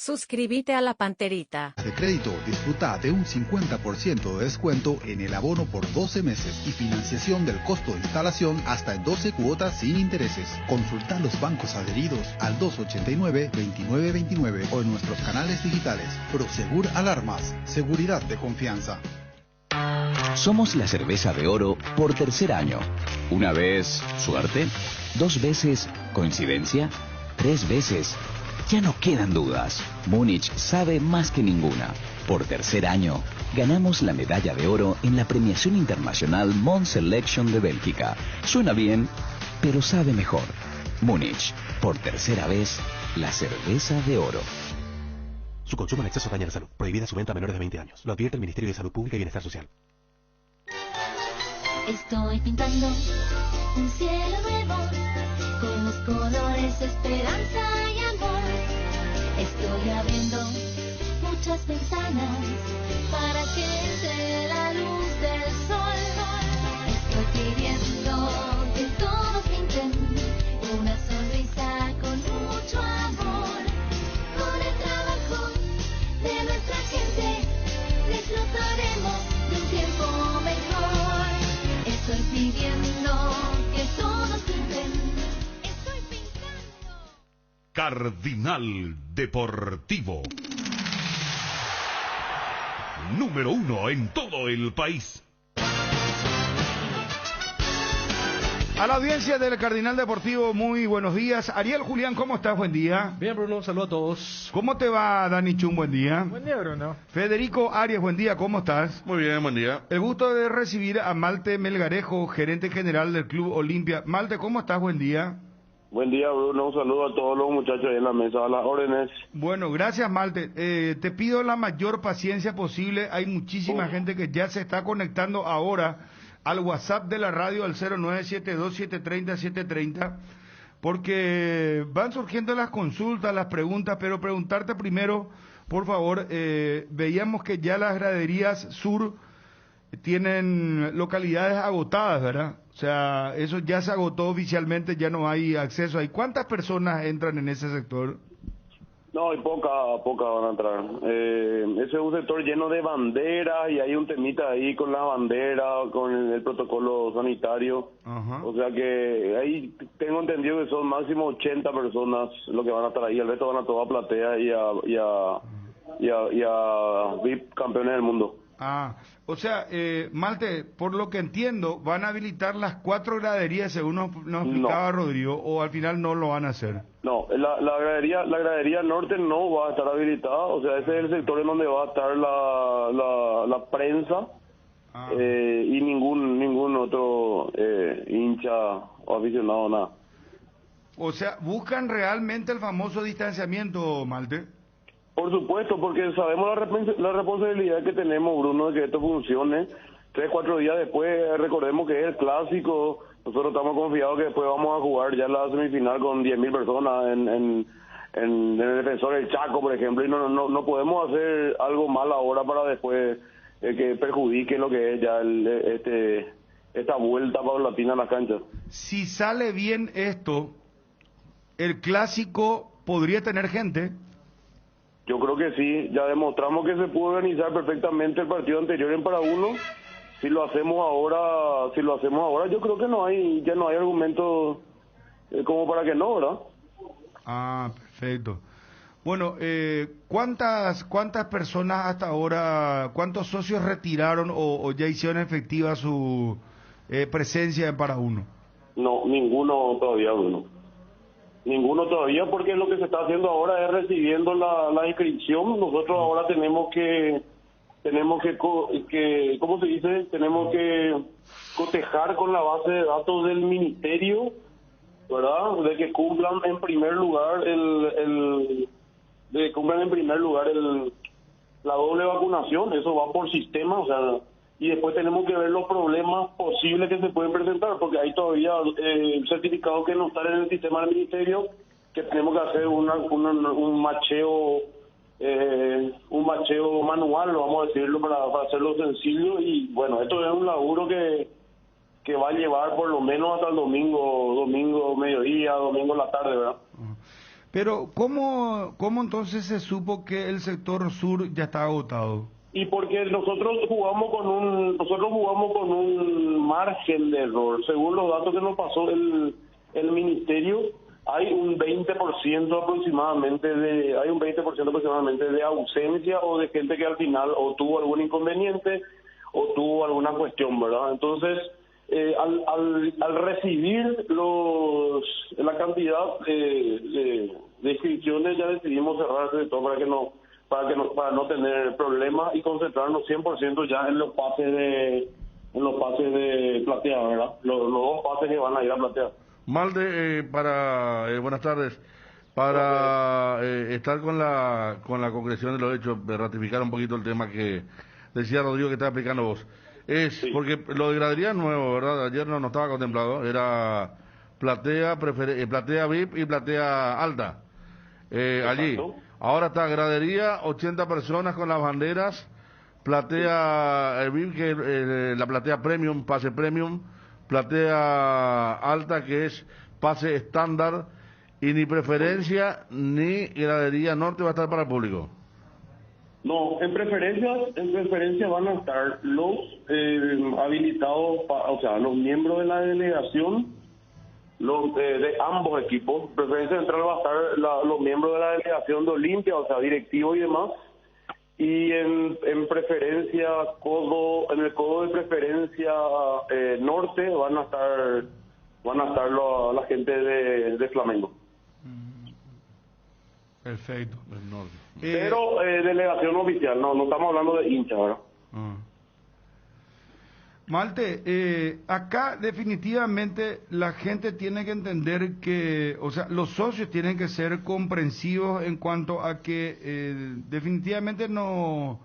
Suscríbete a la Panterita. De crédito, disfruta de un 50% de descuento en el abono por 12 meses y financiación del costo de instalación hasta en 12 cuotas sin intereses. Consulta los bancos adheridos al 289-2929 o en nuestros canales digitales. Prosegur Alarmas, seguridad de confianza. Somos la cerveza de oro por tercer año. Una vez, suerte. 2 veces, coincidencia. 3 veces. Ya no quedan dudas. Múnich sabe más que ninguna. Por tercer año, ganamos la medalla de oro en la premiación internacional Mont Selection de Bélgica. Suena bien, pero sabe mejor. Múnich, por tercera vez, la cerveza de oro. Su consumo en exceso daña la salud. Prohibida su venta a menores de 20 años. Lo advierte el Ministerio de Salud Pública y Bienestar Social. Estoy pintando un cielo nuevo con los colores esperanza y amor. Estoy abriendo muchas ventanas para que entre la luz del sol. Estoy pidiendo que todos pinten una sonrisa con mucho amor. Con el trabajo de nuestra gente disfrutaremos de un tiempo mejor. Estoy pidiendo que todos pinten. Estoy pintando. Cardinal Deportivo. Número 1 en todo el país. A la audiencia del Cardinal Deportivo, muy buenos días. Ariel Julián, ¿cómo estás? Buen día. Bien, Bruno, un saludo a todos. ¿Cómo te va, Dani Chun? Buen día. Buen día, Bruno. Federico Arias, buen día, ¿cómo estás? Muy bien, buen día. El gusto de recibir a Malte Melgarejo, gerente general del Club Olimpia. Malte, ¿cómo estás? Buen día. Buen día, Bruno. Un saludo a todos los muchachos ahí en la mesa, a las órdenes. Bueno, gracias, Malte. Te pido la mayor paciencia posible. Hay muchísima gente que ya se está conectando ahora al WhatsApp de la radio al 0972730730, porque van surgiendo las consultas, las preguntas, pero preguntarte primero, por favor, veíamos que ya las graderías sur tienen localidades agotadas, ¿verdad? O sea, eso ya se agotó oficialmente, ya no hay acceso. ¿Hay cuántas personas entran en ese sector? No, hay poca van a entrar. Ese es un sector lleno de banderas y hay un temita ahí con la bandera, con el protocolo sanitario. Ajá. O sea que ahí tengo entendido que son máximo 80 personas lo que van a estar ahí. El resto van a toda platea y a VIP campeones del mundo. Ah, o sea, Malte, por lo que entiendo, van a habilitar las 4 graderías según nos explicaba Rodrigo, o al final no lo van a hacer. No, la gradería norte no va a estar habilitada, o sea, ese es el sector en donde va a estar la prensa y ningún otro hincha o aficionado, nada. O sea, ¿buscan realmente el famoso distanciamiento, Malte? Por supuesto, porque sabemos la responsabilidad que tenemos, Bruno, de que esto funcione. 3-4 días después, recordemos que es el clásico. Nosotros estamos confiados que después vamos a jugar ya la semifinal con 10.000 personas en el Defensor del Chaco, por ejemplo, y no podemos hacer algo mal ahora para después que perjudique lo que es ya esta vuelta paulatina a las canchas. Si sale bien esto, el clásico podría tener gente. Yo creo que sí, ya demostramos que se pudo organizar perfectamente el partido anterior en Paraguno. Si lo hacemos ahora, yo creo que ya no hay argumentos como para que no, ¿verdad? Ah, perfecto. Bueno, ¿cuántas personas hasta ahora, cuántos socios retiraron o ya hicieron efectiva su presencia en Paraguno? No, ninguno todavía, Bruno. Ninguno todavía, porque lo que se está haciendo ahora es recibiendo la inscripción. Nosotros ahora tenemos que ¿cómo se dice? Tenemos que cotejar con la base de datos del ministerio, ¿verdad? De que cumplan en primer lugar la doble vacunación. Eso va por sistema, o sea, y después tenemos que ver los problemas posibles que se pueden presentar, porque hay todavía certificados que no están en el sistema del ministerio, que tenemos que hacer un macheo manual, vamos a decirlo, para hacerlo sencillo. Y bueno, esto es un laburo que va a llevar por lo menos hasta el domingo mediodía, domingo en la tarde, ¿verdad? Pero, ¿cómo entonces se supo que el sector sur ya está agotado? Y porque nosotros jugamos con un margen de error. Según los datos que nos pasó el ministerio, hay un 20% aproximadamente de ausencia o de gente que al final o tuvo algún inconveniente o tuvo alguna cuestión, ¿verdad? Entonces, al recibir la cantidad de inscripciones, ya decidimos cerrar ese sector para no tener problemas y concentrarnos 100% ya en los pases de platea, ¿verdad? Los dos pases que van a ir a platea. Malte, buenas tardes. Para estar con la concreción de los hechos, ratificar un poquito el tema que decía Rodrigo que estaba explicando vos. Sí. Porque lo de gradería es nuevo, ¿verdad? Ayer no estaba contemplado. Era platea VIP y platea alta. Allí. Ahora está gradería, 80 personas con las banderas, platea VIP, que es la platea premium, pase premium, platea alta, que es pase estándar, y ni preferencia ni gradería norte va a estar para el público. No, en preferencia van a estar los habilitados, o sea, los miembros de la delegación, los de ambos equipos. Preferencia central va a estar los miembros de la delegación de Olimpia, o sea, directivos y demás. Y en preferencia en el codo de preferencia norte van a estar la gente de Flamengo. Perfecto. Pero delegación oficial, no estamos hablando de hinchas, ¿verdad? Malte, acá definitivamente la gente tiene que entender que, o sea, los socios tienen que ser comprensivos en cuanto a que definitivamente no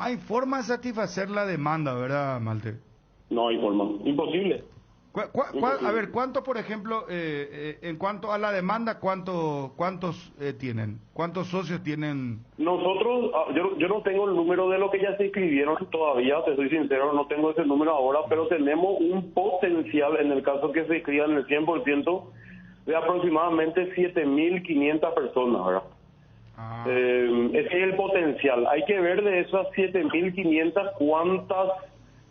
hay forma de satisfacer la demanda, ¿verdad, Malte? No hay forma, imposible. A ver, ¿cuánto, por ejemplo, en cuanto a la demanda, cuántos tienen? ¿Cuántos socios tienen? Nosotros, yo no tengo el número de lo que ya se inscribieron todavía, te soy sincero, no tengo ese número ahora, pero tenemos un potencial, en el caso que se inscriban el 100%, de aproximadamente 7.500 personas, ¿verdad? Ese es el potencial. Hay que ver de esas 7.500 cuántas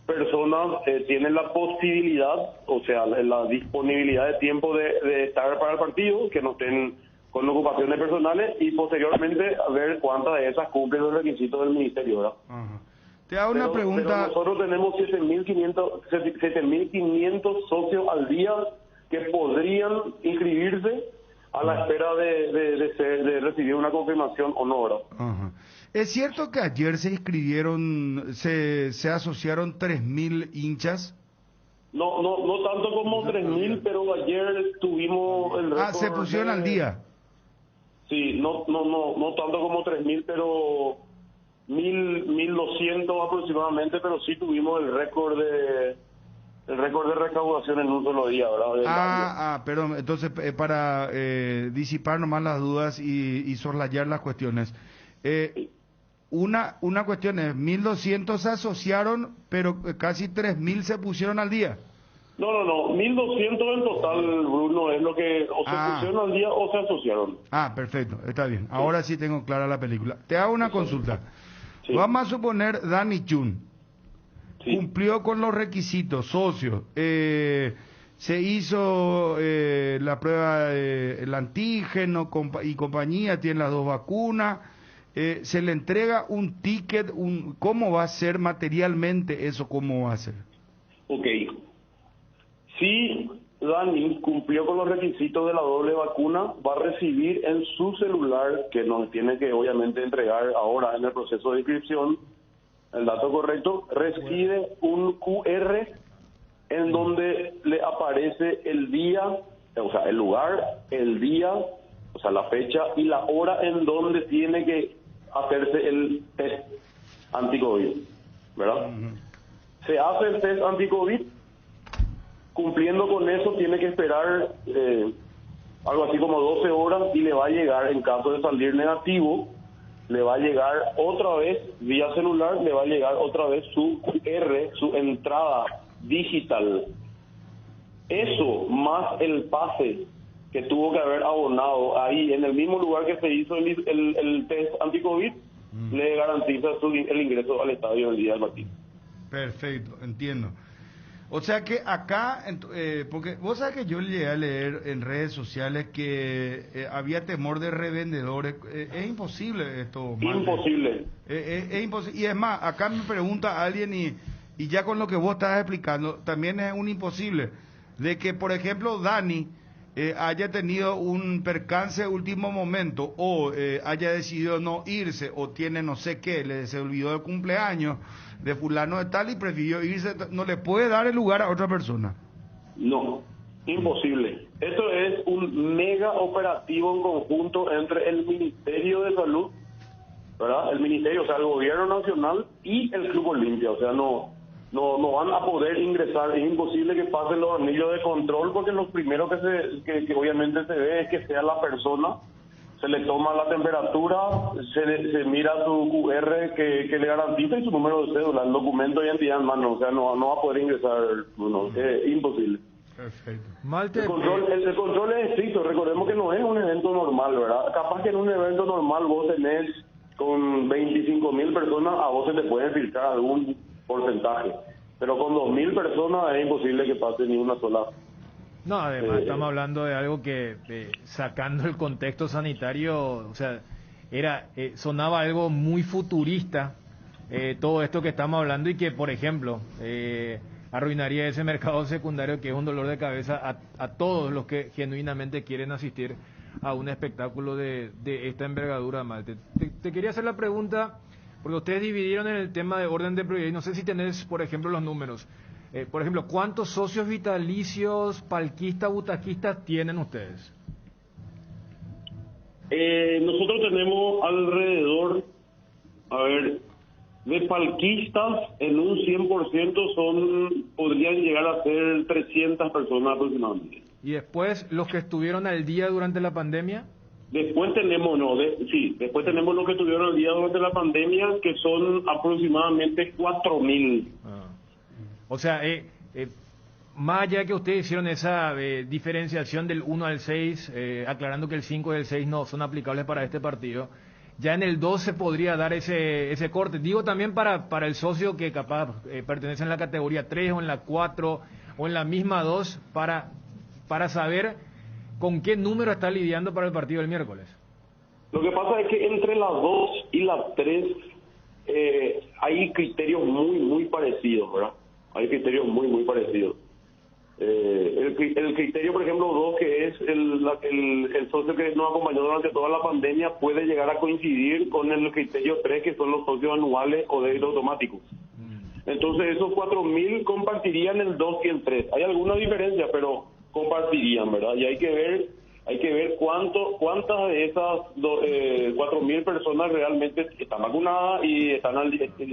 personas tienen la posibilidad, o sea, la disponibilidad de tiempo de estar para el partido, que no estén con ocupaciones personales, y posteriormente a ver cuántas de esas cumplen los requisitos del ministerio, ¿verdad? Ajá. Te hago una pregunta. Pero nosotros tenemos 7.500 socios al día que podrían inscribirse a la espera de recibir una confirmación o no, ¿verdad? Ajá. ¿Es cierto que ayer se inscribieron, se asociaron 3.000 hinchas? No tanto como 3.000, pero ayer tuvimos el récord. Se pusieron al día. Sí, no tanto como 3.000, pero 1.200 aproximadamente, pero sí tuvimos el récord de recaudación en un solo día, ¿verdad? Perdón, entonces para disipar nomás las dudas y soslayar las cuestiones. Una cuestión es, 1.200 se asociaron, pero casi 3.000 se pusieron al día. No, 1.200 en total, Bruno, es lo que o se pusieron al día o se asociaron. Perfecto, está bien. Ahora sí tengo clara la película. Te hago una consulta. Sí. Vamos a suponer Dani Chun cumplió con los requisitos, socios, se hizo la prueba el antígeno y compañía, tiene las 2 vacunas, se le entrega un ticket, ¿cómo va a ser materialmente eso? ¿Cómo va a ser? Ok. Si Dani cumplió con los requisitos de la doble vacuna, va a recibir en su celular, que nos tiene que obviamente entregar ahora en el proceso de inscripción, el dato correcto, recibe un QR en donde le aparece el día, o sea, el lugar, el día, o sea, la fecha y la hora en donde tiene que hacerse el test anti-COVID, ¿verdad? Se hace el test anti-COVID, cumpliendo con eso tiene que esperar algo así como 12 horas y le va a llegar, en caso de salir negativo, le va a llegar otra vez, vía celular, le va a llegar otra vez su QR, su entrada digital. Eso, más el pase que tuvo que haber abonado ahí, en el mismo lugar que se hizo el test anti-COVID, le garantiza el ingreso al estadio el día del partido. Perfecto, entiendo. O sea que acá, porque vos sabés que yo llegué a leer en redes sociales que había temor de revendedores. Es imposible esto, Marte. Imposible. Es imposible. Y es más, acá me pregunta alguien y ya con lo que vos estás explicando, también es un imposible. De que, por ejemplo, Dani haya tenido un percance de último momento o haya decidido no irse o tiene no sé qué, se olvidó del cumpleaños de fulano de tal y prefirió irse, no le puede dar el lugar a otra persona. No, imposible. Esto es un mega operativo en conjunto entre el Ministerio de Salud, ¿verdad? El Ministerio, o sea, el Gobierno Nacional y el Club Olimpia, o sea, no van a poder ingresar, es imposible que pasen los anillos de control porque lo primero que obviamente se ve es que sea la persona, se le toma la temperatura, se mira su QR que le garantiza y su número de cédula, el documento de identidad en mano, o sea, no va a poder ingresar, es imposible. Perfecto. Malte, El control es estricto, recordemos que no es un evento normal, ¿verdad? Capaz que en un evento normal vos tenés con 25.000 personas, a vos se te puede filtrar algún porcentaje, pero con 2.000 personas es imposible que pase ni una sola. No, además estamos hablando de algo que, sacando el contexto sanitario, o sea, sonaba algo muy futurista, todo esto que estamos hablando y que, por ejemplo, arruinaría ese mercado secundario que es un dolor de cabeza a todos los que genuinamente quieren asistir a un espectáculo de esta envergadura, Malte. Te quería hacer la pregunta, porque ustedes dividieron en el tema de orden de prioridad, y no sé si tenés, por ejemplo, los números. Por ejemplo, ¿cuántos socios vitalicios, palquistas, butaquistas tienen ustedes? Nosotros tenemos alrededor, de palquistas, en un 100% podrían llegar a ser 300 personas aproximadamente. ¿Y después los que estuvieron al día durante la pandemia? Después tenemos, después tenemos los que estuvieron al día durante la pandemia, que son aproximadamente 4.000. O sea, más allá que ustedes hicieron esa diferenciación del 1 al 6, aclarando que el 5 y el 6 no son aplicables para este partido, ya en el 2 se podría dar ese corte. Digo también para el socio que capaz pertenece en la categoría 3 o en la 4 o en la misma 2, para saber con qué número está lidiando para el partido del miércoles. Lo que pasa es que entre las 2 y las 3 hay criterios muy parecidos, ¿verdad? Hay criterios muy parecidos. El criterio, por ejemplo, 2, que es el socio que nos acompañó durante toda la pandemia, puede llegar a coincidir con el criterio 3, que son los socios anuales o débito automático. Entonces, esos 4.000 compartirían el 2 y el 3. Hay alguna diferencia, pero compartirían, ¿verdad? Y hay que ver cuántas de esas 4.000 personas realmente están vacunadas y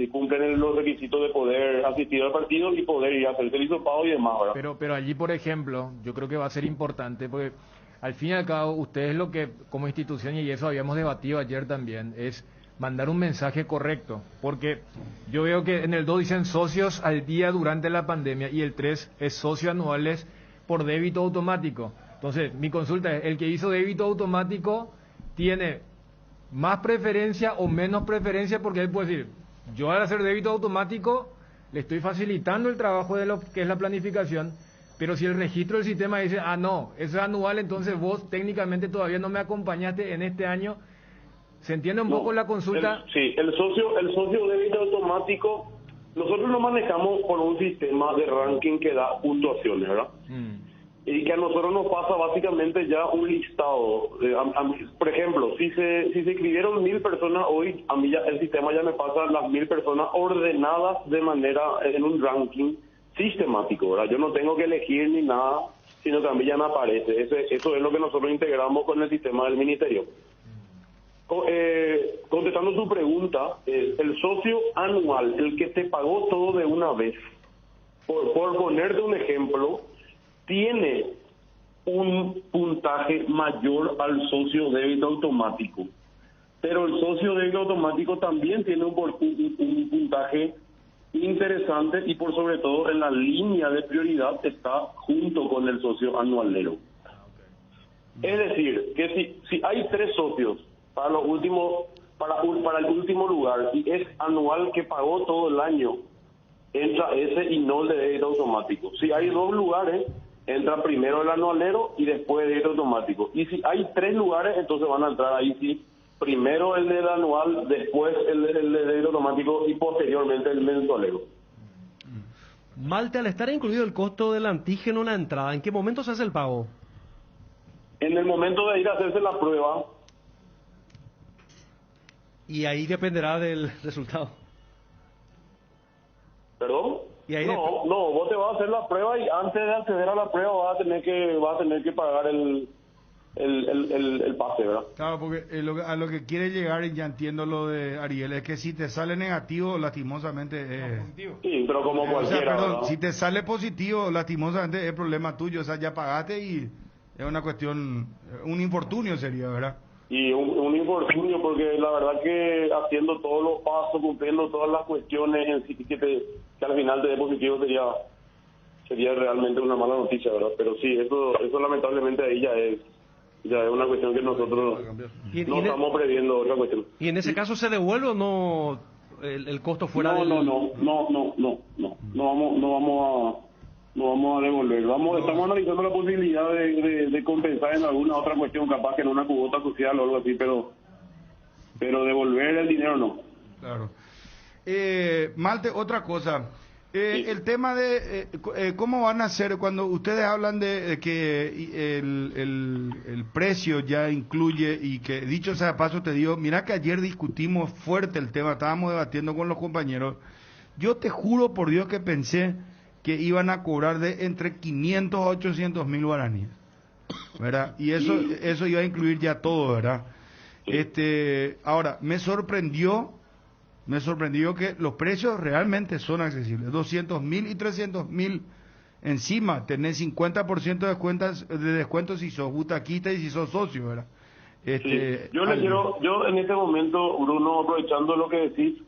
cumplen los requisitos de poder asistir al partido y poder ir a hacer el hisopado y demás, ¿verdad? Pero allí, por ejemplo, yo creo que va a ser importante porque al fin y al cabo ustedes lo que como institución, y eso habíamos debatido ayer también, es mandar un mensaje correcto, porque yo veo que en el 2 dicen socios al día durante la pandemia y el 3 es socios anuales por débito automático. Entonces, mi consulta es, ¿el que hizo débito automático tiene más preferencia o menos preferencia? Porque él puede decir, yo al hacer débito automático le estoy facilitando el trabajo de lo que es la planificación, pero si el registro del sistema dice, no, eso es anual, entonces vos técnicamente todavía no me acompañaste en este año. ¿Se entiende un poco la consulta? El socio débito automático, nosotros lo manejamos por un sistema de ranking que da puntuaciones, ¿verdad? Y que a nosotros nos pasa básicamente ya un listado. Por ejemplo, si se inscribieron 1.000 personas hoy, a mí ya el sistema ya me pasa las 1.000 personas ordenadas de manera en un ranking sistemático, ¿verdad? Yo no tengo que elegir ni nada, sino que a mí ya me aparece. Eso es lo que nosotros integramos con el sistema del ministerio. Contestando tu pregunta, el socio anual, el que te pagó todo de una vez, por ponerte un ejemplo, tiene un puntaje mayor al socio débito automático, pero el socio débito automático también tiene un puntaje interesante y por sobre todo en la línea de prioridad está junto con el socio anualero. Es decir, que si hay 3 socios para los últimos, para el último lugar y es anual que pagó todo el año, entra ese y no el de débito automático. Si hay 2 lugares, entra primero el anualero y después el débito automático. Y si hay 3 lugares, entonces van a entrar ahí sí, primero el del anual, después el de débito automático y posteriormente el mensualero. Malte, al estar incluido el costo del antígeno en la entrada, ¿en qué momento se hace el pago? En el momento de ir a hacerse la prueba. Y ahí dependerá del resultado. ¿Perdón? Y ahí no, vos te vas a hacer la prueba y antes de acceder a la prueba vas a tener que pagar el pase, ¿verdad? Claro, porque a lo que quiere llegar, y ya entiendo lo de Ariel, es que si te sale negativo, lastimosamente... sí, pero como cualquiera, perdón, ¿verdad? si te sale positivo, lastimosamente es problema tuyo, o sea, ya pagaste y es una cuestión, un infortunio sería, ¿verdad? Y un infortunio, porque la verdad que haciendo todos los pasos, cumpliendo todas las cuestiones en sí, que al final te dé positivo sería realmente una mala noticia, ¿verdad? Pero sí, eso lamentablemente ahí ya es una cuestión que nosotros no estamos previendo, otra cuestión. ¿Y en ese caso se devuelve o no el costo fuera no, del...? No vamos a devolver. Estamos analizando la posibilidad de compensar en alguna otra cuestión, capaz que en una cuota social o algo así, pero devolver el dinero no. Claro. Malte, otra cosa. Sí. El tema de cómo van a hacer cuando ustedes hablan de que el precio ya incluye, y que dicho sea de paso te digo, mira que ayer discutimos fuerte el tema, estábamos debatiendo con los compañeros. Yo te juro por Dios que pensé que iban a cobrar de entre 500 a 800 mil guaraníes, ¿verdad? Y eso iba a incluir ya todo, ¿verdad? Ahora, me sorprendió que los precios realmente son accesibles, 200 mil y 300 mil encima, tenés 50% de descuento si sos butaquita y si sos socio, ¿verdad? Yo en este momento, Bruno, aprovechando lo que decís,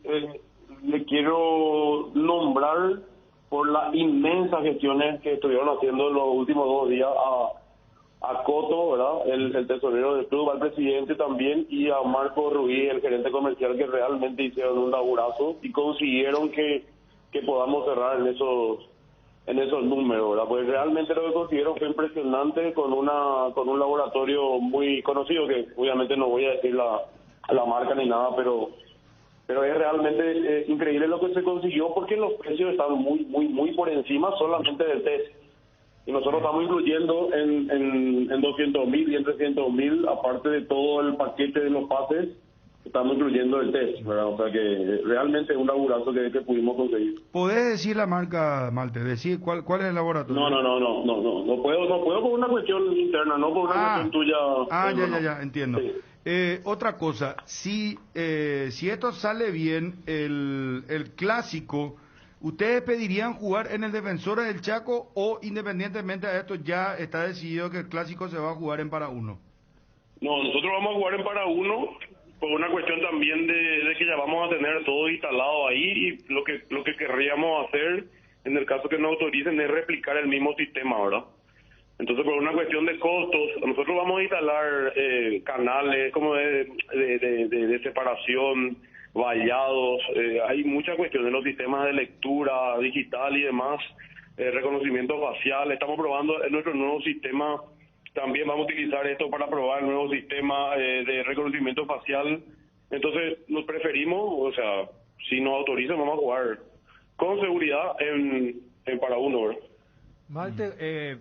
le quiero nombrar por las inmensas gestiones que estuvieron haciendo los últimos 2 días a Coto, ¿verdad? El tesorero del club, al presidente también, y a Marco Ruiz, el gerente comercial, que realmente hicieron un laburazo y consiguieron que podamos cerrar en esos números, ¿verdad? Pues realmente lo que consiguieron fue impresionante con un laboratorio muy conocido, que obviamente no voy a decir la marca ni nada, pero es realmente increíble lo que se consiguió, porque los precios están muy por encima solamente del test. Y nosotros estamos incluyendo en 200 mil y en 300 mil, aparte de todo el paquete de los pases, estamos incluyendo el test, ¿verdad? O sea que realmente es un laburazo que pudimos conseguir. ¿Podés decir la marca, Malte? ¿Decir cuál es el laboratorio? No puedo por una cuestión interna, no por una cuestión tuya. Ya, entiendo. Sí. Otra cosa, si esto sale bien, el clásico, ¿ustedes pedirían jugar en el Defensores del Chaco o independientemente de esto ya está decidido que el clásico se va a jugar en Para Uno? No, nosotros vamos a jugar en Para Uno por una cuestión también de que ya vamos a tener todo instalado ahí, y lo que querríamos hacer en el caso que nos autoricen es replicar el mismo sistema, ¿verdad? Entonces, por una cuestión de costos, nosotros vamos a instalar canales como de separación, vallados, hay muchas cuestiones en los sistemas de lectura digital y demás, reconocimiento facial. Estamos probando en nuestro nuevo sistema, también vamos a utilizar esto para probar el nuevo sistema de reconocimiento facial. Entonces, nos preferimos, o sea, si nos autorizan, vamos a jugar con seguridad en Para Uno, ¿verdad? Malte,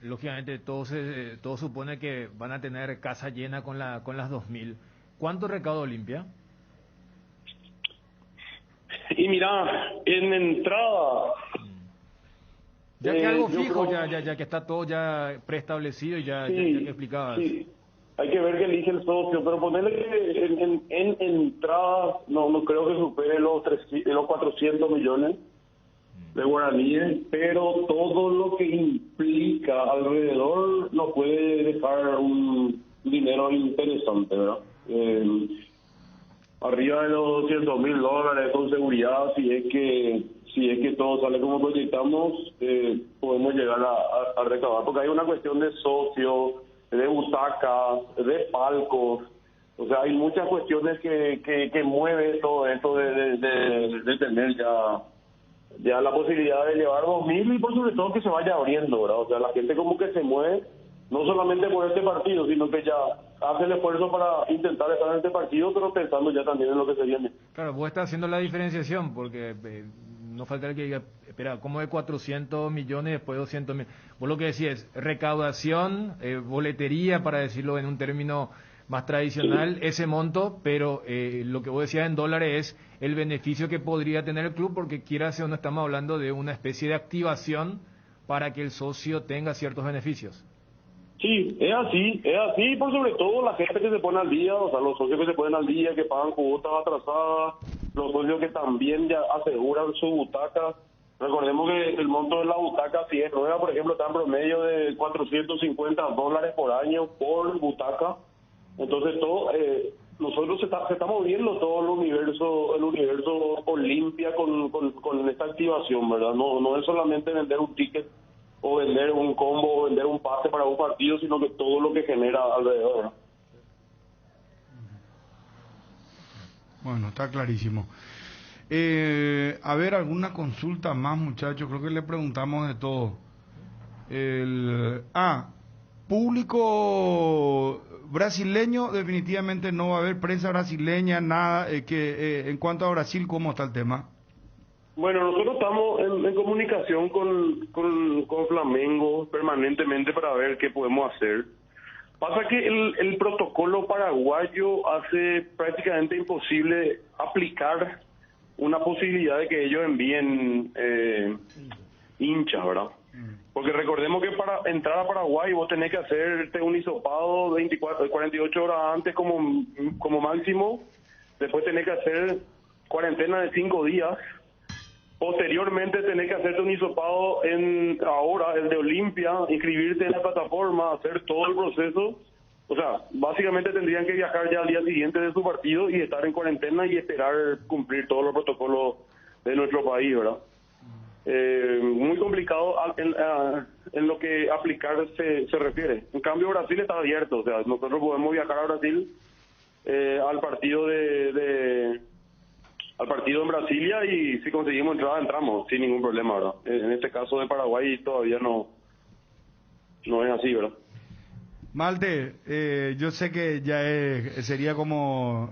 lógicamente todo supone que van a tener casa llena con las 2000. ¿Cuánto recaudo limpia? Y mira, en entrada... Ya que algo fijo, ya que está todo ya preestablecido y ya que explicabas. Sí, hay que ver que elige el socio, pero ponerle que en entrada no creo que supere los 400 millones de guaraníes, pero todo lo que implica alrededor nos puede dejar un dinero interesante, ¿verdad? Arriba de los $200,000 con seguridad, si es que todo sale como proyectamos, podemos llegar a recabar, porque hay una cuestión de socio, de butacas, de palcos. O sea, hay muchas cuestiones que mueve todo esto de tener ya la posibilidad de llevar 2.000 y por sobre todo que se vaya abriendo, ¿verdad? O sea, la gente como que se mueve, no solamente por este partido, sino que ya hace el esfuerzo para intentar estar en este partido, pero pensando ya también en lo que se viene. Claro, vos estás haciendo la diferenciación, porque no falta el que diga, espera, ¿cómo de 400 millones después 200 mil? Vos lo que decís es recaudación, boletería, para decirlo en un término más tradicional, ese monto, pero lo que vos decías en dólares es el beneficio que podría tener el club, porque quieras o no estamos hablando de una especie de activación para que el socio tenga ciertos beneficios. Sí, es así, por sobre todo la gente que se pone al día, o sea, los socios que se ponen al día, que pagan cuotas atrasadas, los socios que también ya aseguran su butaca. Recordemos que el monto de la butaca, si es nueva, por ejemplo, está en promedio de $450 por año por butaca. Entonces todo, nosotros se está moviendo todo el universo Olimpia con esta activación, ¿verdad? No es solamente vender un ticket o vender un combo o vender un pase para un partido, sino que todo lo que genera alrededor, ¿verdad? Bueno, está clarísimo. A ver, alguna consulta más, muchachos. Creo que le preguntamos de todo. Público brasileño, definitivamente no va a haber prensa brasileña, nada. En cuanto a Brasil, ¿cómo está el tema? Bueno, nosotros estamos en comunicación con Flamengo permanentemente para ver qué podemos hacer. Pasa que el protocolo paraguayo hace prácticamente imposible aplicar una posibilidad de que ellos envíen hinchas, ¿verdad? Porque recordemos que para entrar a Paraguay vos tenés que hacerte un hisopado 48 horas antes como máximo, después tenés que hacer cuarentena de 5 días, posteriormente tenés que hacerte un hisopado ahora, el de Olimpia, inscribirte en la plataforma, hacer todo el proceso. O sea, básicamente tendrían que viajar ya al día siguiente de su partido y estar en cuarentena y esperar cumplir todos los protocolos de nuestro país, ¿verdad? Muy complicado en lo que aplicar se refiere. En cambio, Brasil está abierto, o sea, nosotros podemos viajar a Brasil al partido al partido en Brasilia, y si conseguimos entrada entramos sin ningún problema, ¿verdad? En este caso de Paraguay todavía no es así, ¿verdad? Malte, yo sé que ya sería como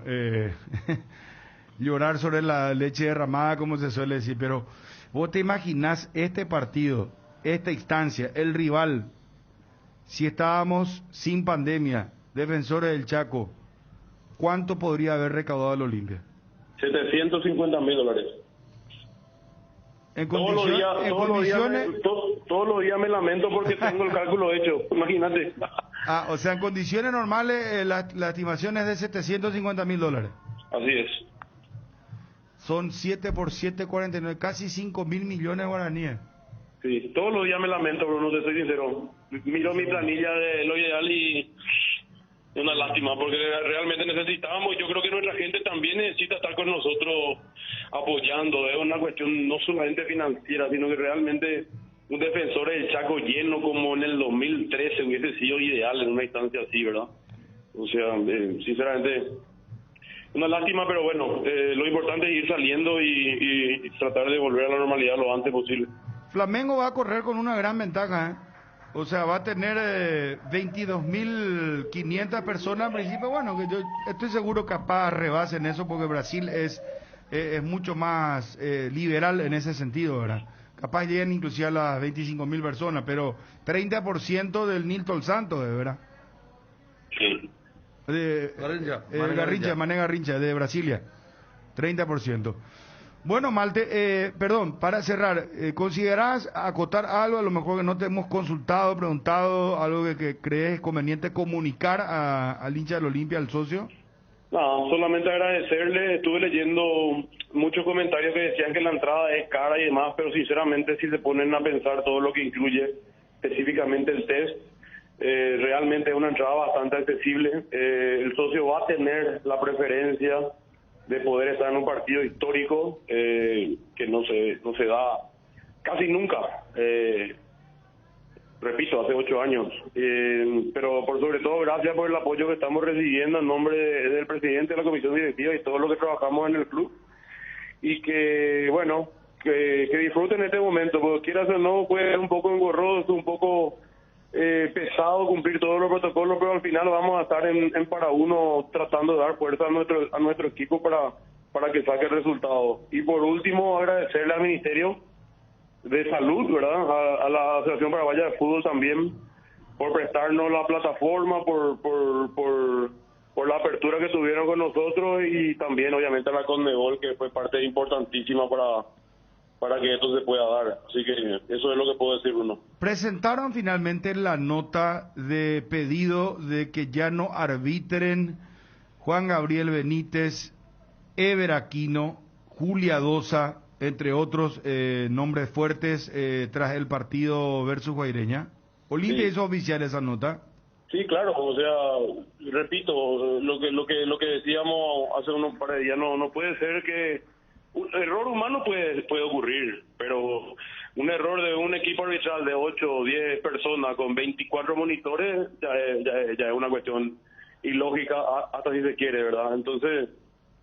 llorar sobre la leche derramada, como se suele decir, pero ¿vos te imaginás este partido, esta instancia, el rival, si estábamos sin pandemia, Defensores del Chaco, cuánto podría haber recaudado el Olimpia? $750,000. Todos los días me lamento porque tengo el cálculo hecho, imagínate. O sea, en condiciones normales la estimación es de $750,000. Así es. Son 7 por 7, 49, casi 5.000 millones de guaraníes. Sí, todos los días me lamento, Bruno, te soy sincero. Miro mi planilla de lo ideal y es una lástima, porque realmente necesitábamos. Yo creo que nuestra gente también necesita estar con nosotros apoyando. Es una cuestión no solamente financiera, sino que realmente un Defensor del Chaco lleno como en el 2013 hubiese sido ideal en una instancia así, ¿verdad? O sea, sinceramente, una lástima, pero bueno, lo importante es ir saliendo y tratar de volver a la normalidad lo antes posible. Flamengo va a correr con una gran ventaja, ¿eh? O sea, va a tener 22.500 personas al principio. Bueno, que yo estoy seguro que capaz rebasen eso, porque Brasil es mucho más liberal en ese sentido, ¿verdad? Capaz llegan inclusive a las 25.000 personas, pero 30% del Nilton Santos, ¿verdad? Sí. Mané Garrincha, de Brasilia, 30%. Bueno, Malte, perdón, para cerrar, ¿considerás acotar algo, a lo mejor que no te hemos consultado, preguntado, algo que crees conveniente comunicar al hincha del Olimpia, al socio? No, solamente agradecerle. Estuve leyendo muchos comentarios que decían que la entrada es cara y demás, pero sinceramente si se ponen a pensar todo lo que incluye, específicamente el test, realmente es una entrada bastante accesible. El socio va a tener la preferencia de poder estar en un partido histórico que no se da casi nunca. repito, hace 8 años. Pero por sobre todo, gracias por el apoyo que estamos recibiendo en nombre del presidente de la comisión directiva y todos los que trabajamos en el club. Y que, bueno, que disfruten este momento, porque quieras o no, puede ser un poco engorroso, un poco pesado cumplir todos los protocolos, pero al final vamos a estar en para uno tratando de dar fuerza a nuestro equipo para que saque el resultado. Y por último, agradecerle al Ministerio de Salud, ¿verdad? A la Asociación Paraguaya de Fútbol también, por prestarnos la plataforma, por la apertura que tuvieron con nosotros, y también obviamente a la Conmebol, que fue parte importantísima para que esto se pueda dar. Así que eso es lo que puedo decir, Bruno. Presentaron finalmente la nota de pedido de que ya no arbitren Juan Gabriel Benítez, Ever Aquino, Julia Dosa, entre otros nombres fuertes tras el partido versus Guaireña. ¿Olimpia hizo oficial esa nota? Sí, claro, o sea, repito, lo que decíamos hace unos par de días, no puede ser que un error humano puede ocurrir, pero un error de un equipo arbitral de 8 o 10 personas con 24 monitores ya es una cuestión ilógica, hasta si se quiere, ¿verdad? Entonces,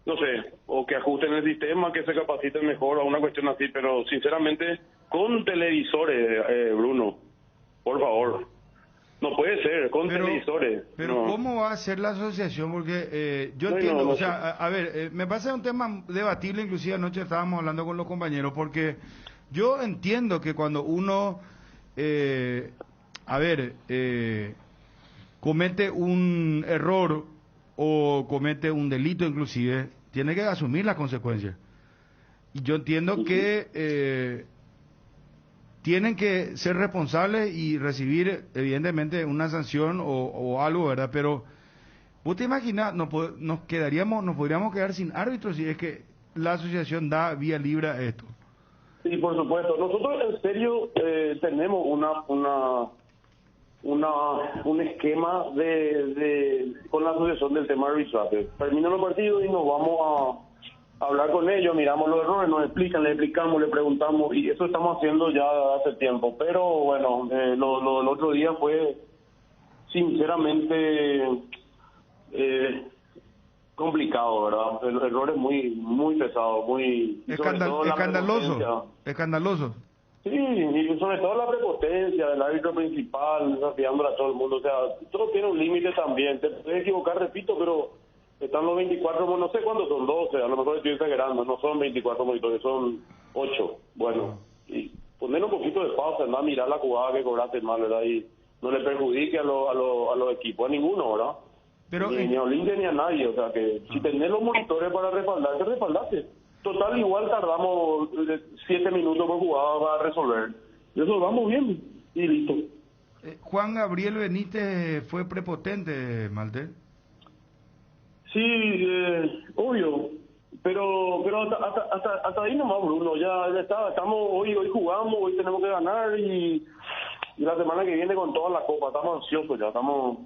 no sé, o que ajusten el sistema, que se capaciten mejor, o una cuestión así, pero sinceramente, con televisores, Bruno, por favor. No puede ser, con televisores. Pero no. ¿Cómo va a ser la asociación? Porque yo entiendo, o sea, a ver, me parece un tema debatible, inclusive anoche estábamos hablando con los compañeros, porque yo entiendo que cuando uno, comete un error o comete un delito inclusive, tiene que asumir las consecuencias. Y yo entiendo que tienen que ser responsables y recibir evidentemente una sanción o algo, ¿verdad? Pero vos te imaginas, nos podríamos quedar sin árbitros si es que la asociación da vía libre a esto. Sí, por supuesto. Nosotros en serio tenemos un esquema con la asociación del tema arbitraje. Terminan los partidos y nos vamos a hablar con ellos, miramos los errores, nos explican, le explicamos, le preguntamos, y eso estamos haciendo ya hace tiempo. Pero bueno, lo otro día fue sinceramente complicado, ¿verdad? El error es muy pesado, muy escandaloso. Sí, y sobre todo la prepotencia del árbitro principal, desafiándole a todo el mundo. O sea, todo tiene un límite también. Te puedes equivocar, repito, pero están los 24, no sé cuántos son, 12, a lo mejor estoy exagerando, no son 24 monitores, son 8. Bueno, y poner un poquito de pausa, andar a mirar la jugada que cobraste mal, ¿verdad? Y no le perjudique a los equipos, a ninguno, ¿verdad? Pero ni a Olimpia ni a nadie. O sea, que si tenés los monitores para respaldarte. Total, igual tardamos 7 minutos por jugada para resolver. Resolvamos bien y listo. Juan Gabriel Benítez fue prepotente, Malte. Sí, obvio. Pero hasta ahí nomás, Bruno. Ya estamos hoy jugamos, hoy tenemos que ganar y la semana que viene con toda la copa. Estamos ansiosos ya, estamos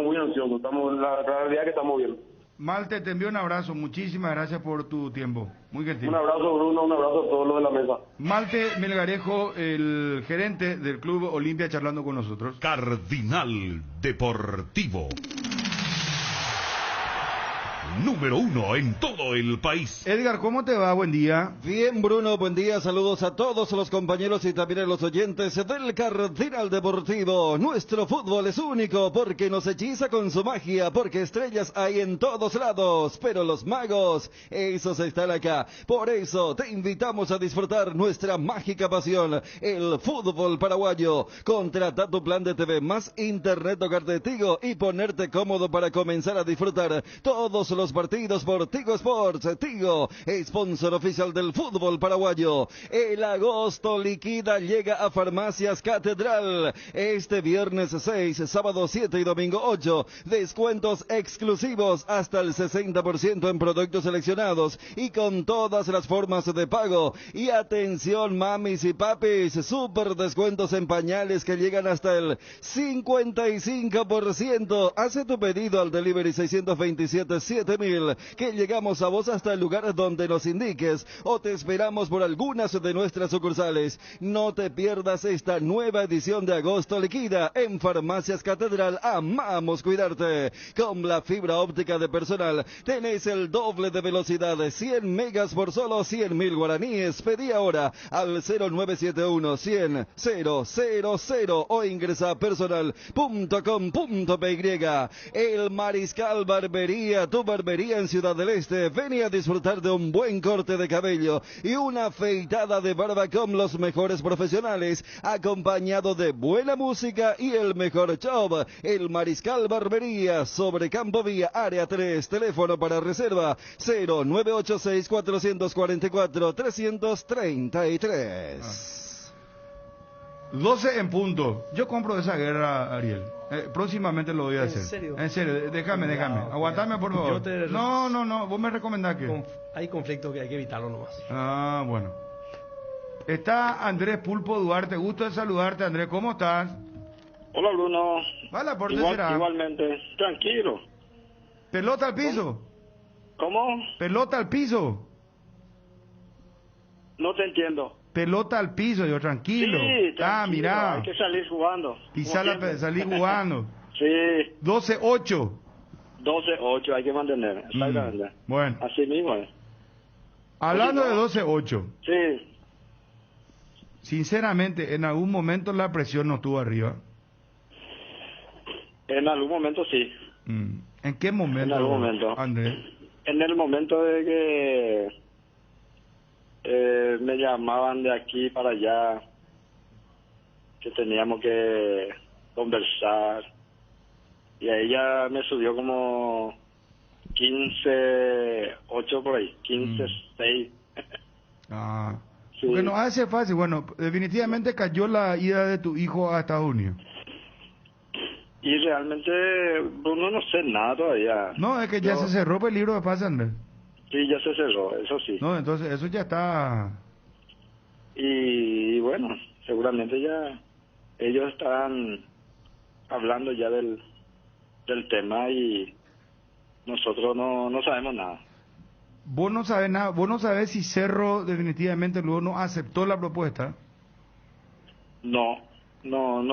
muy ansiosos. La realidad es que estamos bien. Malte, te envío un abrazo. Muchísimas gracias por tu tiempo. Muy gentil. Un abrazo, Bruno. Un abrazo a todos los de la mesa. Malte Melgarejo, el gerente del Club Olimpia, charlando con nosotros. Cardinal Deportivo. Número 1 en todo el país. Edgar, ¿cómo te va? Buen día. Bien, Bruno, buen día. Saludos a todos los compañeros y también a los oyentes del Cardinal Deportivo. Nuestro fútbol es único porque nos hechiza con su magia, porque estrellas hay en todos lados, pero los magos, esos están acá. Por eso te invitamos a disfrutar nuestra mágica pasión, el fútbol paraguayo. Contrata tu plan de TV más Internet Hogar de Tigo y ponerte cómodo para comenzar a disfrutar todos los partidos por Tigo Sports. Tigo, sponsor oficial del fútbol paraguayo. El agosto liquida llega a Farmacias Catedral. Este viernes 6, sábado 7 y domingo 8. Descuentos exclusivos hasta el 60% en productos seleccionados y con todas las formas de pago. Y atención, mamis y papis, super descuentos en pañales que llegan hasta el 55%. Hace tu pedido al delivery 627-7 7000, que llegamos a vos hasta el lugar donde nos indiques o te esperamos por algunas de nuestras sucursales. No te pierdas esta nueva edición de Agosto Liquida en Farmacias Catedral. Amamos cuidarte. Con la fibra óptica de Personal tenés el doble de velocidad, 100 megas por solo 100.000 guaraníes. Pedí ahora al 0971 100 000 o ingresa a personal.com.py. El Mariscal Barbería, tu barbería en Ciudad del Este. Ven a disfrutar de un buen corte de cabello y una afeitada de barba con los mejores profesionales, acompañado de buena música y el mejor show. El Mariscal Barbería, sobre Campo Vía, área 3, teléfono para reserva 0986 444 333. 12 en punto. Yo compro esa guerra, Ariel. Próximamente lo voy a hacer. ¿En serio? Déjame. No, Aguantame, por favor. No. Vos me recomendás que... Hay conflictos que hay que evitarlo nomás. Ah, bueno. Está Andrés Pulpo Duarte. Gusto de saludarte, Andrés. ¿Cómo estás? Hola, Bruno. Vale, ¿por qué será? Igualmente. Tranquilo. ¿Pelota al piso? ¿Cómo? ¿Pelota al piso? No te entiendo. Pelota al piso, yo tranquilo. Sí, tranquilo. Mirá. Hay que salir jugando. Salir jugando. Sí. 12-8. 12-8 hay que mantener. Exactamente. Bueno. Así mismo es. Hablando de 12-8. Sí. Sinceramente, en algún momento la presión no estuvo arriba. En algún momento sí. ¿En qué momento? En algún momento. Andrés. En el momento de que me llamaban de aquí para allá, que teníamos que conversar, y ahí ya me subió como 15-8 por ahí, 15-6. Sí. Porque no hace fácil. Bueno, definitivamente cayó la ida de tu hijo a Estados Unidos. Y realmente, Bruno, no sé nada todavía. No, es que ya se cerró el libro de pase, Andrés. Sí, ya se cerró, eso sí. No, entonces eso ya está... Y bueno, seguramente ya ellos están hablando ya del tema y nosotros no sabemos nada. Vos no sabés nada, vos no sabés si Cerro definitivamente luego no aceptó la propuesta. No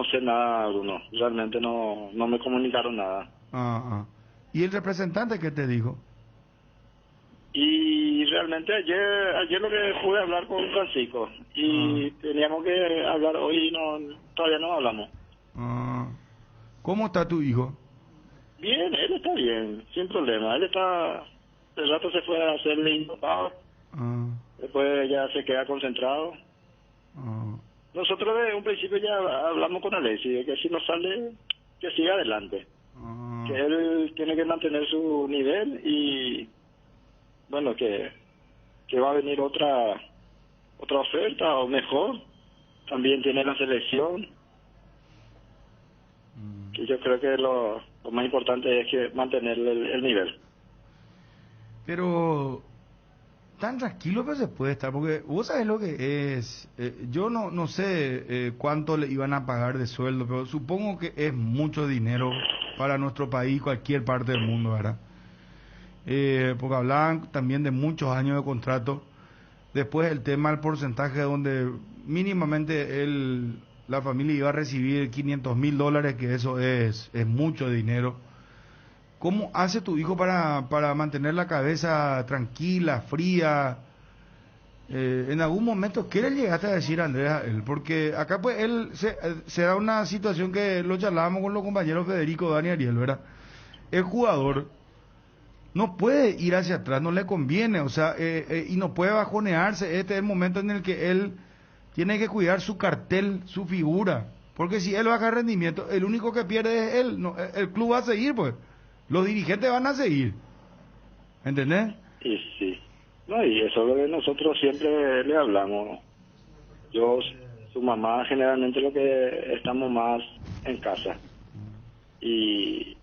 sé nada, Bruno. Realmente no me comunicaron nada. ¿Y el representante qué te dijo? Y realmente ayer lo que pude hablar con Francisco y teníamos que hablar hoy y todavía no hablamos. ¿Cómo está tu hijo? Bien, él está bien, sin problema. Él está, el rato se fue a hacerle intocado. Después ya se queda concentrado. Nosotros de un principio ya hablamos con Alexis de que si no sale, que siga adelante. Que él tiene que mantener su nivel y bueno, que va a venir otra oferta o mejor. También tiene la selección. Y yo creo que lo más importante es que mantener el nivel. Pero tan tranquilo que se puede estar, porque vos sabés lo que es. Yo no sé cuánto le iban a pagar de sueldo, pero supongo que es mucho dinero para nuestro país, cualquier parte del mundo, ¿verdad? Porque hablaban también de muchos años de contrato. Después el tema del porcentaje donde mínimamente la familia iba a recibir $500,000, que eso es mucho dinero. ¿Cómo hace tu hijo para mantener la cabeza tranquila, fría? En algún momento, ¿qué le llegaste a decir a Andrea? Porque acá pues él se da una situación que lo charlábamos con los compañeros Federico, Dani y Ariel, ¿verdad? El jugador no puede ir hacia atrás, no le conviene, o sea, y no puede bajonearse. Este es el momento en el que él tiene que cuidar su cartel, su figura, porque si él baja rendimiento, el único que pierde es él, no, el club va a seguir, pues, los dirigentes van a seguir, ¿entendés? Y sí, no, y eso es lo que nosotros siempre le hablamos. Yo, su mamá, generalmente lo que estamos más en casa, y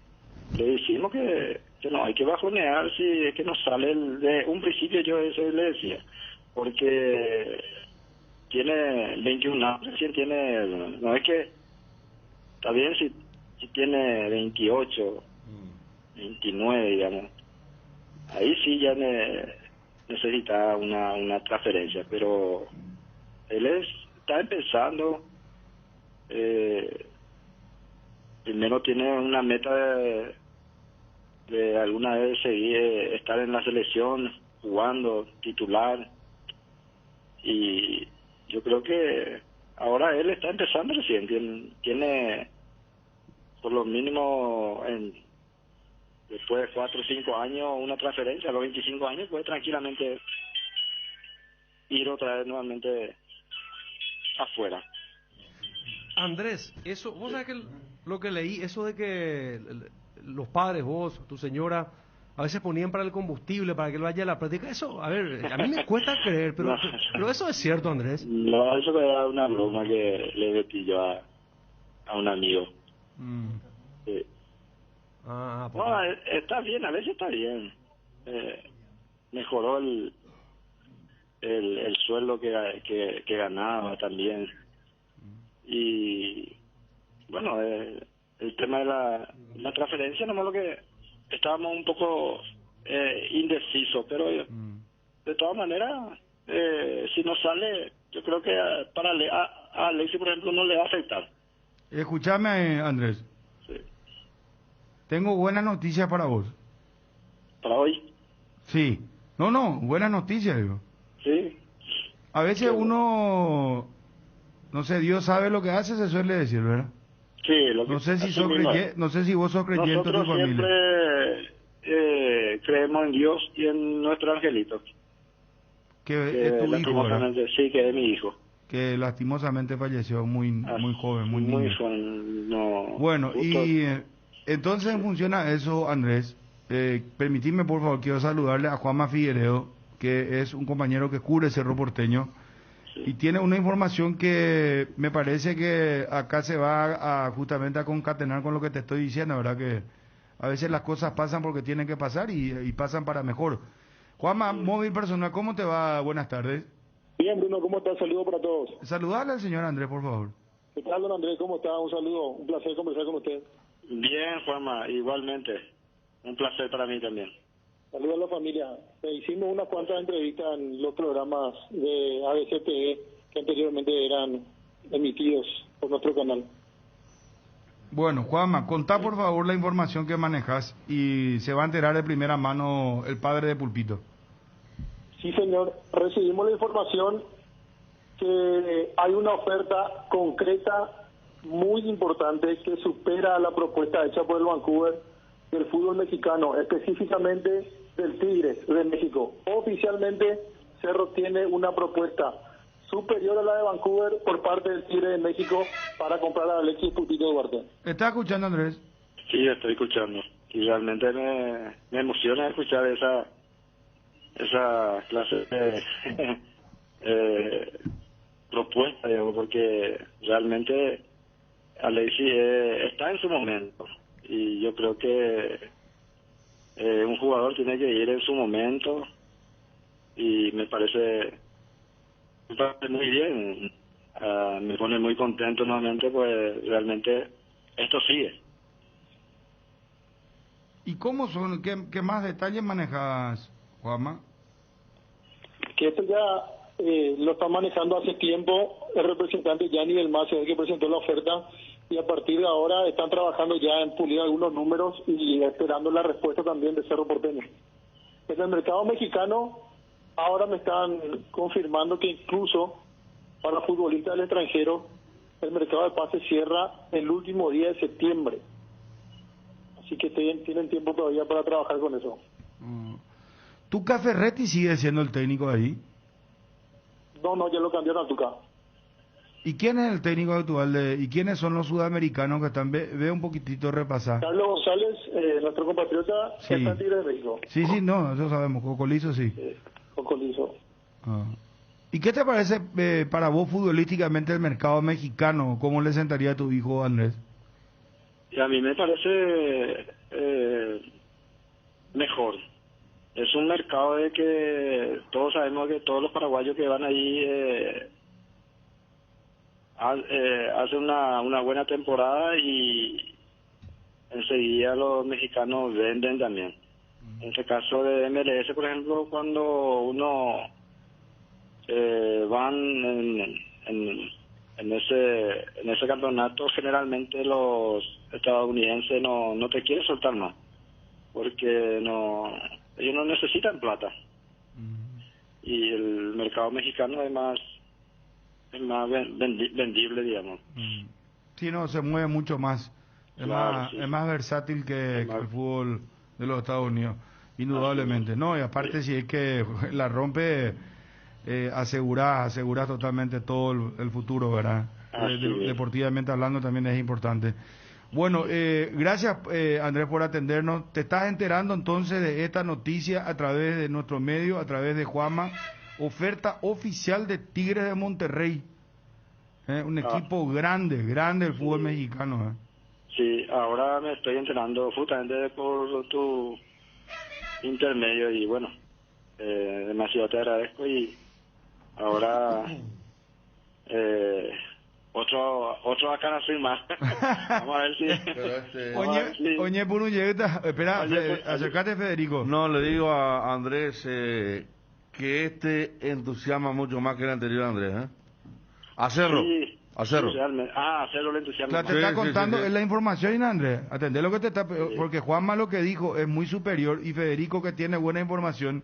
le decimos que no hay que bajonear si es que nos sale de un principio. Yo eso le decía, porque tiene 21 años, recién tiene, no es que está bien si tiene 28, 29, digamos, ahí sí ya necesita una transferencia, pero él está empezando. Primero tiene una meta de alguna vez seguir, estar en la selección, jugando, titular, y yo creo que ahora él está empezando recién, tiene por lo mínimo después de 4 o 5 años una transferencia. A los 25 años puede tranquilamente ir otra vez nuevamente afuera. Andrés, eso, vos sabés que lo que leí, eso de que los padres, vos, tu señora, a veces ponían para el combustible, para que él vaya a la práctica, eso, a ver, a mí me cuesta creer, pero, No. pero eso es cierto, Andrés. No, eso era una broma que le metí yo a un amigo. Sí. No, está bien, a veces está bien. Mejoró el sueldo que ganaba también. Y bueno, el tema de la transferencia, nomás lo que estábamos un poco indecisos, pero de todas maneras, si no sale, yo creo que para a Alexis, por ejemplo, no le va a afectar. Escúchame, Andrés. Sí. Tengo buenas noticias para vos. ¿Para hoy? Sí. No, buenas noticias, digo. Sí. A veces uno, no sé, Dios sabe lo que hace, se suele decir, ¿verdad? Sí, lo que No sé si así mismo es. no sé si vos sos creyente en tu Nosotros familia. siempre creemos en Dios y en nuestro angelito. Que es tu hijo, ¿verdad? Lastimosamente, sí, que es mi hijo. Que lastimosamente falleció muy joven, muy Muy niño. joven, no. Bueno, justo- y entonces en función a eso, Andrés, permitidme por favor, quiero saludarle a Juanma Figueredo, que es un compañero que cubre Cerro Porteño, y tiene una información que me parece que acá se va justamente a concatenar con lo que te estoy diciendo, ¿verdad? Que a veces las cosas pasan porque tienen que pasar y pasan para mejor. Juanma, móvil personal, ¿cómo te va? Buenas tardes. Bien, Bruno, ¿cómo estás? Saludo para todos. Saludarle al señor Andrés, por favor. ¿Qué tal, don Andrés? ¿Cómo está? Un saludo, un placer conversar con usted. Bien, Juanma, igualmente. Un placer para mí también. Saludos a la familia. Hicimos unas cuantas entrevistas en los programas de ABCTE que anteriormente eran emitidos por nuestro canal. Bueno, Juanma, contá por favor la información que manejas y se va a enterar de primera mano el padre de Pulpito. Sí, señor. Recibimos la información que hay una oferta concreta muy importante que supera la propuesta hecha por el Vancouver del fútbol mexicano, específicamente del Tigres de México. Oficialmente, Cerro tiene una propuesta superior a la de Vancouver por parte del Tigre de México para comprar a Alexis Pulpito Duarte. ¿Estás escuchando, Andrés? Sí, estoy escuchando. Y realmente me emociona escuchar esa clase de propuesta, digamos, porque realmente Alexis está en su momento. Y yo creo que un jugador tiene que ir en su momento y me parece muy bien. Me pone muy contento nuevamente, pues realmente esto sigue. ¿Y cómo son? ¿Qué más detalles manejas, Juanma? Que esto ya lo está manejando hace tiempo el representante Gianni Del Mazo, el que presentó la oferta, y a partir de ahora están trabajando ya en pulir algunos números y esperando la respuesta también de Cerro Porteño. En el mercado mexicano ahora me están confirmando que incluso para futbolistas del extranjero el mercado de pases cierra el último día de septiembre. Así que tienen tiempo todavía para trabajar con eso. ¿Tuca Ferretti sigue siendo el técnico ahí? No, ya lo cambiaron a Tuca. ¿Y quién es el técnico actual y quiénes son los sudamericanos que están? Ve un poquitito repasar. Carlos González, nuestro compatriota, Sí. está en Tigre de México. Sí, no, eso sabemos. Cocolizo, sí. Cocolizo. ¿Y qué te parece para vos futbolísticamente el mercado mexicano? ¿Cómo le sentaría a tu hijo Andrés? Y a mí me parece mejor. Es un mercado de que todos sabemos que todos los paraguayos que van ahí hacen una buena temporada y enseguida los mexicanos venden también. En este caso de MLS, por ejemplo, cuando uno van en ese campeonato, generalmente los estadounidenses no te quieren soltar más, porque ellos no necesitan plata. Y el mercado mexicano es más vendible, digamos. Sí, no, se mueve mucho más. Claro, sí. Es más versátil que el fútbol de los Estados Unidos, indudablemente. No, y aparte si es que la rompe, asegurás totalmente todo el futuro, ¿verdad? Deportivamente hablando también es importante. Bueno, gracias Andrés por atendernos. Te estás enterando entonces de esta noticia a través de nuestro medio, a través de Juanma. Oferta oficial de Tigres de Monterrey. Un equipo grande del fútbol mexicano. Sí, ahora me estoy enterando justamente por tu intermedio y bueno, demasiado te agradezco y ahora otro acá no soy más. Vamos a ver si... Oye, por un llegueta, espera, acércate Federico. No, le digo a Andrés que entusiasma mucho más que el anterior Andrés, A Cerro. Sí, a Cerro. A Cerro le entusiasma Claro, más. te está contando, sí. es la información, Andrés. Atendé lo que te está... Porque Juanma lo que dijo es muy superior y Federico, que tiene buena información,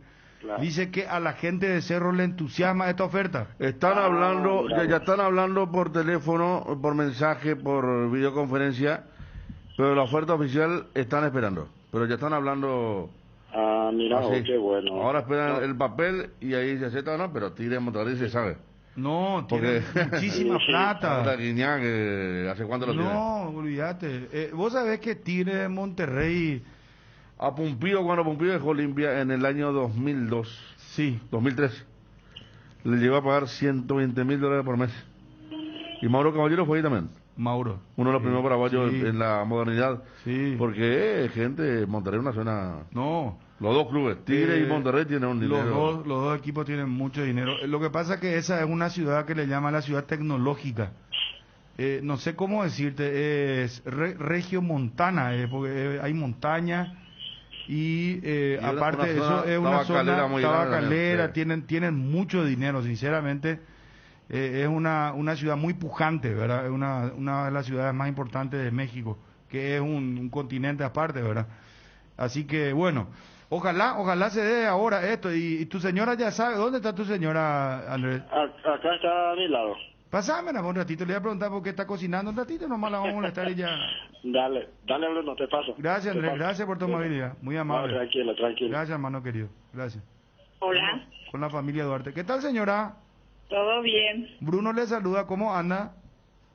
dice que a la gente de Cerro le entusiasma esta oferta. Están hablando, ya están hablando por teléfono, por mensaje, por videoconferencia, pero la oferta oficial están esperando. Pero ya están hablando... mira, qué bueno. Ahora esperan el papel y ahí se acepta o no, pero Tigres de Monterrey se sabe. No, tiene muchísima plata. ¿Hace cuánto lo tiene? No, olvídate. Vos sabés que Tigres de Monterrey... A Pumpío, cuando Pumpío dejó Olimpia en el año 2002. Sí. 2003. Le llegó a pagar $120,000 por mes. Y Mauro Caballero fue ahí también. Mauro. Uno de los primeros paraguayos en la modernidad. Sí. Porque, gente, Monterrey es una zona... No. Los dos clubes, Tigre y Monterrey, tienen un dinero. Los dos equipos tienen mucho dinero. Lo que pasa es que esa es una ciudad que le llaman la ciudad tecnológica. No sé cómo decirte, es regiomontana, porque hay montaña y aparte de eso es una zona tabacalera, tienen mucho dinero, sinceramente. Es una ciudad muy pujante, ¿verdad? Es una de las ciudades más importantes de México, que es un continente aparte, ¿verdad? Así que, bueno, ojalá se dé ahora esto. Y tu señora ya sabe, ¿dónde está tu señora, Andrés? Acá está a mi lado. Pásamela un ratito, le voy a preguntar por qué está cocinando un ratito, nomás la vamos a molestar y ya. Dale, Bruno, te paso. Gracias, Andrés, gracias por tu amabilidad, muy amable. No, tranquilo. Gracias, hermano querido, gracias. Hola. Con la familia Duarte. ¿Qué tal, señora? Todo bien. Bruno le saluda, ¿cómo anda?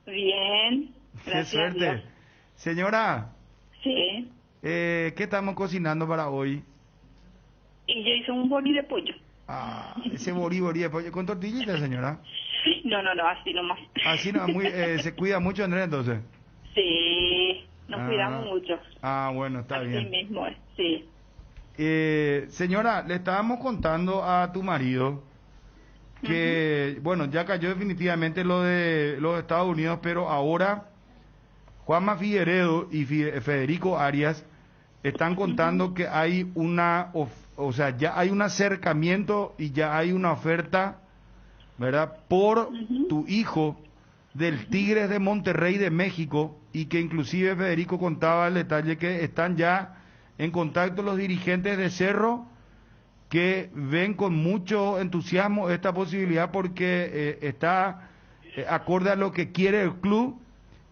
Bien, gracias. Qué suerte. Dios. Señora. Sí. ¿Qué estamos cocinando para hoy? Y yo hice un boli de pollo. Ese boli de pollo. ¿Con tortillita, señora? No, así nomás. Así no, se cuida mucho, Andrés, entonces. Sí, nos cuidamos mucho. Bueno, está bien. Así mismo es, sí. Señora, le estábamos contando a tu marido que, bueno, ya cayó definitivamente lo de los Estados Unidos, pero ahora Juanma Figueredo y Federico Arias están contando que hay ya hay un acercamiento y ya hay una oferta, ¿verdad?, por tu hijo del Tigres de Monterrey de México, y que inclusive Federico contaba el detalle que están ya en contacto los dirigentes de Cerro, que ven con mucho entusiasmo esta posibilidad porque está acorde a lo que quiere el club,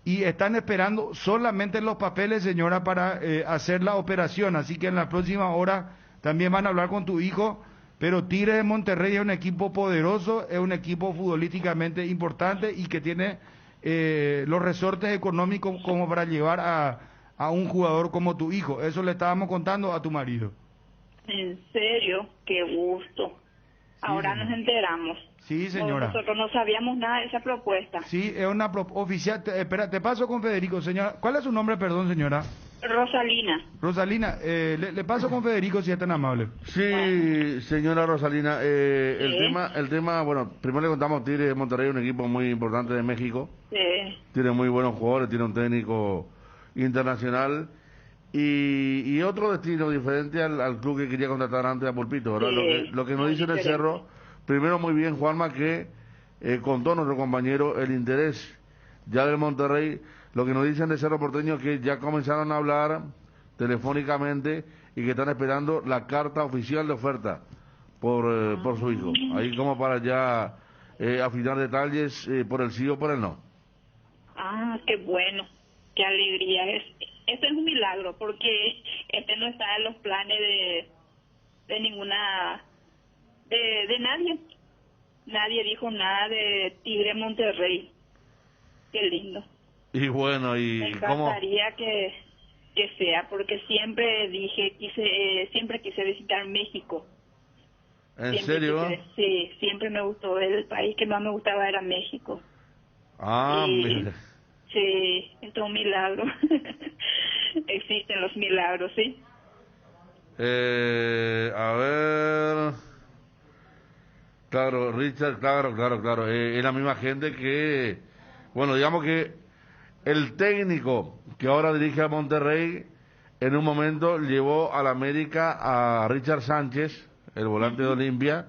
y están esperando solamente los papeles, señora, para hacer la operación. Así que en las próximas horas también van a hablar con tu hijo. Pero Tigres de Monterrey es un equipo poderoso, es un equipo futbolísticamente importante y que tiene los resortes económicos como para llevar a un jugador como tu hijo. Eso le estábamos contando a tu marido. En serio, qué gusto. Ahora nos enteramos. Sí, señora. Nosotros no sabíamos nada de esa propuesta. Sí, es una oficial. Espera, te paso con Federico, señora. ¿Cuál es su nombre, perdón, señora? Rosalina. Rosalina, le paso con Federico, si es tan amable. Sí, señora Rosalina, el tema, bueno, primero le contamos, Tigres de Monterrey, un equipo muy importante de México. Sí. Tiene muy buenos jugadores, tiene un técnico internacional, Y otro destino diferente al club que quería contratar antes a Pulpito, ¿verdad? Sí, lo que nos dice en el Cerro, primero muy bien, Juanma, que contó nuestro compañero el interés ya del Monterrey. Lo que nos dicen de Cerro Porteño es que ya comenzaron a hablar telefónicamente y que están esperando la carta oficial de oferta por su hijo. Ahí como para ya afinar detalles por el sí o por el no. Ah, qué bueno, qué alegría. Este es un milagro, porque no está en los planes de ninguna, de nadie. Nadie dijo nada de Tigre Monterrey. Qué lindo. Y bueno, Me encantaría que sea, porque siempre siempre quise visitar México. ¿En serio? Sí, siempre me gustó. El país que más me gustaba era México. Mira. Sí, es un milagro. Existen los milagros, ¿sí? A ver... Claro, Richard, claro. Es la misma gente que... Bueno, digamos que el técnico que ahora dirige a Monterrey, en un momento llevó a la América a Richard Sánchez, el volante de Olimpia,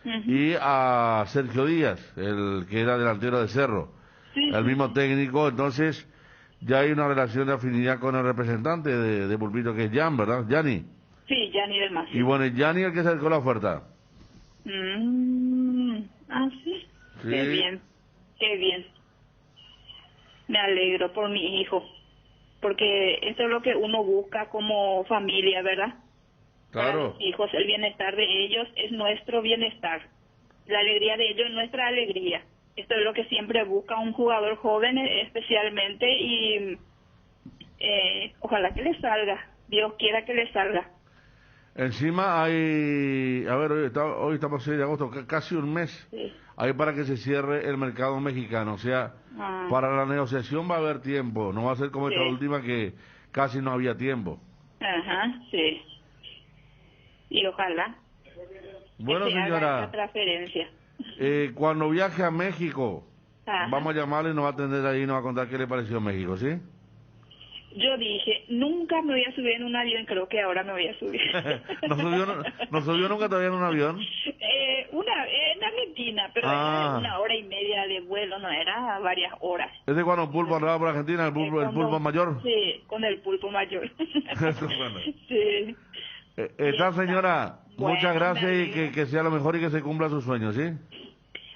y a Sergio Díaz, el que era delantero de Cerro. El mismo técnico, entonces ya hay una relación de afinidad con el representante de Pulpito, que es Jan, ¿verdad? Gianni. Sí, Gianni del Mazo. Y bueno, Gianni el que acercó la oferta. Sí. Qué bien, qué bien. Me alegro por mi hijo, porque eso es lo que uno busca como familia, ¿verdad? Claro. Para los hijos, el bienestar de ellos es nuestro bienestar. La alegría de ellos es nuestra alegría. Esto es lo que siempre busca un jugador joven, especialmente, y ojalá que le salga. Dios quiera que le salga. Encima hay, a ver, hoy estamos 6 de agosto, casi un mes, hay para que se cierre el mercado mexicano. O sea, para la negociación va a haber tiempo, no va a ser como esta última que casi no había tiempo. Ajá, sí. Y ojalá bueno, que se haga señora, esa transferencia. Cuando viaje a México, vamos a llamarle y nos va a atender ahí y nos va a contar qué le pareció México, ¿sí? Yo dije, nunca me voy a subir en un avión, creo que ahora me voy a subir. ¿No subió nunca todavía en un avión? En Argentina, pero era 1 hora y media de vuelo, no era varias horas. ¿Es de cuando el Pulpo andaba por Argentina, el pulpo mayor? Sí, con el Pulpo mayor. Bueno. Sí. Esta señora, muchas gracias y que sea lo mejor y que se cumpla sus sueños, ¿sí?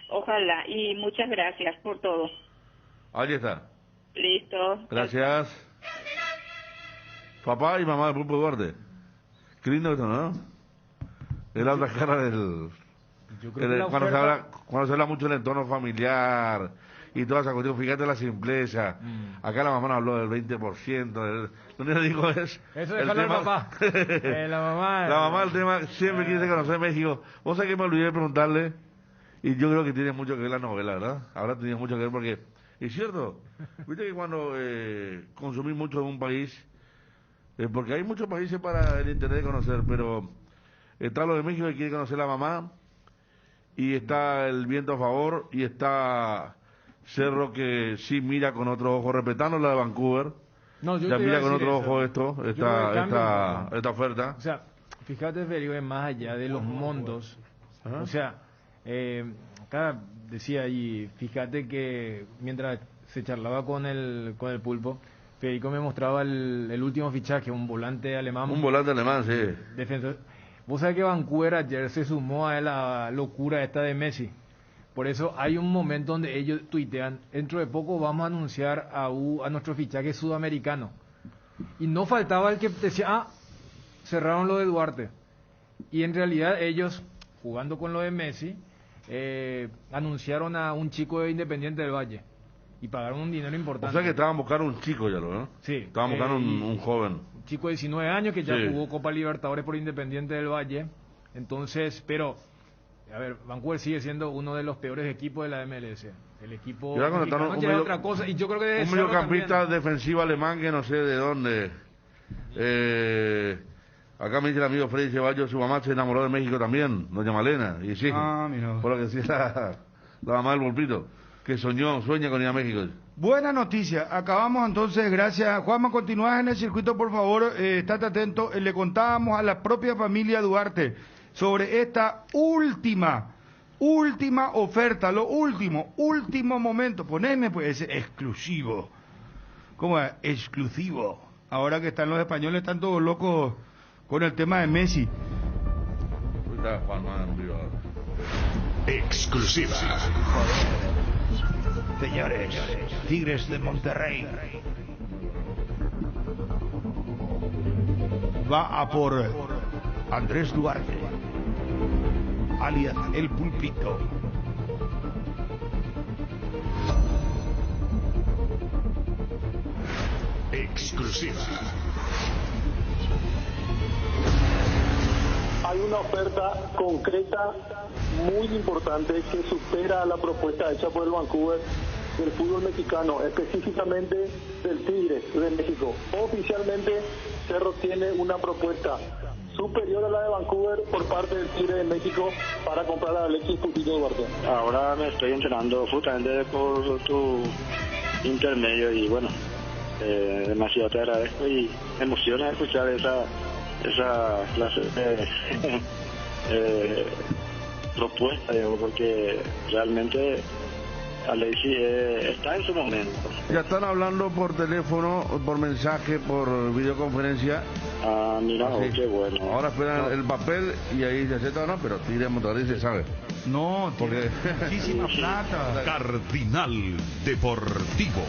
Ojalá, y muchas gracias por todo. Ahí está. Listo. Gracias. Papá y mamá del Pulpo Duarte. Qué lindo esto, ¿no? Es la otra cara del... Yo creo que cuando se habla mucho del entorno familiar y toda esa cuestión, fíjate la simpleza. Acá la mamá nos habló del 20%. Lo único que digo es... Eso déjalo al papá. La mamá del tema siempre quise conocer México. Vos sabés que me olvidé de preguntarle, y yo creo que tiene mucho que ver la novela, ¿verdad? Habrá tenido mucho que ver porque... Es cierto, viste que cuando consumís mucho en un país, porque hay muchos países para el interés de conocer, pero está lo de México que quiere conocer la mamá, y está el viento a favor, y está Cerro que sí mira con otro ojo, respetando la de Vancouver, ya mira con otro ojo esta oferta. O sea, fíjate, Federico, más allá de los montos, o sea, acá decía allí, fíjate que mientras se charlaba con el Pulpo, Federico me mostraba el último fichaje, un volante alemán. Un volante alemán, sí. Defensor. Vos sabés que Vancouver ayer se sumó a la locura esta de Messi. Por eso hay un momento donde ellos tuitean, dentro de poco vamos a anunciar a nuestro fichaje sudamericano. Y no faltaba el que decía, cerraron lo de Duarte. Y en realidad ellos, jugando con lo de Messi, anunciaron a un chico de Independiente del Valle y pagaron un dinero importante. O sea que estaban buscando un chico ya, ¿no? Sí. Estaban buscando un joven. Un chico de 19 años que ya jugó Copa Libertadores por Independiente del Valle. Entonces, pero, a ver, Vancouver sigue siendo uno de los peores equipos de la MLS. El equipo mexicano ya es otra cosa. Y yo creo que un mediocampista defensivo alemán que no sé de dónde. Acá me dice el amigo Freddy Ceballos, su mamá se enamoró de México también, doña Malena, y sí, por lo que decía la mamá del Pulpito. que sueña con ir a México. Buena noticia. Acabamos entonces, gracias. Juanma, continúas en el circuito, por favor. Estate atento. Le contábamos a la propia familia Duarte sobre esta última oferta, lo último momento. Poneme pues ese exclusivo. ¿Cómo es? Exclusivo. Ahora que están los españoles, están todos locos con el tema de Messi. Ahorita Juanma en privado. Exclusiva. Señores, Tigres de Monterrey va a por Andrés Duarte, alias El Pulpito. Exclusiva. Hay una oferta concreta muy importante que supera a la propuesta hecha por el Vancouver del fútbol mexicano, específicamente del Tigres de México. Oficialmente Cerro tiene una propuesta superior a la de Vancouver por parte del Tigre de México para comprar a Alexis Pulpito Duarte. Ahora me estoy enterando justamente por tu intermedio y bueno, demasiado te agradezco y me emociona escuchar esa clase de propuesta, digo, porque realmente Alexis está en su momento. Ya están hablando por teléfono, por mensaje, por videoconferencia. Ah, mira, qué bueno. Ahora esperan el papel y ahí se acepta o no, pero Tigre Monterrey se sabe. No, porque muchísima plata. Cardinal Deportivo.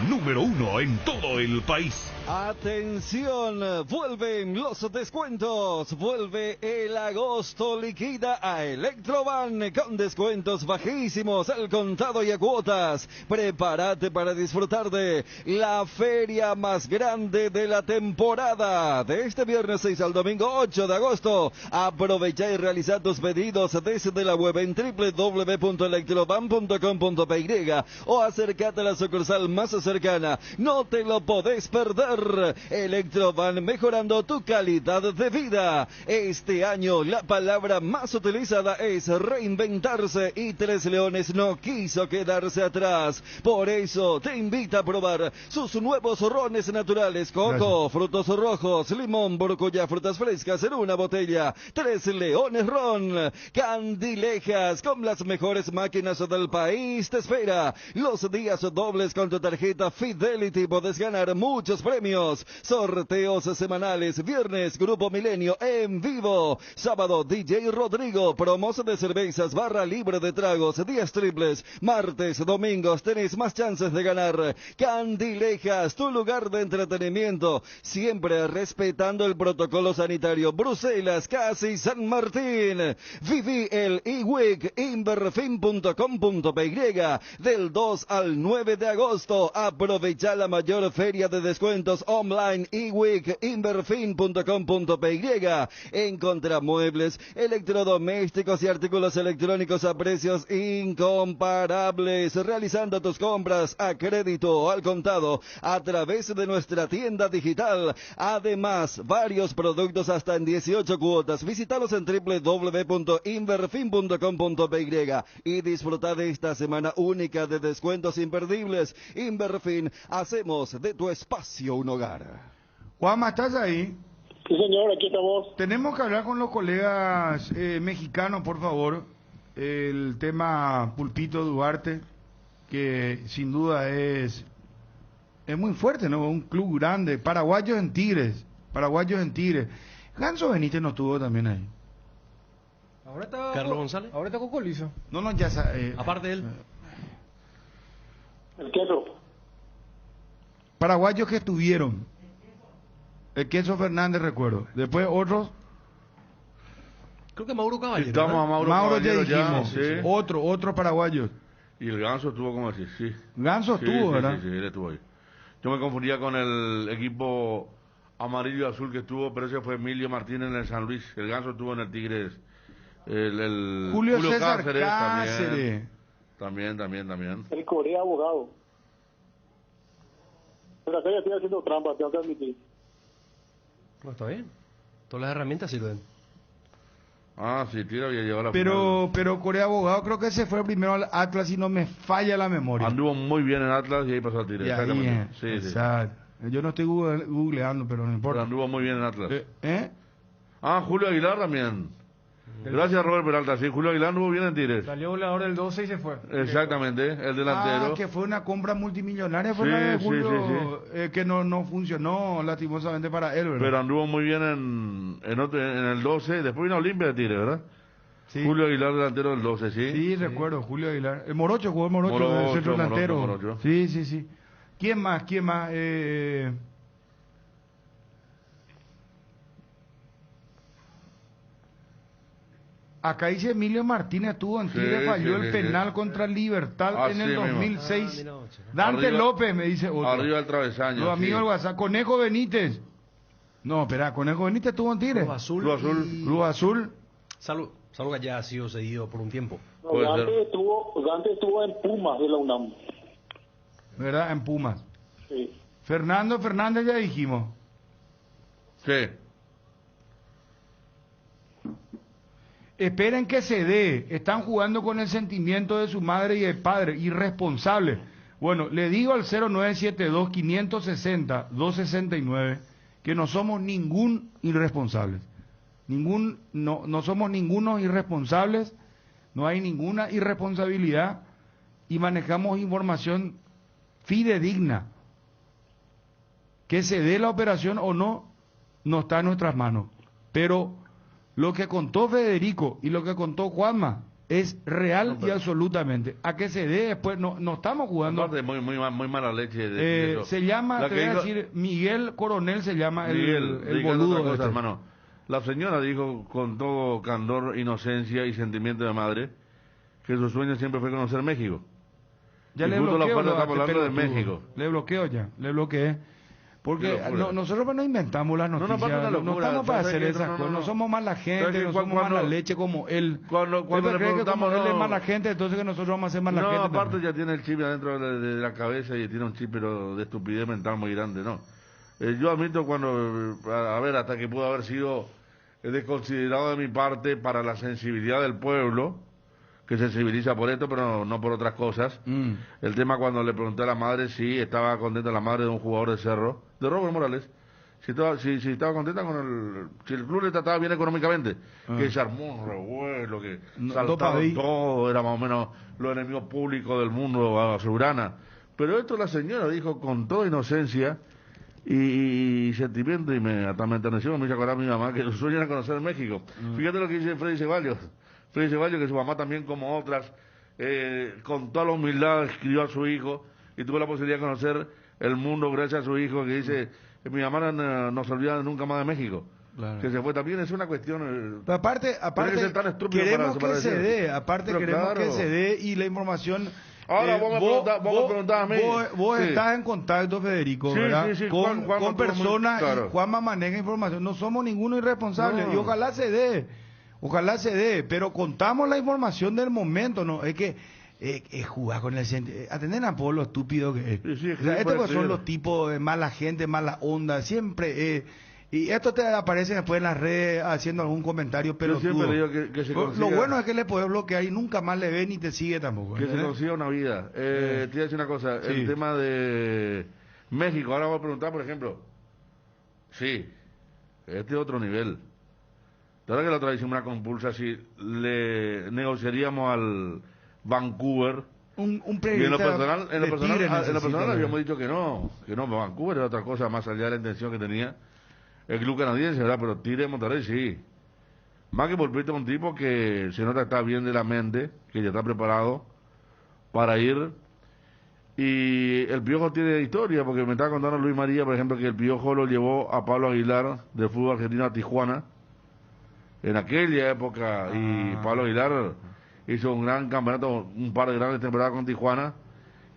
Número 1 en todo el país. Atención, vuelven los descuentos, vuelve el agosto liquida a Electroban con descuentos bajísimos al contado y a cuotas. Prepárate para disfrutar de la feria más grande de la temporada. De este viernes 6 al domingo 8 de agosto, aprovecha y realiza tus pedidos desde la web en www.electroban.com.py o acércate a la sucursal más cercana. No te lo podés perder. Electroban, mejorando tu calidad de vida. Este año la palabra más utilizada es reinventarse y Tres Leones no quiso quedarse atrás. Por eso te invita a probar sus nuevos rones naturales: coco, frutos rojos, limón, borcoya, frutas frescas en una botella. Tres Leones Ron. Candilejas, con las mejores máquinas del país, te espera. Los días dobles con tu tarjeta Fidelity podés ganar muchos premios. Sorteos semanales. Viernes, Grupo Milenio en vivo. Sábado, DJ Rodrigo. Promos de cervezas, barra libre de tragos, días triples. Martes, domingos, tenés más chances de ganar. Candilejas, tu lugar de entretenimiento, siempre respetando el protocolo sanitario. Bruselas, casi San Martín. Viví el eWeek, inverfin.com.py. Del 2 al 9 de agosto, aprovecha la mayor feria de descuentos online eWeek, inverfin.com.py. Encontra muebles, electrodomésticos y artículos electrónicos a precios incomparables, realizando tus compras a crédito o al contado a través de nuestra tienda digital. Además, varios productos hasta en 18 cuotas. Visítalos en www.inverfin.com.py y disfruta de esta semana única de descuentos imperdibles. Inverfin, hacemos de tu espacio un hogar. Juanma, ¿estás ahí? Sí, señor, aquí estamos. Tenemos que hablar con los colegas mexicanos, por favor, el tema Pulpito Duarte, que sin duda es muy fuerte, ¿no? Un club grande, paraguayos en Tigres. Ganso Benítez no estuvo también ahí. Ahora está Carlos González. Ahora está con Colizo. No, ya aparte de él. El queso. Paraguayos que estuvieron. El Queso Fernández, recuerdo. Después otros. Creo que Mauro Caballero. Estamos a Mauro Caballero ya dijimos. Sí. Otro paraguayo. Y el Ganso estuvo, como decir, sí. Ganso estuvo, ¿verdad? Sí, él estuvo ahí. Yo me confundía con el equipo amarillo y azul que estuvo, pero ese fue Emilio Martínez en el San Luis. El Ganso estuvo en el Tigres. Julio César Cáceres. También. El Corea abogado. Pero acá ya estoy haciendo trampa, tengo que admitir. No, está bien. Todas las herramientas sirven. Ah, sí, Tigre había llegado a la pero Corea Abogado creo que se fue primero al Atlas y no me falla la memoria. Anduvo muy bien en Atlas y ahí pasó al Tigre. Y ahí, Sí, exacto. Yo no estoy googleando, pero no importa. Pero anduvo muy bien en Atlas. Julio Aguilar también. Gracias, Robert Peralta. Sí, Julio Aguilar anduvo bien en Tigres. Salió goleador del 12 y se fue. Exactamente, el delantero. Que fue una compra multimillonaria, fue la de Julio, que no funcionó lastimosamente para él, ¿verdad? Pero anduvo muy bien en el 12, después vino a Olimpia de Tigres, ¿verdad? Sí. Julio Aguilar, delantero del 12, ¿sí? Sí, recuerdo, Julio Aguilar. El Morocho jugó el Morocho, el centro delantero. Morocho. Sí. ¿Quién más? Acá dice Emilio Martínez tuvo en Tigre, falló el penal contra Libertad en el 2006. Dante arriba, López, me dice otro. Arriba del travesaño. Los amigos del WhatsApp. Conejo Benítez. No, espera, Conejo Benítez tuvo en Tigre. Cruz Azul. Salud que ya ha sido cedido por un tiempo. Dante estuvo en Pumas de la UNAM. ¿Verdad? En Pumas. Sí. Fernando Fernández ya dijimos. Sí. Esperen que se dé. Están jugando con el sentimiento de su madre y el padre. Irresponsable. Bueno, le digo al 0972-560-269 que no somos ningún irresponsables. No somos ningunos irresponsables. No hay ninguna irresponsabilidad. Y manejamos información fidedigna. Que se dé la operación o no, no está en nuestras manos. Pero lo que contó Federico y lo que contó Juanma es real y absolutamente. A que se dé después, no estamos jugando. Muy mala leche. Se llama, te voy a decir, Miguel Coronel se llama el boludo. Cosa, hermano. La señora dijo con todo candor, inocencia y sentimiento de madre que su sueño siempre fue conocer México. Ya le bloqueo. Estamos hablando de México. Le bloqueé. Porque nosotros no inventamos las noticias, no estamos para hacer esas cosas, no somos mala gente, no somos mala leche como él. Cuando le preguntamos, él es mala gente, entonces que nosotros vamos a ser mala gente. No, aparte también. Ya tiene el chip adentro de la cabeza y tiene un chip pero de estupidez mental muy grande, ¿no? Yo admito hasta que pudo haber sido desconsiderado de mi parte para la sensibilidad del pueblo, que sensibiliza por esto, pero no por otras cosas. El tema cuando le pregunté a la madre si estaba contenta la madre de un jugador de Cerro, de Robert Morales, si estaba contenta si el club le trataba bien económicamente, que se armó un revuelo, que saltaron todo, era más o menos los enemigos públicos del mundo azulgrana. Pero esto la señora dijo con toda inocencia y sentimiento, y hasta me enterneció, me hizo acordar a mi mamá que su sueño era conocer México. Fíjate lo que dice Freddy Ceballos, que su mamá también, como otras, con toda la humildad escribió a su hijo y tuvo la posibilidad de conocer el mundo gracias a su hijo, que dice, mi mamá no se olvida nunca más de México. Claro. Que se fue también, es una cuestión... Pero aparte queremos que se dé, que se dé y la información... Ahora vamos a preguntar a mí. Vos estás en contacto, Federico, ¿verdad? Sí, con personas, y Juanma maneja información. No somos ninguno irresponsable y ojalá se dé. Pero contamos la información del momento, ¿no? Es que jugar con el atender a Polo estúpido que es. Estos son los tipos de mala gente, mala onda, siempre y esto te aparece después en las redes haciendo algún comentario, pero yo siempre digo que se consiga, lo bueno es que le podés bloquear y nunca más le ve ni te sigue tampoco. Que se consiga una vida. Te voy a decir una cosa, el tema de México, ahora vamos a preguntar, por ejemplo, este es otro nivel. La verdad que la otra vez hicimos una compulsa, si le negociaríamos al Vancouver, un y en lo personal habíamos dicho que no, Vancouver era otra cosa más allá de la intención que tenía el club canadiense, ¿verdad? Pero Tigre de Monterrey sí, más que por a un tipo que se nota que está bien de la mente, que ya está preparado para ir. Y el Piojo tiene historia, porque me estaba contando Luis María, por ejemplo, que el Piojo lo llevó a Pablo Aguilar del fútbol argentino a Tijuana en aquella época, y Pablo Aguilar hizo un gran campeonato, un par de grandes temporadas con Tijuana,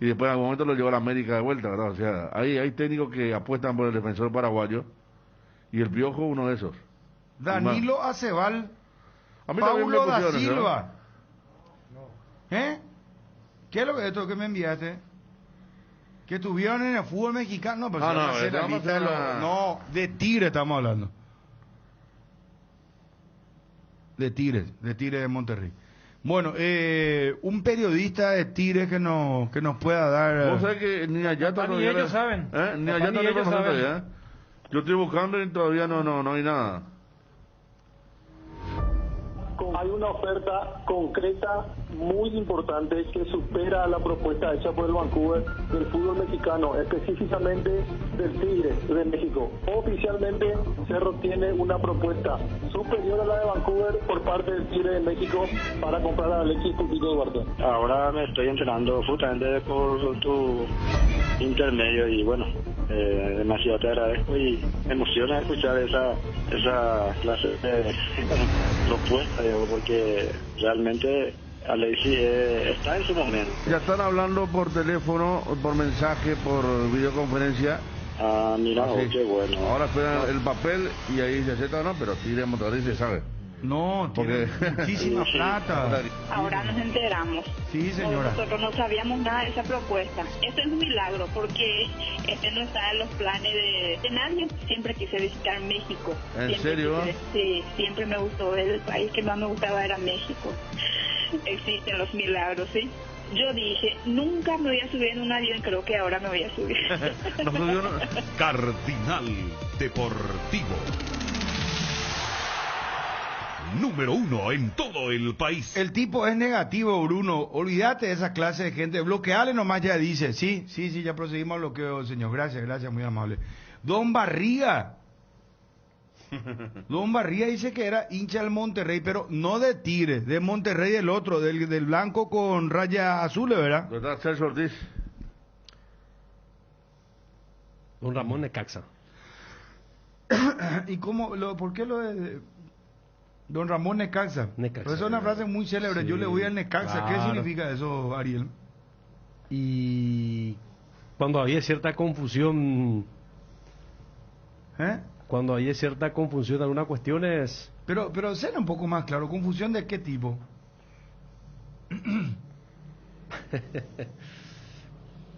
y después en algún momento lo llevó a la América de vuelta, ¿verdad? O sea, hay técnicos que apuestan por el defensor paraguayo, y el Piojo uno de esos. Danilo Acebal, a mí Paulo da Silva, ¿Qué es lo que esto que me enviaste? Que tuvieron en el fútbol mexicano, de Tigre estamos hablando. De Tigres de Monterrey. Bueno, un periodista de Tigres que nos pueda dar... Vos sabés que ni allá Ni ellos saben. Ni allá Ni ellos saben. todavía. Yo estoy buscando y todavía no hay nada. Hay una oferta concreta muy importante que supera la propuesta hecha por el Vancouver del fútbol mexicano, específicamente del Tigre de México. Oficialmente Cerro tiene una propuesta superior a la de Vancouver por parte del Tigre de México para comprar a Alexis Pupito Duarte. Ahora me estoy enterando justamente por tu intermedio y bueno, demasiado te agradezco y me emociona escuchar esa clase de propuesta, porque realmente Alexis está en su momento. Ya están hablando por teléfono, por mensaje, por videoconferencia. Ah, mira, qué bueno. Ahora esperan el papel y ahí se acepta o no, pero Tigre Monterrey se sabe. No, tiene muchísima plata. Ahora nos enteramos. Sí, señora. Nosotros no sabíamos nada de esa propuesta. Esto es un milagro porque no está en los planes de nadie. Siempre quise visitar México. ¿En serio? Sí, siempre me gustó. El país que más me gustaba era México. Existen los milagros, ¿sí? Yo dije, nunca me voy a subir en un avión, creo que ahora me voy a subir. Cardinal Deportivo. Número 1 en todo el país. El tipo es negativo, Bruno. Olvídate de esa clase de gente. Bloqueale nomás, ya dice. Sí, ya procedimos al bloqueo, señor. Gracias, muy amable. Don Barriga dice que era hincha del Monterrey, pero no de Tigre, de Monterrey del otro, del blanco con rayas azules, ¿verdad? ¿Verdad, Celso Ortiz? Don Ramón Necaxa. ¿Y por qué lo de Don Ramón Necaxa? Pero esa es una frase muy célebre. Sí, yo le voy al Necaxa. Claro. ¿Qué significa eso, Ariel? Y cuando había cierta confusión... Cuando hay cierta confusión de algunas cuestiones... Pero sea un poco más claro, ¿confusión de qué tipo?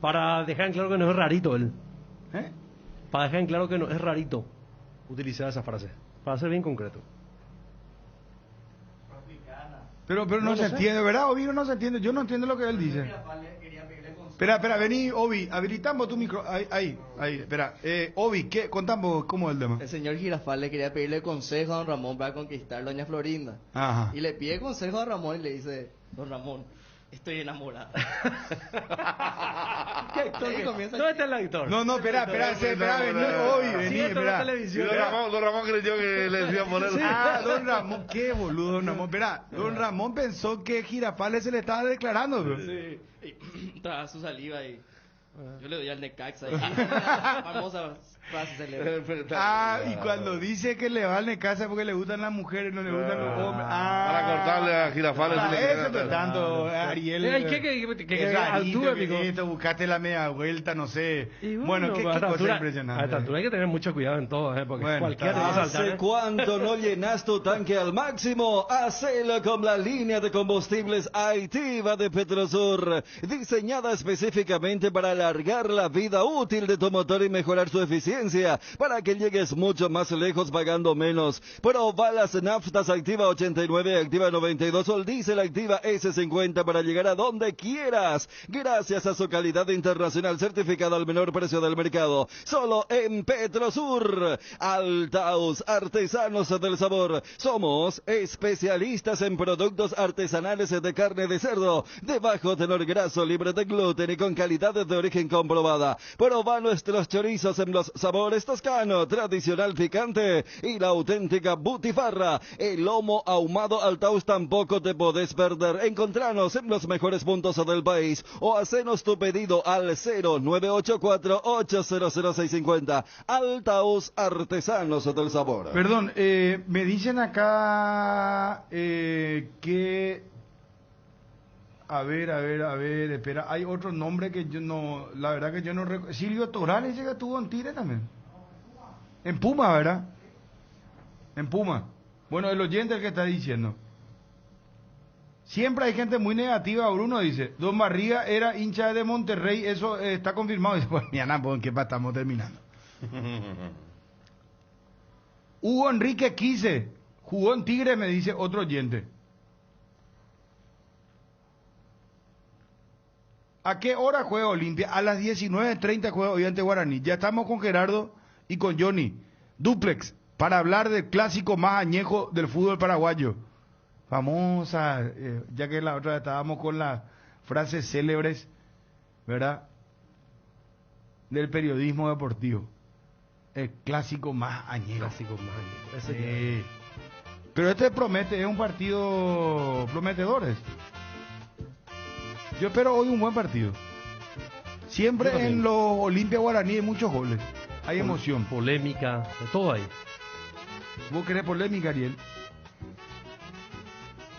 Para dejar en claro que no es rarito él. Para dejar en claro que no es rarito utilizar esa frase. Para ser bien concreto. Pero no se entiende, ¿verdad? Obi no se entiende. Yo no entiendo lo que él dice. Espera, vení, Obi, habilitamos tu micro. Ahí, espera. Obi, contamos cómo es el tema. El señor Girafal le quería pedirle consejo a don Ramón para conquistar a doña Florinda. Ajá. Y le pide consejo a don Ramón y le dice, don Ramón, estoy enamorada. ¿Dónde está el actor? No, espera, vení, Obi, espera. Don Ramón creyó que le decía poner. Don Ramón, qué boludo, don Ramón. Espera, don Ramón pensó que Girafal se le estaba declarando, bro. Sí. Traga su saliva y yo le doy al Necaxa. Famosa frase célebre. Y cuando dice que le va al Necaxa porque le gustan las mujeres, no le gustan los hombres. Para cortarle a Girafales. Eso te tanto, Ariel. ¿Qué buscaste la media vuelta, no sé. Bueno, qué cosa impresionante. A esta altura hay que tener mucho cuidado en todo, porque cualquiera te va a saltar. ¿Hace cuánto no llenas tu tanque al máximo? Hacelo con la línea de combustibles aditiva de Petrosur, diseñada específicamente para alargar la vida útil de tu motor y mejorar su eficiencia, para que llegues mucho más lejos pagando menos. Proba las naftas Activa 89, Activa 92 o el diésel Activa S50 para llegar a donde quieras, gracias a su calidad internacional certificada al menor precio del mercado. Solo en Petrosur. Altaus, artesanos del sabor. Somos especialistas en productos artesanales de carne de cerdo, de bajo tenor graso, libre de gluten y con calidad de origen comprobada. Proba nuestros chorizos en los sabores toscano, tradicional picante y la auténtica butifarra. El lomo ahumado Altaus tampoco te podés perder. Encontranos en los mejores puntos del país o hacenos tu pedido al 0984-800-650. Altaus, artesanos del sabor. Perdón, me dicen acá que... A ver, espera, hay otro nombre que yo no, la verdad que yo no recuerdo. Silvio Toral dice que estuvo en Tigre también. En Puma, ¿verdad? En Puma. Bueno, el oyente es el que está diciendo. Siempre hay gente muy negativa, Bruno dice. Don Barriga era hincha de Monterrey, eso está confirmado. Dice, pues, mira, ¿en qué estamos terminando? Hugo Enrique Quise Jugó en Tigre, me dice otro oyente. ¿A qué hora juega Olimpia? A las 19:30 juega hoy ante Guaraní. Ya estamos con Gerardo y con Johnny. Duplex, para hablar del clásico más añejo del fútbol paraguayo. Famosa, ya que la otra vez estábamos con las frases célebres, ¿verdad? Del periodismo deportivo. El clásico más añejo. Ese pero este promete, es un partido prometedor. Yo espero hoy un buen partido. Siempre en los Olimpia Guaraní hay muchos goles. Hay emoción. Polémica, de todo ahí. ¿Vos querés polémica, Ariel?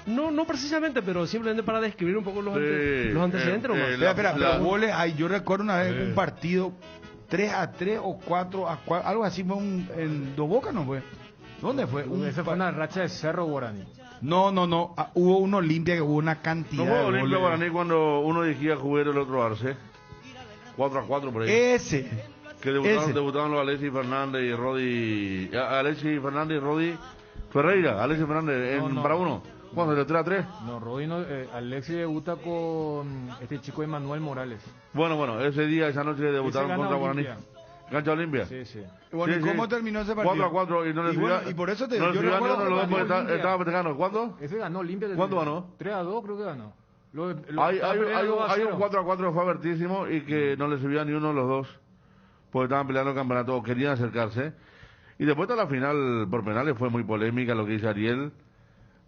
No precisamente, pero simplemente para describir un poco los antecedentes. Espera, goles hay. Yo recuerdo una vez un partido 3-3 o 4-4, algo así fue en Dos Bocas, ¿no fue? ¿Dónde fue? Esa fue una racha de Cerro Guaraní. No. Hubo un Olimpia que hubo una cantidad de goles. No fue Olimpia Guaraní cuando uno dirigía Juguero el otro Arce. 4-4 por ahí. Ese. Que debutaron los Alexis Fernández y Rodi. Alexis Fernández y Rodi Ferreira. Alexis Fernández para uno. ¿Cuándo? ¿De 3-3? No, Rodi no. Alexis debuta con este chico Emanuel Morales. Bueno, esa noche debutaron contra Guaraní. ¿Cancha Olimpia? Sí. Bueno, ¿y cómo terminó ese partido? 4-4 y no le y por eso te no yo recuerdo estaba festejando. ¿Cuándo? Ese ganó Olimpia. ¿Cuánto ganó? 3-2 creo que ganó. Hay un 4-4 que fue abertísimo y que no le servía a ni uno de los dos porque estaban peleando el campeonato o querían acercarse. Y después está la final por penales, fue muy polémica lo que dice Ariel,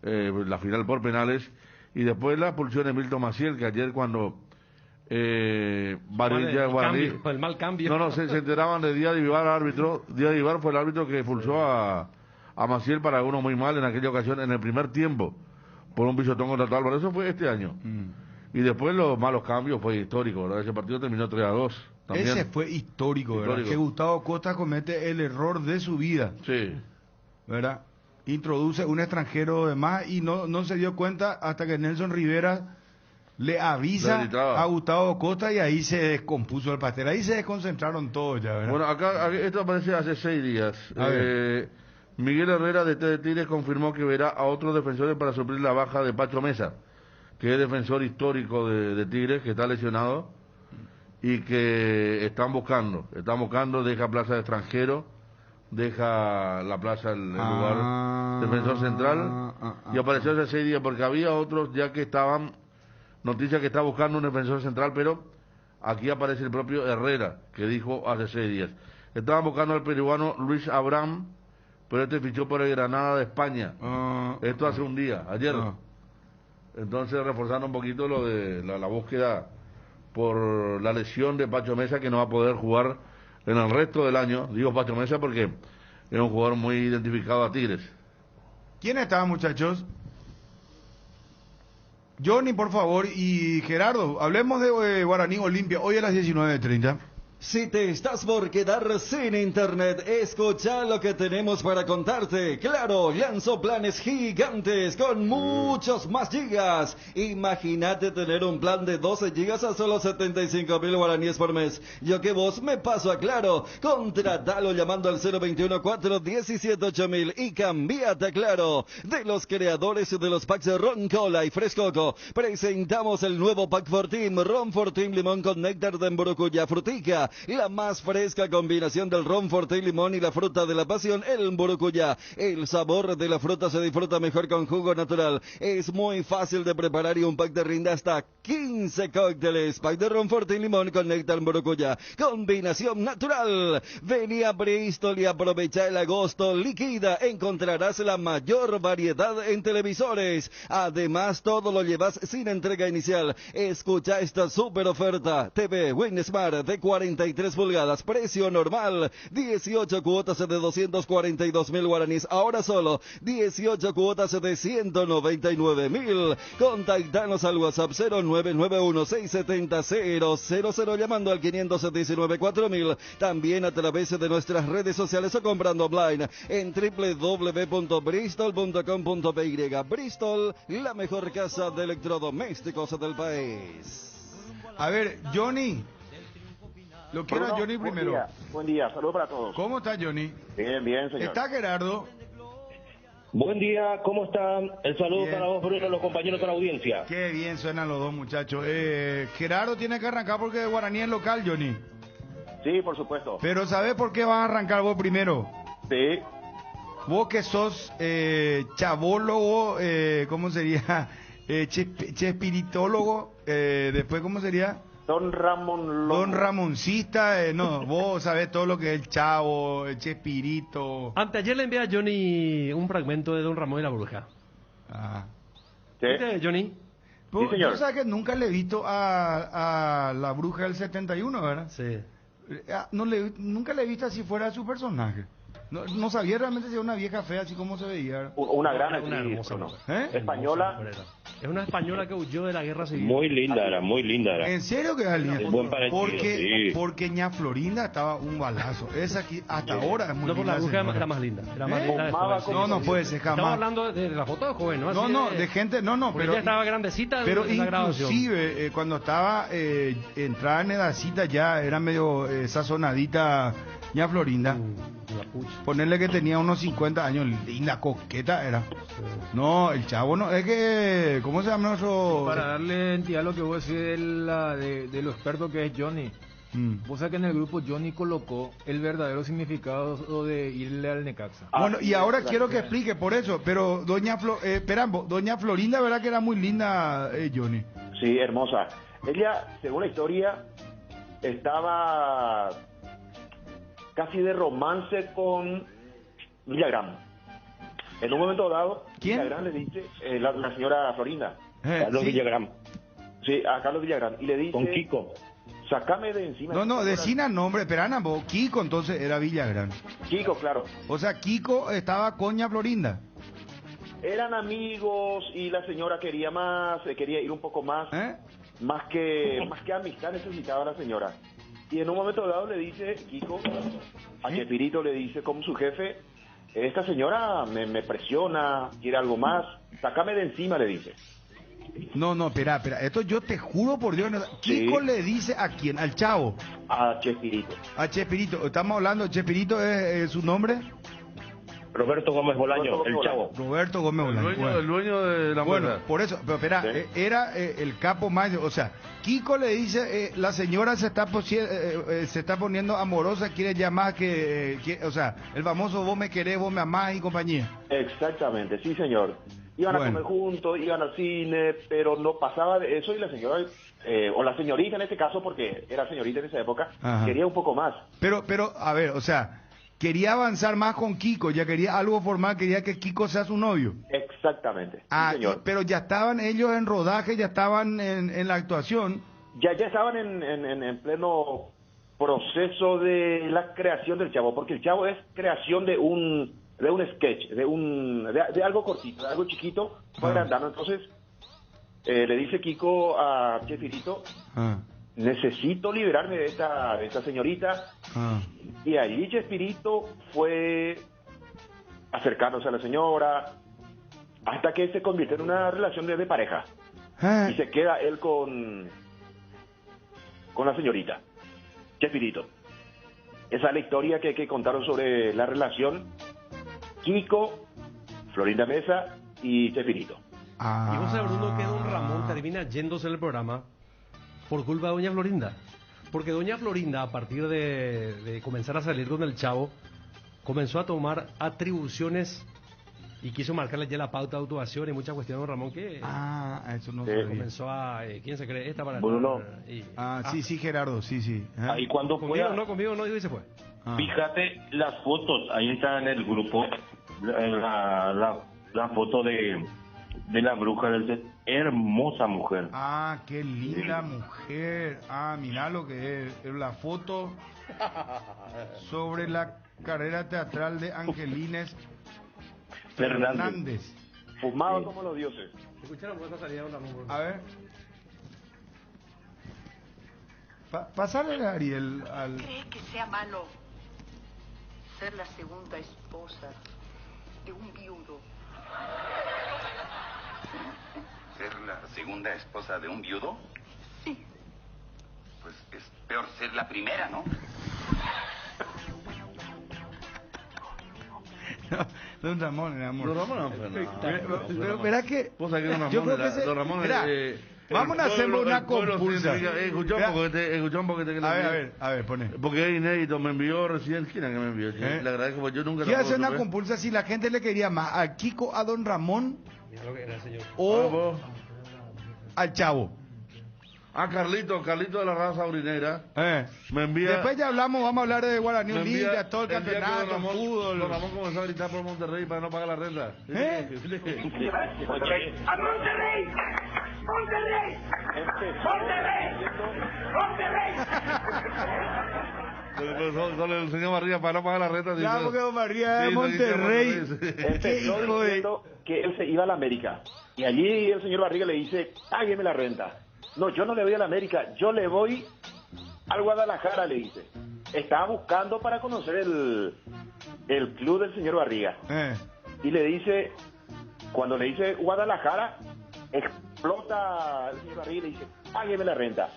la final por penales, y después la expulsión de Milton Maciel, que ayer cuando el mal cambio. Se enteraban de Díaz de Vivar, árbitro. Díaz de Vivar fue el árbitro que expulsó a Maciel para uno muy mal en aquella ocasión, en el primer tiempo, por un pisotón contra Álvaro. Eso fue este año. Y después los malos cambios fue histórico, ¿verdad? Ese partido terminó 3-2. También. Ese fue histórico, ¿verdad? Que Gustavo Costa comete el error de su vida. Sí. ¿Verdad? Introduce un extranjero de más y no se dio cuenta hasta que Nelson Rivera le avisa a Gustavo Costa y ahí se descompuso el pastel. Ahí se desconcentraron todos ya, ¿verdad? Bueno, acá esto aparece hace 6 días. Miguel Herrera de Tigres confirmó que verá a otros defensores para suplir la baja de Pacho Mesa, que es defensor histórico de Tigres, que está lesionado y que están buscando, deja plaza de extranjero, deja la plaza el lugar defensor central y apareció hace 6 días porque había otros ya que estaban, noticias que está buscando un defensor central, pero aquí aparece el propio Herrera, que dijo hace 6 días. Estaban buscando al peruano Luis Abraham, pero este fichó por el Granada de España. Esto hace un día, ayer. Entonces reforzando un poquito lo de la búsqueda por la lesión de Pacho Mesa, que no va a poder jugar en el resto del año. Digo Pacho Mesa porque es un jugador muy identificado a Tigres. ¿Quién está, muchachos? Johnny, por favor, y Gerardo, hablemos de Guaraní Olimpia, hoy a las 19:30. Si te estás por quedar sin internet, escucha lo que tenemos para contarte. Claro, lanzó planes gigantes con muchos más gigas. Imagínate tener un plan de 12 gigas a solo 75.000 guaraníes por mes. Yo que vos me paso a Claro. Contratalo llamando al 021-417-8000 y cambiate a Claro. De los creadores de los packs de Ron Cola y Frescoco, presentamos el nuevo pack Fortim, Ron Fortim Limón con néctar de Mburucuyá Frutica. La más fresca combinación del ron Fortín Limón y la fruta de la pasión, el Mburucuyá. El sabor de la fruta se disfruta mejor con jugo natural. Es muy fácil de preparar y un pack de rinde hasta 15 cócteles. Pack de ron Fortín Limón con néctar Mburucuyá. Combinación natural. Vení a Bristol y aprovecha el agosto. Liquida. Encontrarás la mayor variedad en televisores. Además, todo lo llevas sin entrega inicial. Escucha esta super oferta. TV WinSmart de 43 pulgadas, precio normal, 18 cuotas de 242.000 guaraníes, ahora solo 18 cuotas de 199.000. Contactanos al WhatsApp 0991-670-000 llamando al 519-4000, también a través de nuestras redes sociales o comprando online en www.bristol.com.py. Bristol, la mejor casa de electrodomésticos del país. A ver, Johnny. Lo quiero a Johnny primero. Buen día, saludos para todos. ¿Cómo está Johnny? Bien, señor. ¿Está Gerardo? Buen día, ¿cómo están? El saludo Bien. para vos, Bruno, los compañeros de la audiencia. Qué bien suenan los dos muchachos. Gerardo tiene que arrancar porque Guaraní es local, Johnny. Sí, por supuesto. Pero ¿sabés por qué vas a arrancar vos primero? Sí. Vos que sos chabólogo, ¿cómo sería? Chespiritólogo, después ¿cómo sería? Don Ramón Lobo. Don Ramoncista, no, vos sabés todo lo que es el chavo, el chespirito. Anteayer le envié a Johnny un fragmento de Don Ramón y la Bruja. Ah. ¿Viste, Johnny? Vos, vos sabés que nunca le he visto a la Bruja del 71, ¿verdad? Sí. Nunca le he visto así fuera de su personaje. No sabía realmente si era una vieja fea, así como se veía. Una gran Una actriz, hermosa Bruno. mujer. Española. Es una española que huyó de la guerra civil. Muy linda era, muy linda era. ¿En serio que era linda? Es buen parecido, sí. Porque ña Florinda estaba un balazo. Esa aquí hasta ahora es muy No, por linda. la Bruja señora. era más linda. Era más linda de No, joven. no puede ser jamás. Estamos hablando de la foto de joven, ¿no? No, no, de gente, no, Porque pero ella estaba grandecita pero en la grabación. inclusive cuando estaba entrada en edadcita ya era medio sazonadita ña Florinda. Ponerle que tenía unos 50 años, linda, coqueta era. No, el chavo no, es que, ¿cómo se llama nuestro? Para darle entidad a lo que vos decís de lo experto que es Johnny. Vos sabés que en el grupo Johnny colocó el verdadero significado de irle al Necaxa. Bueno, y ahora quiero que explique por eso, pero doña doña Florinda, ¿verdad que era muy linda, Johnny? Sí, hermosa. Ella, según la historia, estaba casi de romance con Villagrán. En un momento dado, ¿quién? Villagrán le dice, la señora Florinda, Carlos sí. Villagrán. Sí, a Carlos Villagrán. Y le dice... Con Kiko. Sácame de encima. No, decina nombre, esperana, vos, Kiko entonces era Villagrán. Kiko, claro. O sea, Kiko estaba con ña Florinda. Eran amigos y la señora quería más, quería ir un poco más. Más que amistad necesitaba la señora. Y en un momento dado le dice Kiko, a Chespirito le dice como su jefe, esta señora me presiona, quiere algo más, sácame de encima, le dice. No, espera, esto yo te juro por Dios, Kiko le dice a quién, al chavo. A Chespirito. A Chespirito, estamos hablando, Chespirito es su nombre. Roberto Gómez Bolaño, el chavo. Roberto Gómez Bolaño. El dueño de la Bueno, mujer. por eso, pero espera, era el capo más, o sea, Kiko le dice, la señora se está poniendo amorosa, quiere llamar o sea, el famoso vos me querés, vos me amás y compañía. Exactamente, sí señor. Iban a comer juntos, iban al cine, pero no pasaba de eso y la señora, o la señorita en este caso, porque era señorita en esa época, quería un poco más. Pero, a ver, o sea, quería avanzar más con Kiko, ya quería algo formal, quería que Kiko sea su novio. Exactamente, sí, señor. Pero ya estaban ellos en rodaje, ya estaban en la actuación. Ya estaban en pleno proceso de la creación del Chavo, porque el Chavo es creación de un sketch, de algo cortito, de algo chiquito, fue agrandando. Entonces, le dice Kiko a Chespirito, necesito liberarme de esta señorita. Y allí Chespirito fue acercándose a la señora, hasta que se convirtió en una relación de pareja. Y se queda él con la señorita, Chespirito. Esa es la historia que contaron sobre la relación Kiko, Florinda Mesa y Chespirito. Y vos sabés, Bruno, que don Ramón termina yéndose del programa por culpa de doña Florinda. Porque doña Florinda, a partir de comenzar a salir con el Chavo, comenzó a tomar atribuciones y quiso marcarle ya la pauta de actuación y muchas cuestiones, don Ramón, que eso no sabía. comenzó a... ¿quién se cree? Esta para... Bruno. Sí, Gerardo, sí. Ahí cuando conmigo no, y se fue. Fíjate las fotos, ahí está en el grupo, la foto de la bruja del set. Hermosa mujer. Qué linda mujer. Mirá lo que es la foto sobre la carrera teatral de Angelines Fernández. Fumado como los dioses. ¿Escucharon cuánta salida de don Ramón? A ver. Pasarle a Ariel al... ¿Cree que sea malo ser la segunda esposa de un viudo? ¿Ser la segunda esposa de un viudo? Sí. Pues es peor ser la primera, ¿no? Don Ramón, amor. Don Ramón, pero verá que... Vos sabés que Don Ramón, yo creo que Don Ramón mirá, vamos a hacer una compulsa. Escuchá un poquito que a ver, poné. Porque es inédito, me envió recién. ¿Quién es que me envió? Le agradezco porque yo nunca Quiero hacer una compulsa si la gente le quería más a Kiko, a Don Ramón o al Chavo. A Carlito de la raza urinera. Me envía. Después ya vamos a hablar de Guaraní Olimpia, todo el campeonato, fútbol. Don Ramón comenzó a gritar por Monterrey para no pagar la renta. ¡A Monterrey! ¡Monterrey! Con el señor Barriga para no pagar la renta. Ya, porque Don Barriga de Monterrey. Empezó diciendo que él se iba a la América. Y allí el señor Barriga le dice, págueme la renta. No, yo no le voy a la América, yo le voy al Guadalajara, le dice. Estaba buscando para conocer el club del señor Barriga. Y le dice, cuando le dice Guadalajara, explota el señor Barriga y le dice, págueme la renta.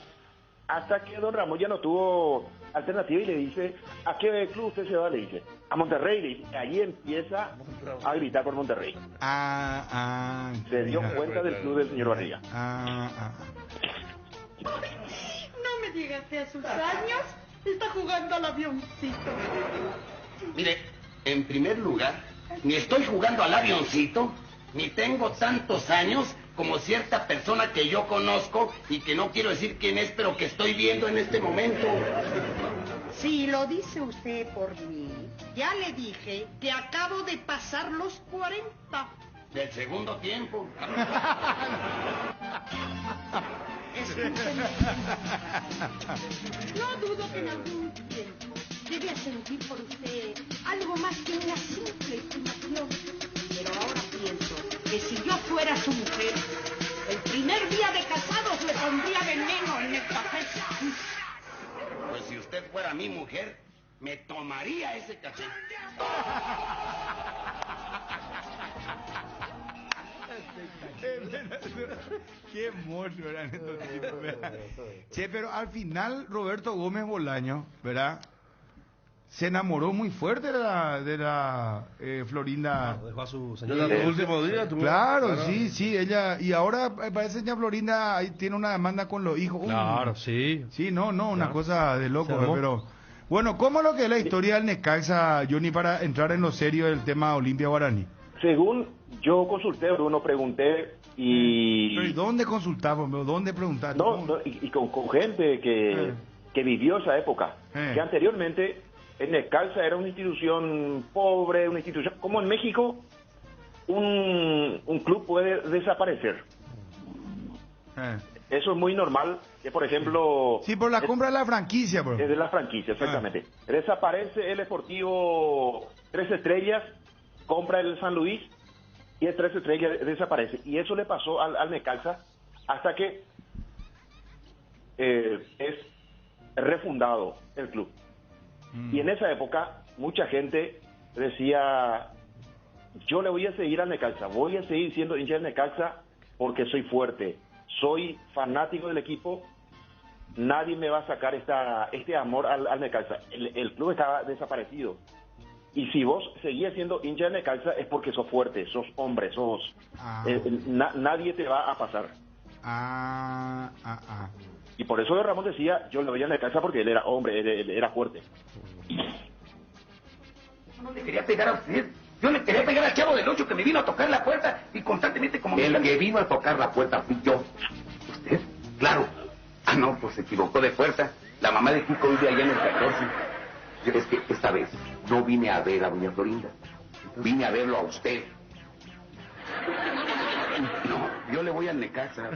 Hasta que Don Ramón ya no tuvo alternativa y le dice, ¿a qué club usted se va? Le dice, a Monterrey, le dice. Ahí empieza a gritar por Monterrey. Se dio cuenta del club del señor Barriga. No me digas que a sus años está jugando al avioncito. Mire, en primer lugar, ni estoy jugando al avioncito, ni tengo tantos años como cierta persona que yo conozco y que no quiero decir quién es, pero que estoy viendo en este momento. Si lo dice usted por mí, ya le dije que acabo de pasar los 40. Del segundo tiempo. No dudo que en algún tiempo debía sentir por usted algo más que una simple estimación. Pero ahora pienso que si yo fuera su mujer, el primer día de casados le pondría veneno en el café. Pues si usted fuera mi mujer, me tomaría ese café. Qué monstruo eran estos tipos, ¿verdad? Che, pero al final Roberto Gómez Bolaño, ¿verdad? Se enamoró muy fuerte de la Florinda. Dejó a su señora. En los últimos días tuvo. Claro, sí, ella. Y ahora parece que ya Florinda ahí tiene una demanda con los hijos. Claro, sí. Sí, no, una Claro. cosa de loco, pero. Bueno, ¿cómo es lo que es la historia del Necaxa, Johnny, para entrar en lo serio del tema Olimpia Guaraní? Según yo consulté, Bruno, pregunté y... ¿Pero y dónde consultamos? ¿Dónde preguntaste? No, y con gente que vivió esa época. Que anteriormente el Necaxa era una institución pobre, una institución... Como en México, un club puede desaparecer. Eso es muy normal, que por ejemplo... Sí, por la compra de la franquicia, bro. De la franquicia, exactamente. Desaparece el Sportivo 3 Estrellas, compra el San Luis y el 3 Estrellas desaparece. Y eso le pasó al Necaxa hasta que es refundado el club. Y en esa época mucha gente decía, yo le voy a seguir al Necaxa, voy a seguir siendo hincha del Necaxa porque soy fuerte, soy fanático del equipo, nadie me va a sacar este amor al Necaxa. El club estaba desaparecido. Y si vos seguías siendo hincha del Necaxa es porque sos fuerte, sos hombre, nadie te va a pasar. Y por eso Ramón decía, yo le voy al Necaxa porque él era hombre, él era fuerte. Yo no le quería pegar a usted. Yo le quería pegar al Chavo del 8 que me vino a tocar la puerta y constantemente como... El que vino a tocar la puerta fui yo. ¿Usted? Claro. Ah, no, pues se equivocó de puerta. La mamá de Kiko vive allá en el 14. Es que esta vez no vine a ver a doña Florinda. Vine a verlo a usted. No, yo le voy al Necaxa.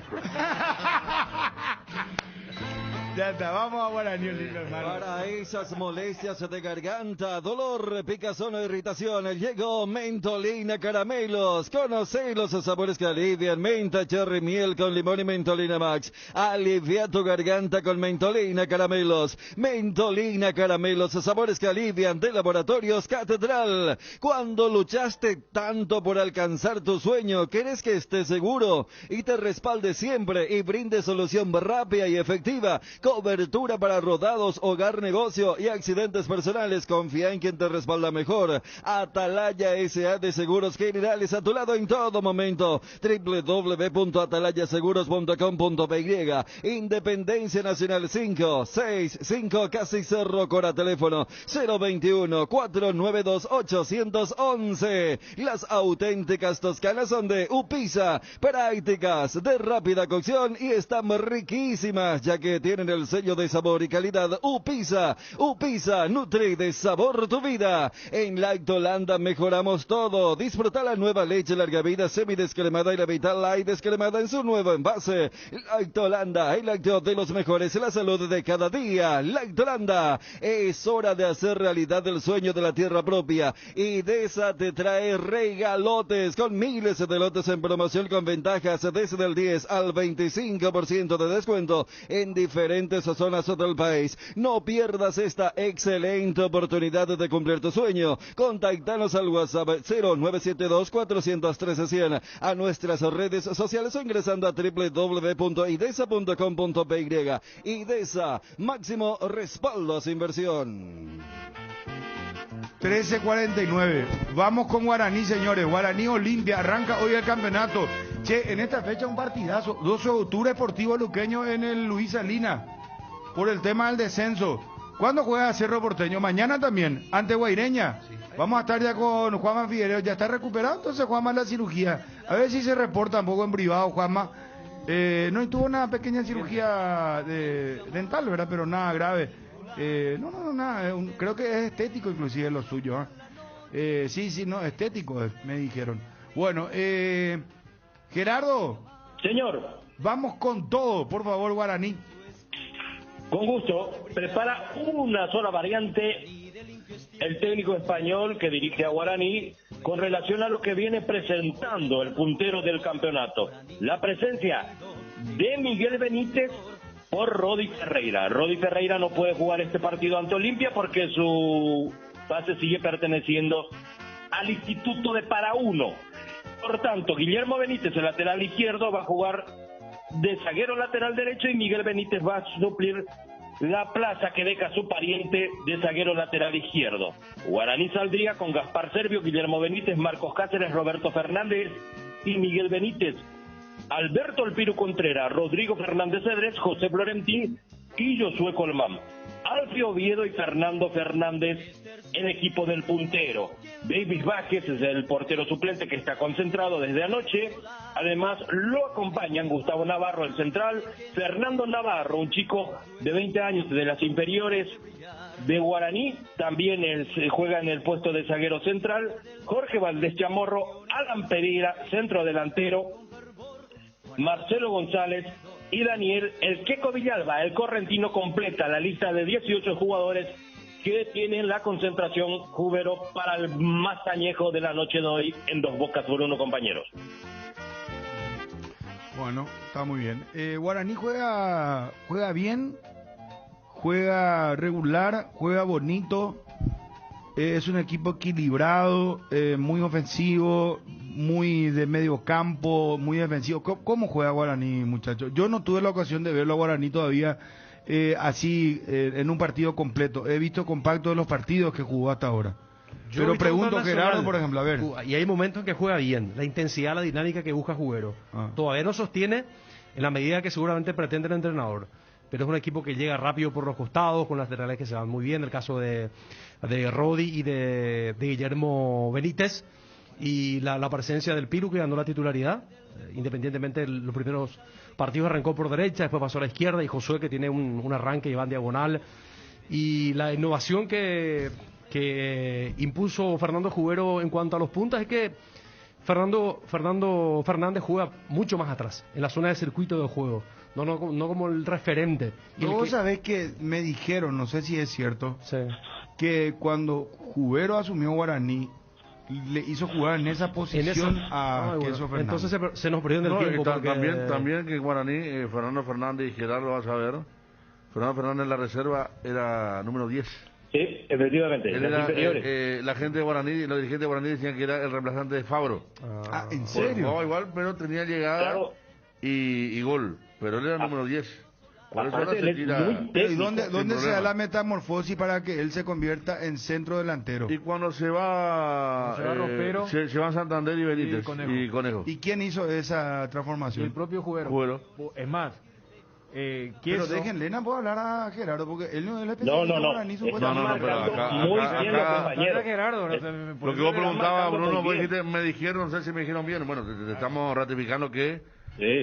Ya está, vamos a Guaraní Olimpia, hermano. Para esas molestias de garganta, dolor, picazón o irritación, llegó Mentolina Caramelos. Conoce los sabores que alivian: menta, cherry, miel con limón y Mentolina Max. Alivia tu garganta con Mentolina Caramelos. Mentolina Caramelos, sabores que alivian, de Laboratorios Catedral. Cuando luchaste tanto por alcanzar tu sueño, querés que estés seguro y te respalde siempre y brinde solución rápida y efectiva. Cobertura para rodados, hogar, negocio y accidentes personales. Confía en quien te respalda mejor. Atalaya S.A. de Seguros Generales, a tu lado en todo momento. www.atalayaseguros.com.py. Independencia Nacional 565, casi Cerro Cora, teléfono 021-492-811. Las auténticas toscanas son de Upisa, prácticas de rápida cocción y están riquísimas, ya que tienen el sello de sabor y calidad Upisa. Upisa nutre de sabor tu vida. En Lactolanda mejoramos todo. Disfruta la nueva leche larga vida semidescremada y la Vital Light descremada en su nuevo envase. Lactolanda, el lácteo de los mejores, la salud de cada día. Lactolanda, es hora de hacer realidad el sueño de la tierra propia. IDESA te trae regalotes con miles de lotes en promoción con ventajas desde el 10 al 25% de descuento en diferentes zonas del país. No pierdas esta excelente oportunidad de cumplir tu sueño. Contáctanos al WhatsApp 0972-413-100, a nuestras redes sociales o ingresando a www.idesa.com.py. IDESA, máximo respaldo a su inversión. 13:49. Vamos con Guaraní, señores. Guaraní Olimpia arranca hoy el campeonato. Che, en esta fecha un partidazo. 12 de octubre, Sportivo Luqueño en el Luis Salinas, por el tema del descenso. ¿Cuándo juega Cerro Porteño? Mañana también, ante Guaireña. Vamos a estar ya con Juanma Figueiredo. Ya está recuperado, entonces Juanma la cirugía. A ver si se reporta un poco en privado, Juanma. No, tuvo una pequeña cirugía dental, ¿verdad? Pero nada grave. No, nada. Creo que es estético inclusive lo suyo. Sí, no, estético me dijeron. Bueno, Gerardo. Señor. Vamos con todo, por favor, Guaraní. Con gusto. Prepara una sola variante el técnico español que dirige a Guaraní con relación a lo que viene presentando el puntero del campeonato. La presencia de Miguel Benítez por Rodi Ferreira. Rodi Ferreira no puede jugar este partido ante Olimpia porque su base sigue perteneciendo al Instituto de Para-Uno. Por tanto, Guillermo Benítez, el lateral izquierdo, va a jugar de zaguero lateral derecho y Miguel Benítez va a suplir la plaza que deja su pariente de zaguero lateral izquierdo. Guaraní saldría con Gaspar Servio, Guillermo Benítez, Marcos Cáceres, Roberto Fernández y Miguel Benítez, Alberto El Piru Contreras, Rodrigo Fernández Cedrés, José Florentín y Josué Colmán. Alfio Oviedo y Fernando Fernández, el equipo del puntero. Davis Vázquez es el portero suplente que está concentrado desde anoche. Además, lo acompañan Gustavo Navarro, el central, Fernando Navarro, un chico de 20 años de las inferiores de Guaraní, también juega en el puesto de zaguero central, Jorge Valdés Chamorro, Alan Pereira, centro delantero, Marcelo González y Daniel El Queco Villalba. El correntino completa la lista de 18 jugadores que tienen la concentración Júbero para el más añejo de la noche de hoy en 2 Bocas por 1, compañeros. Bueno, está muy bien. Guaraní juega bien, juega regular, juega bonito. Es un equipo equilibrado, muy ofensivo, muy de medio campo, muy defensivo. ¿Cómo juega Guaraní, muchachos? Yo no tuve la ocasión de verlo a Guaraní todavía así en un partido completo. He visto compacto de los partidos que jugó hasta ahora. Pero pregunto, Gerardo, por ejemplo, a ver. Y hay momentos en que juega bien, la intensidad, la dinámica que busca Júbero. Todavía no sostiene en la medida que seguramente pretende el entrenador. Pero es un equipo que llega rápido por los costados, con las laterales que se van muy bien, el caso de Rodi y de Guillermo Benítez, y la presencia del Piru que ganó la titularidad, independientemente de los primeros partidos arrancó por derecha, después pasó a la izquierda, y Josué que tiene un arranque y va en diagonal, y la innovación que impuso Fernando Júbero en cuanto a los puntas es que Fernando Fernández juega mucho más atrás, en la zona de circuito de juego. No como el referente. Vos sabés que me dijeron, no sé si es cierto, que cuando Júbero asumió Guaraní, le hizo jugar en esa posición a Queso Fernández. Entonces se nos perdió en el tiempo. También que Guaraní, Fernando Fernández, y Gerardo vas a ver, Fernando Fernández en la reserva era número 10. Sí, efectivamente, la gente de Guaraní, los dirigentes de Guaraní decían que era el reemplazante de Fabro. ¿En serio? Jugaba igual, pero tenía llegada y gol. Pero él era número 10. Por eso Aparte, ahora se él es tira muy ¿Y técnico. dónde se da problema. la metamorfosis para que él se convierta en centro delantero? Y cuando se va, Ropero se van Santander y Benítez y Conejo. ¿Y quién hizo esa Y transformación? el propio Jubero. Jubero. Es más, Pero Queso- déjenle, no puedo hablar a Gerardo porque él no es el No, especialista no, no. guaraní, Están No, no, no, pero marcando acá- muy acá- bien acá- los compañeros. Gerardo, no sé, por Lo que eso vos le- preguntabas, marcando Bruno, muy vos bien. dijiste, me dijeron, no sé si me dijeron bien. Bueno, te estamos ratificando que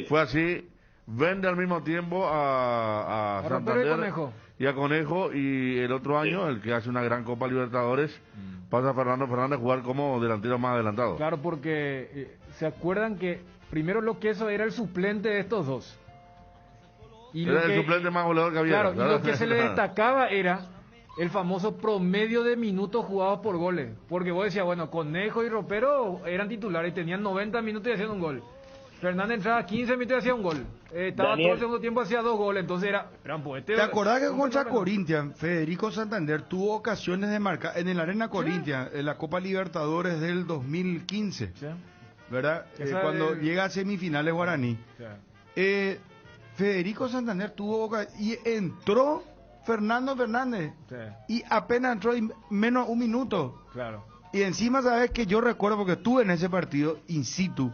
fue así. Vende al mismo tiempo a Ropero y Santander Conejo. y a Conejo, y el otro año, el que hace una gran Copa Libertadores, pasa a Fernando Fernández a jugar como delantero más adelantado. Claro, porque se acuerdan que primero lo que eso era el suplente de estos dos. Y Era lo el que- suplente más goleador que había. Claro, y ¿verdad? lo que se le destacaba era el famoso promedio de minutos jugados por goles. Porque vos decías, bueno, Conejo y Ropero eran titulares y tenían 90 minutos y hacían un gol. Fernández entraba 15 minutos y hacía un gol. Estaba Daniel. todo el segundo tiempo, hacía 2 goles. Entonces eran poetas. ¿Te acordás que contra Corinthians, Federico Santander tuvo ocasiones de marcar en el Arena Corinthians, en la Copa Libertadores del 2015? ¿Verdad? Esa Cuando es- llega a semifinales Guaraní. Federico Santander tuvo y entró Fernando Fernández y apenas entró menos un minuto. Claro. Y encima, sabes que yo recuerdo porque estuve en ese partido in situ.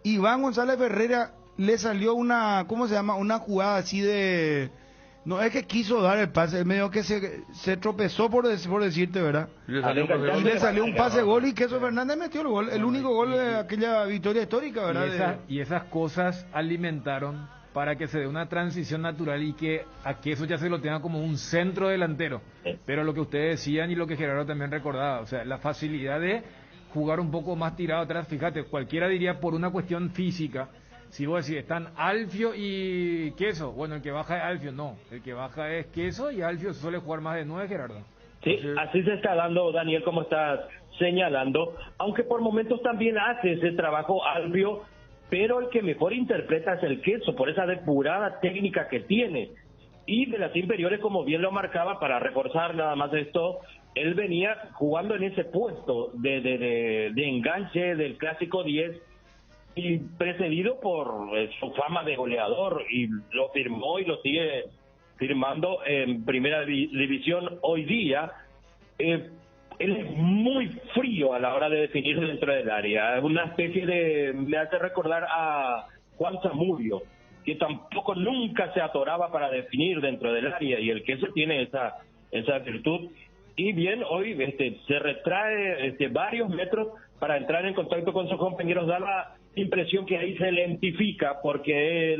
Iván González Ferreira le salió una, ¿cómo se llama? Una jugada así de, no es que quiso dar el pase, medio que se tropezó por decirte, ¿verdad? Y le salió un pase Y gol. le salió un pase gol y Queso Fernández metió el gol, el único gol de aquella victoria histórica, ¿verdad? Y esas cosas alimentaron para que se dé una transición natural y que a Queso ya se lo tenga como un centro delantero. Pero lo que ustedes decían y lo que Gerardo también recordaba, o sea, la facilidad de jugar un poco más tirado atrás, fíjate, cualquiera diría por una cuestión física, si vos decís, están Alfio y Queso, bueno, el que baja es Alfio, no, el que baja es Queso y Alfio suele jugar más de 9, Gerardo. Sí, así se está dando, Daniel, como estás señalando, aunque por momentos también hace ese trabajo Alfio, pero el que mejor interpreta es el Queso, por esa depurada técnica que tiene. Y de las inferiores, como bien lo marcaba, para reforzar nada más esto, él venía jugando en ese puesto de enganche del clásico 10 y precedido por su fama de goleador, y lo firmó y lo sigue firmando en primera división hoy día. Él es muy frío a la hora de definir dentro del área, es una especie de, me hace recordar a Juan Zamudio, que tampoco nunca se atoraba para definir dentro del área, y el Queso tiene esa virtud. Y bien, hoy se retrae varios metros para entrar en contacto con sus compañeros. Da la impresión que ahí se lentifica porque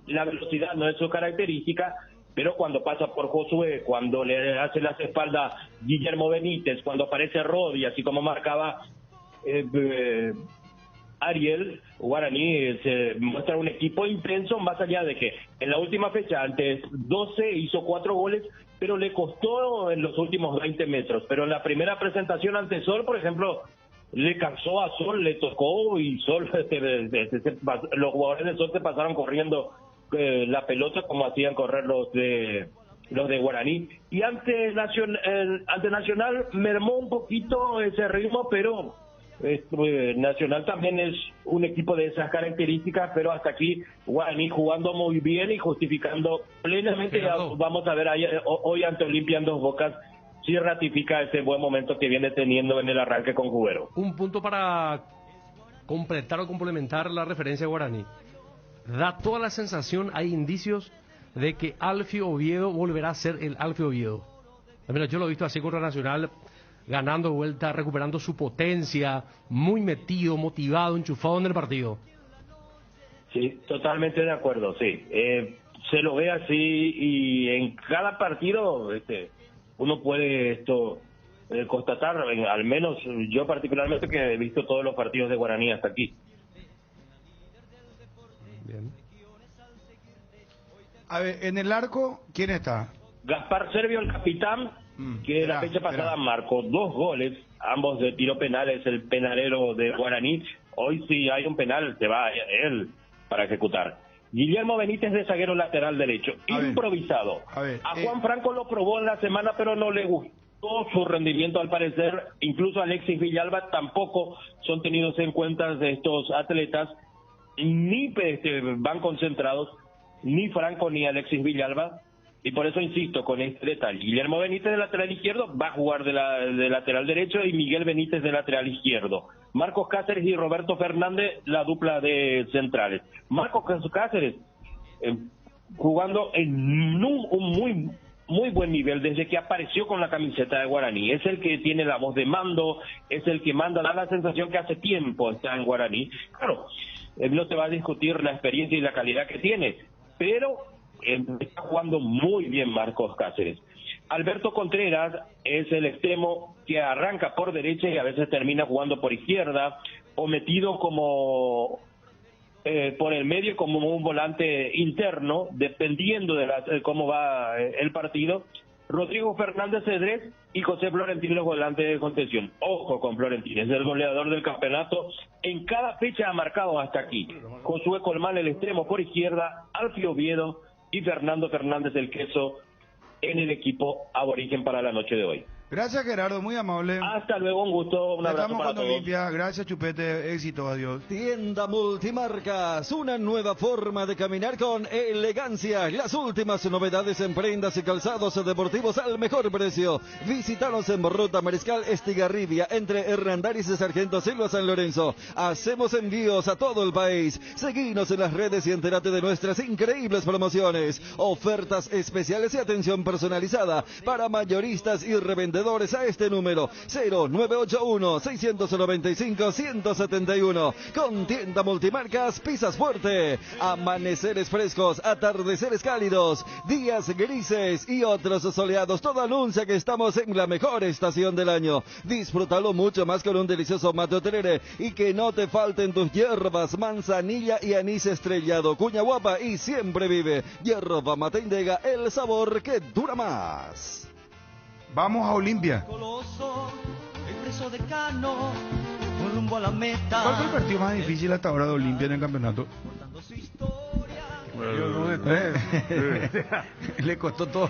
la velocidad no es su característica, pero cuando pasa por Josué, cuando le hace las espaldas Guillermo Benítez, cuando aparece Rodi, así como marcaba Ariel, Guaraní se muestra un equipo intenso, más allá de que en la última fecha, antes 12, hizo 4 goles, pero le costó en los últimos 20 metros. Pero en la primera presentación ante Sol, por ejemplo, le cansó a Sol, le tocó y Sol, los jugadores de Sol se pasaron corriendo la pelota como hacían correr los de Guaraní. Y ante Nacional mermó un poquito ese ritmo, pero Nacional también es un equipo de esas características, pero hasta aquí Guaraní jugando muy bien y justificando plenamente. Vamos a ver hoy ante Olimpia en Dos Bocas si ratifica ese buen momento que viene teniendo en el arranque con Jubero. Un punto para completar o complementar la referencia de Guaraní. Da toda la sensación, hay indicios de que Alfio Oviedo volverá a ser el Alfio Oviedo. Mira, yo lo he visto así contra Nacional, ganando vuelta, recuperando su potencia, muy metido, motivado, enchufado en el partido. Sí, totalmente de acuerdo, sí. Se lo ve así y en cada partido uno puede constatar, al menos yo particularmente que he visto todos los partidos de Guaraní hasta aquí. Bien. A ver, en el arco, ¿quién está? Gaspar Servio, el capitán, que la fecha pasada marcó 2 goles, ambos de tiro penal, es el penalero de Guaraní. Hoy si hay un penal, se va él para ejecutar. Guillermo Benítez de zaguero lateral derecho, improvisado. A Juan Franco lo probó en la semana, pero no le gustó su rendimiento al parecer. Incluso Alexis Villalba tampoco son tenidos en cuenta de estos atletas, ni van concentrados. ni Franco ni Alexis Villalba, y por eso insisto con este detalle. Guillermo Benítez de lateral izquierdo va a jugar de lateral derecho y Miguel Benítez de lateral izquierdo. Marcos Cáceres y Roberto Fernández, la dupla de centrales. Marcos Cáceres jugando en un muy buen nivel desde que apareció con la camiseta de Guaraní. Es el que tiene la voz de mando, es el que manda, da la sensación que hace tiempo está en Guaraní. Claro, no te va a discutir la experiencia y la calidad que tiene, pero está jugando muy bien Marcos Cáceres. Alberto Contreras es el extremo que arranca por derecha y a veces termina jugando por izquierda, o metido como por el medio como un volante interno, dependiendo de cómo va el partido. Rodrigo Fernández Cedrés y José Florentín los volantes de contención. Ojo con Florentín, es el goleador del campeonato. En cada fecha ha marcado hasta aquí. Josué Colmán, el extremo por izquierda, Alfio Oviedo y Fernando Fernández el Queso en el equipo aborigen para la noche de hoy. Gracias, Gerardo, muy amable. Hasta luego, un gusto, un abrazo para todos. Olimpia. Gracias, Chupete, éxito, adiós. Tienda Multimarcas, una nueva forma de caminar con elegancia. Las últimas novedades en prendas y calzados deportivos al mejor precio. Visítanos en Ruta Mariscal Estigarribia, entre Hernandariz y Sargento Silva San Lorenzo. Hacemos envíos a todo el país. Seguinos en las redes y entérate de nuestras increíbles promociones, ofertas especiales y atención personalizada para mayoristas y revendedores a este número 0981-695-171. Con Tienda Multimarcas, pisas fuerte. Amaneceres frescos, atardeceres cálidos, días grises y otros soleados. Todo anuncia que estamos en la mejor estación del año. Disfrútalo mucho más con un delicioso mate oterere y que no te falten tus hierbas, manzanilla y anís estrellado. Cuña guapa y siempre vive. Hierba mate Indega, el sabor que dura más. Vamos a Olimpia. ¿Cuál fue el partido más difícil hasta ahora de Olimpia en el campeonato? Le costó todo.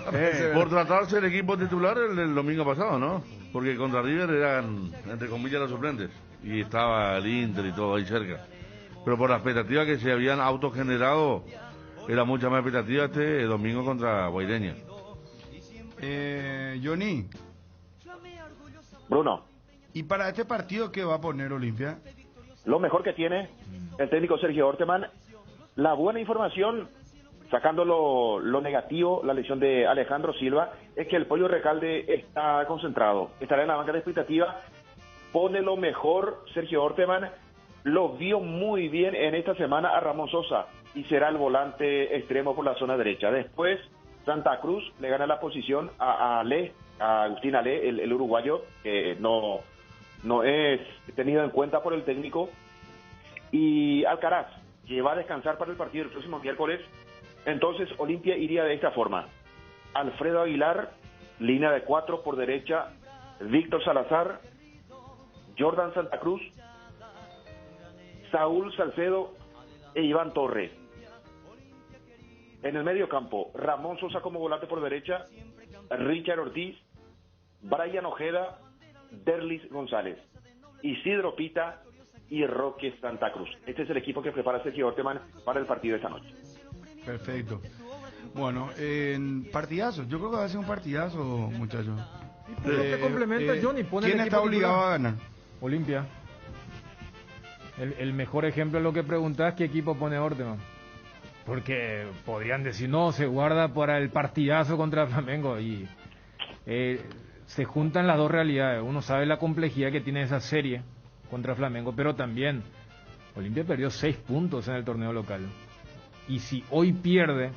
Por tratarse el equipo titular el domingo pasado, ¿no? Porque contra River eran, entre comillas, los suplentes. Y estaba el Inter y todo ahí cerca. Pero por la expectativa que se habían autogenerado, era mucha más expectativa este domingo contra Guaireña. Johnny. Bruno. ¿Y para este partido qué va a poner Olimpia? Lo mejor que tiene el técnico Sergio Orteman, la buena información, sacando lo negativo, la lesión de Alejandro Silva, es que el Pollo Recalde está concentrado, estará en la banca de expectativa, pone lo mejor Sergio Orteman, lo vio muy bien en esta semana a Ramón Sosa y será el volante extremo por la zona derecha. Después Santa Cruz le gana la posición a Agustín Ale, el uruguayo, que no es tenido en cuenta por el técnico, y Alcaraz, que va a descansar para el partido el próximo miércoles. Entonces Olimpia iría de esta forma: Alfredo Aguilar, línea de 4 por derecha, Víctor Salazar, Jordan Santa Cruz, Saúl Salcedo e Iván Torres. En el medio campo, Ramón Sosa como volante por derecha, Richard Ortiz, Brian Ojeda, Derlis González, Isidro Pita y Roque Santa Cruz. Este es el equipo que prepara Sergio Orteman para el partido de esta noche. Perfecto. Bueno, en partidazo, yo creo que va a ser un partidazo, muchachos. Te complementa, Johnny. ¿Quién está obligado a ganar? Olimpia. El mejor ejemplo es lo que preguntás, ¿qué equipo pone Orteman? Porque podrían decir, no, se guarda para el partidazo contra Flamengo. Y se juntan las dos realidades. Uno sabe la complejidad que tiene esa serie contra Flamengo, pero también Olimpia perdió 6 puntos en el torneo local. Y si hoy pierde,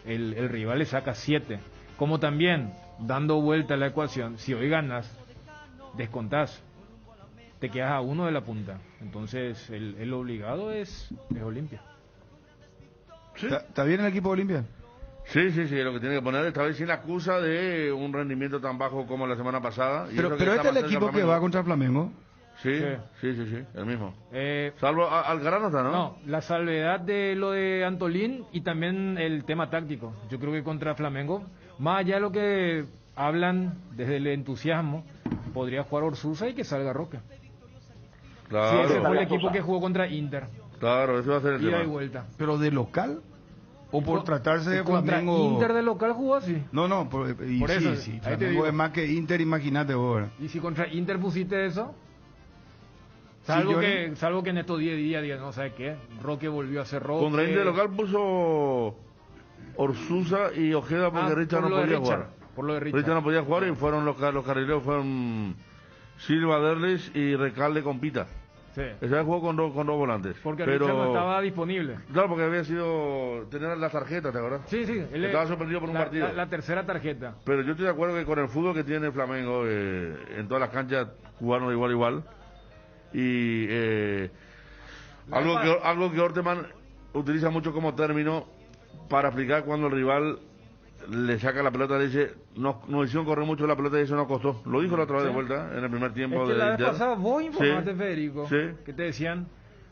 el rival le saca 7. Como también, dando vuelta a la ecuación, si hoy ganas, descontás, te quedas a 1 de la punta. Entonces el obligado es Olimpia. ¿Sí? ¿Está bien el equipo de Olimpia? Sí, lo que tiene que poner esta vez sin la excusa de un rendimiento tan bajo como la semana pasada. Pero este es el equipo que va contra Flamengo. Sí, el mismo. Salvo Alcaraz no está, ¿no? No, la salvedad de lo de Antolín y también el tema táctico. Yo creo que contra Flamengo, más allá de lo que hablan desde el entusiasmo, podría jugar Orsusa y que salga Roque. Claro. Sí, ese fue el equipo que jugó contra Inter. Claro, eso va a ser el ida tema. y vuelta. ¿Pero de local? ¿O por tratarse de Contra Flamengo? Inter de local jugó así. No, por eso, sí. ahí te Flamengo digo. es más que Inter, imagínate vos. ¿verdad? ¿Y si contra Inter pusiste eso? Sí, Salvo que en estos 10 días digan, no sé qué, Roque volvió a ser Roque. Contra Inter local puso Orsusa y Ojeda porque Richard no podía jugar. Por lo de Richard. Richard no podía jugar y fueron los carrileros, fueron Silva, Derlis y Recalde con Pita. Sí. Esa vez jugó con dos volantes. Porque pero Richard no estaba disponible. Claro, porque había sido tener las tarjetas, ¿te acuerdas? Sí, estaba sorprendido por un partido. La tercera tarjeta. Pero yo estoy de acuerdo que con el fútbol que tiene Flamengo, en todas las canchas jugaron igual. Y algo que Orteman utiliza mucho como término para explicar cuando el rival le saca la pelota, le dice, nos hicieron correr mucho la pelota y eso nos costó. Lo dijo la otra vez de vuelta, en el primer tiempo. Es que la vez pasada vos informaste, Sí. Federico, Sí. que te decían,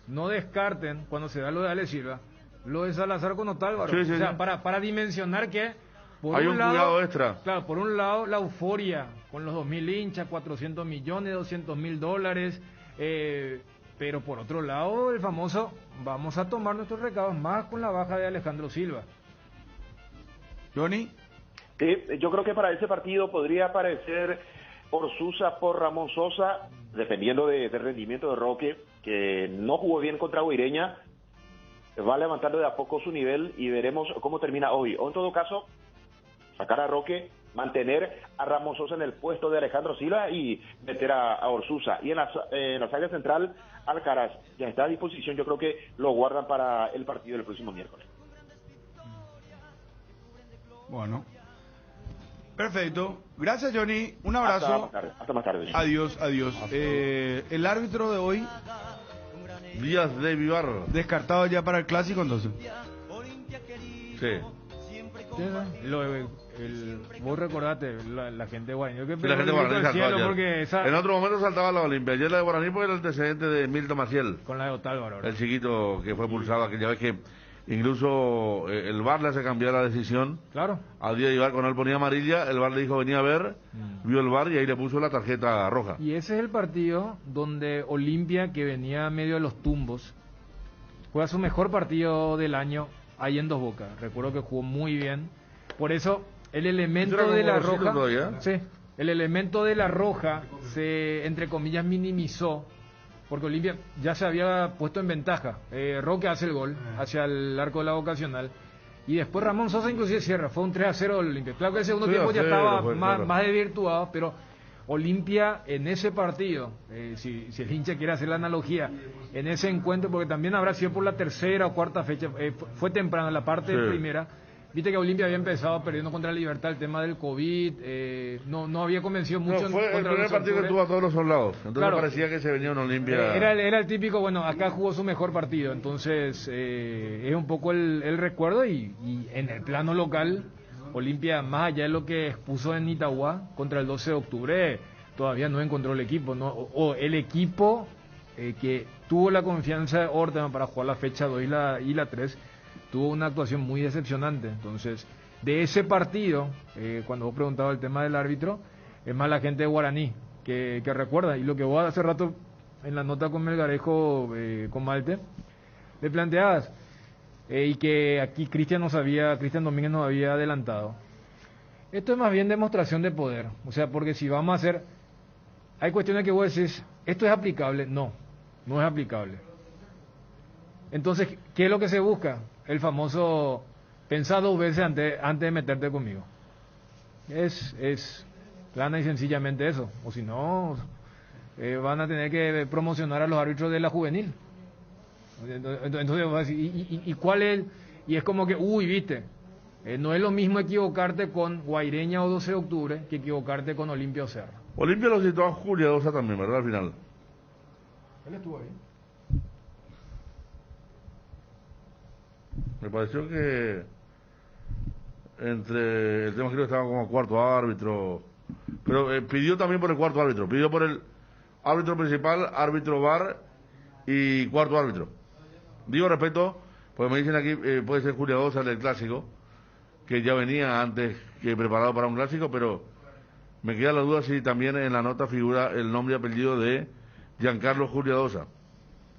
no descarten, cuando se da lo de Ale Silva, lo de Salazar con Otálvaro. Sí, o sea, sí. para dimensionar que... Por Hay un lado, cuidado extra. Claro, por un lado, la euforia con los 2.000 hinchas, 400 millones, $200.000, pero por otro lado, el famoso, vamos a tomar nuestros recados más con la baja de Alejandro Silva. Johnny. Yo creo que para ese partido podría aparecer Orsusa por Ramón Sosa, dependiendo del rendimiento de Roque, que no jugó bien contra Guaireña, va levantando de a poco su nivel y veremos cómo termina hoy. O en todo caso, sacar a Roque, mantener a Ramón Sosa en el puesto de Alejandro Silva y meter a Orsusa. Y en la saga central, Alcaraz ya está a disposición, yo creo que lo guardan para el partido del próximo miércoles. Bueno. Perfecto. Gracias, Johnny. Un abrazo. Hasta más tarde. Adiós. El árbitro de hoy. Díaz de Vivar. Descartado ya para el clásico, entonces. Sí. Vos recordate, la gente de Guaraní. Que La gente de Guaraní saltó ayer. Porque En otro momento saltaba la Olimpia. Ayer la de Guaraní porque era el antecedente de Milton Maciel. Con la de Otálvaro. El chiquito que fue pulsado aquella vez que incluso el VAR le hace cambiar la decisión. Claro. A Díaz de Vivar, cuando él ponía amarilla, el VAR le dijo venía a ver, vio el VAR y ahí le puso la tarjeta roja. Y ese es el partido donde Olimpia, que venía medio de los tumbos, juega su mejor partido del año ahí en Dos Bocas. Recuerdo que jugó muy bien. Por eso el elemento de la roja, sí, el elemento de la roja se, entre comillas, minimizó, porque Olimpia ya se había puesto en ventaja. Roque hace el gol hacia el arco de la vocacional y después Ramón Sosa inclusive cierra. Fue un 3-0 del Olimpia. Claro que el segundo tiempo ya estaba más desvirtuado, pero Olimpia en ese partido, si el hincha quiere hacer la analogía, en ese encuentro, porque también habrá sido por la tercera o cuarta fecha, fue temprano, en la parte primera. Viste que Olimpia había empezado perdiendo contra Libertad el tema del COVID, no había convencido mucho. Fue el primer partido que tuvo a todos los soldados, entonces claro, parecía que se venía un Olimpia. Era el típico, bueno, acá jugó su mejor partido, entonces es un poco el recuerdo y en el plano local, Olimpia, más allá de lo que expuso en Itagua contra el 12 de octubre, todavía no encontró el equipo, ¿no? O el equipo que tuvo la confianza de Orteman para jugar la fecha 2 y la 3, tuvo una actuación muy decepcionante. Entonces, de ese partido, cuando vos preguntabas el tema del árbitro, es más la gente de Guaraní que recuerda. Y lo que vos hace rato en la nota con Melgarejo, con Malte, le planteabas, y que aquí Cristian Domínguez nos había adelantado. Esto es más bien demostración de poder. O sea, porque si vamos a hacer... Hay cuestiones que vos decís, ¿esto es aplicable? No es aplicable. Entonces, ¿qué es lo que se busca? El famoso pensar 2 veces antes de meterte conmigo. Es plana y sencillamente eso. O si no, van a tener que promocionar a los árbitros de la juvenil. Entonces, vas a decir, ¿y cuál es? Y es como que, viste, no es lo mismo equivocarte con Guaireña o 12 de octubre que equivocarte con Olimpia o Cerro. Olimpia lo citó a Julia Dosa también, ¿verdad? Al final. Él estuvo ahí. Me pareció que entre el tema creo que estaba como cuarto árbitro, pero pidió también por el cuarto árbitro, pidió por el árbitro principal, árbitro VAR y cuarto árbitro. Digo respeto, pues me dicen aquí puede ser Julia Dosa del clásico, que ya venía antes que preparado para un clásico, pero me queda la duda si también en la nota figura el nombre y apellido de Giancarlo Julia Dosa.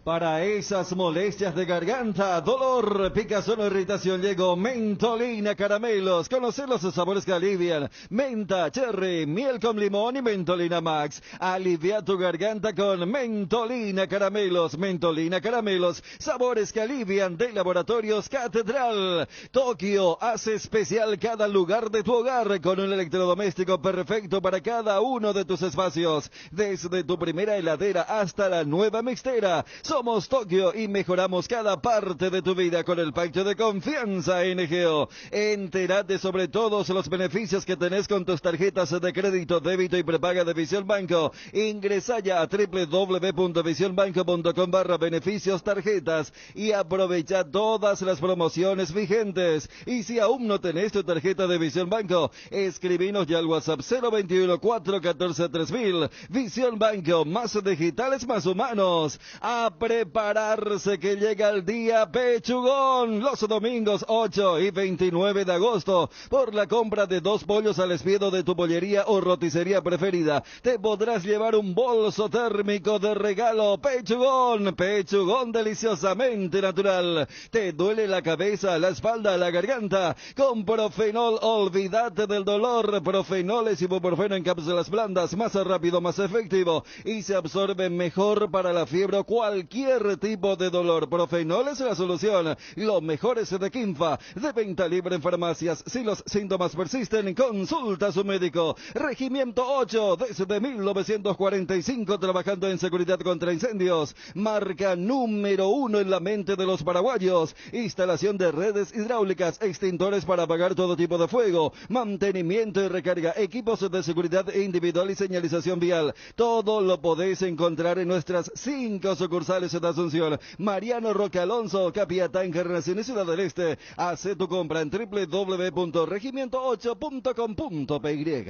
Para esas molestias de garganta, dolor, picazón o irritación, llegó Mentolina Caramelos. Conocer los sabores que alivian. Menta, cherry, miel con limón y Mentolina Max. Alivia tu garganta con Mentolina Caramelos. Mentolina Caramelos, sabores que alivian, de Laboratorios Catedral. Tokio hace especial cada lugar de tu hogar con un electrodoméstico perfecto para cada uno de tus espacios. Desde tu primera heladera hasta la nueva mixtera. Somos Tokio y mejoramos cada parte de tu vida con el pacto de confianza NGO. Entérate sobre todos los beneficios que tenés con tus tarjetas de crédito, débito y prepaga de Visión Banco. Ingresa ya a www.visionbanco.com/beneficios tarjetas y aprovecha todas las promociones vigentes. Y si aún no tenés tu tarjeta de Visión Banco, escribinos ya al WhatsApp 021 414 3000. Visión Banco, más digitales, más humanos. A prepararse que llega el día Pechugón, los domingos 8 y 29 de agosto. Por la compra de 2 pollos al espiedo de tu pollería o roticería preferida, te podrás llevar un bolso térmico de regalo. Pechugón, Pechugón deliciosamente natural. ¿Te duele la cabeza, la espalda, la garganta? Con Profenol, olvídate del dolor. Profenol es ibuprofeno en cápsulas blandas, más rápido, más efectivo y se absorbe mejor para la fiebre o cualquier tipo de dolor. Profenol es la solución. Lo mejor es de Quinfa, de venta libre en farmacias. Si los síntomas persisten, consulta a su médico. Regimiento 8, desde 1945 trabajando en seguridad contra incendios. Marca número 1 en la mente de los paraguayos. Instalación de redes hidráulicas, extintores para apagar todo tipo de fuego, mantenimiento y recarga, equipos de seguridad individual y señalización vial. Todo lo podéis encontrar en nuestras 5 sucursales de Asunción, Mariano Roque Alonso, Capiatá, Encarnación y Ciudad del Este. Haz tu compra en www.regimiento8.com.py.